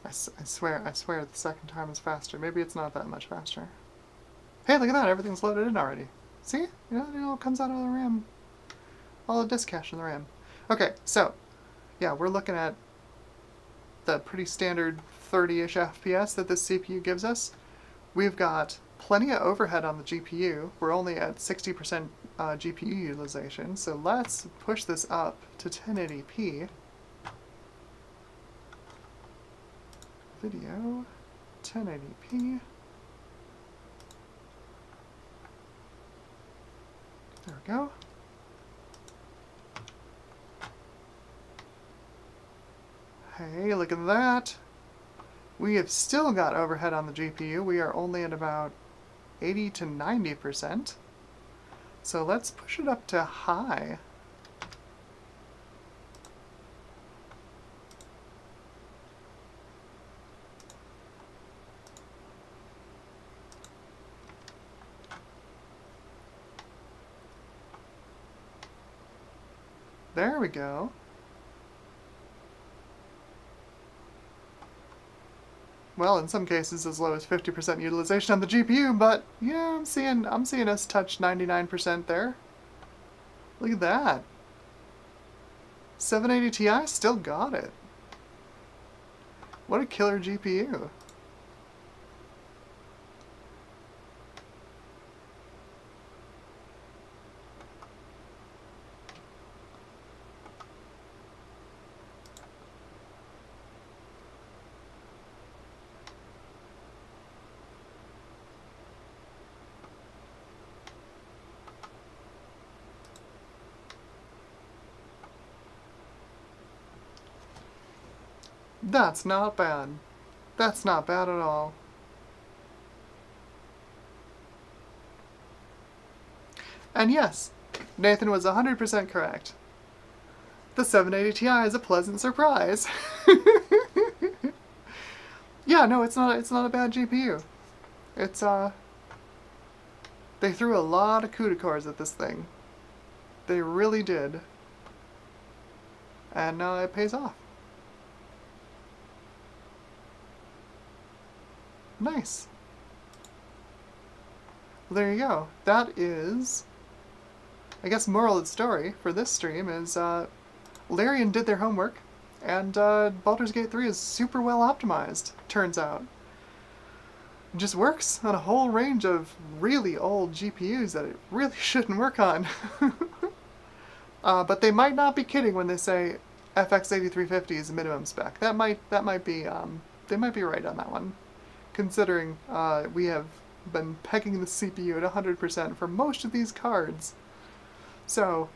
I swear the second time is faster. Maybe it's not that much faster. Hey, look at that, everything's loaded in already. See? You know, it all comes out of the RAM. All the disk cache in the RAM. Okay, so, yeah, we're looking at the pretty standard 30-ish FPS that this CPU gives us. We've got plenty of overhead on the GPU. We're only at 60% GPU utilization, so let's push this up to 1080p. Video, 1080p. There we go. Hey, look at that. We have still got overhead on the GPU. We are only at about 80 to 90%. So let's push it up to high. There we go. Well, in some cases as low as 50% utilization on the GPU, but yeah, I'm seeing us touch 99% there. Look at that. 780 Ti still got it. What a killer GPU. That's not bad. That's not bad at all. And yes, Nathan was 100% correct. The 780 Ti is a pleasant surprise. Yeah, no, it's not a bad GPU. It's they threw a lot of CUDA cores at this thing. They really did. And it pays off. Nice. Well, there you go. That is, I guess, moral of the story for this stream is Larian did their homework, and Baldur's Gate 3 is super well optimized, turns out. It just works on a whole range of really old GPUs that it really shouldn't work on. But they might not be kidding when they say FX 8350 is a minimum spec. That might be they might be right on that one, considering we have been pegging the CPU at 100% for most of these cards. So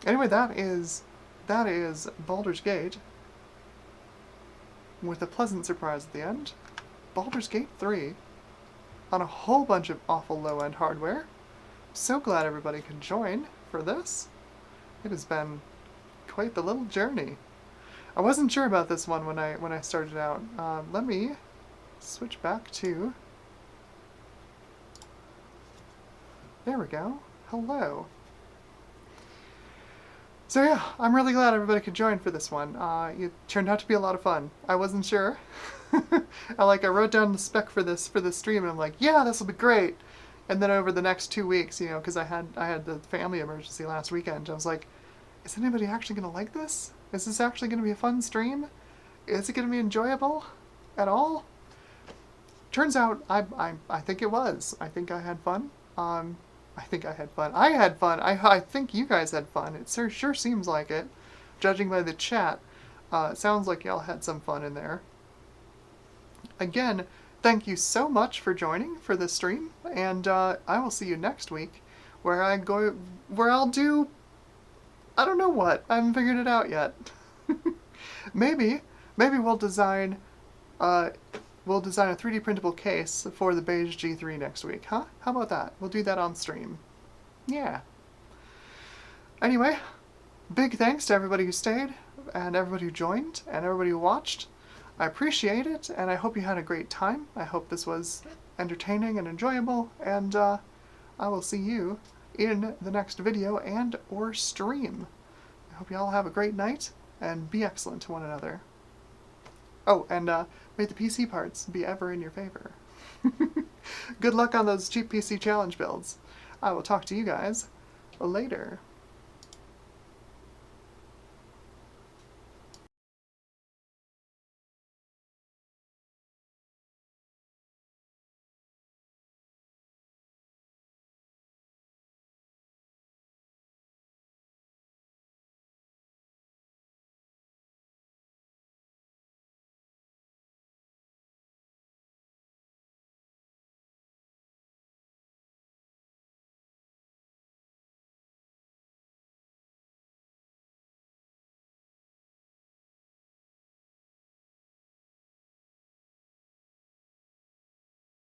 anyway, that is Baldur's Gate, with a pleasant surprise at the end. Baldur's Gate 3 on a whole bunch of awful low-end hardware. So glad everybody could join for this. It has been quite the little journey. I wasn't sure about this one when I started out. Let me switch back to... There we go. Hello. So yeah, I'm really glad everybody could join for this one. It turned out to be a lot of fun. I wasn't sure. I wrote down the spec for this stream, and I'm like, yeah, this will be great. And then over the next 2 weeks, you know, because I had the family emergency last weekend, I was like, is anybody actually gonna like this? Is this actually gonna be a fun stream? Is it gonna be enjoyable at all? Turns out I think it was. I think I had fun. I think I had fun. I had fun. I think you guys had fun. It sure seems like it, judging by the chat. It sounds like y'all had some fun in there. Again, thank you so much for joining for this stream, and I will see you next week, where I'll do, I don't know what. I haven't figured it out yet. maybe we'll design a 3D printable case for the Beige G3 next week, huh? How about that? We'll do that on stream. Yeah. Anyway, big thanks to everybody who stayed, and everybody who joined, and everybody who watched. I appreciate it, and I hope you had a great time. I hope this was entertaining and enjoyable, and I will see you in the next video and or stream. I hope you all have a great night, and be excellent to one another. Oh, and may the PC parts be ever in your favor. Good luck on those cheap PC challenge builds. I will talk to you guys later.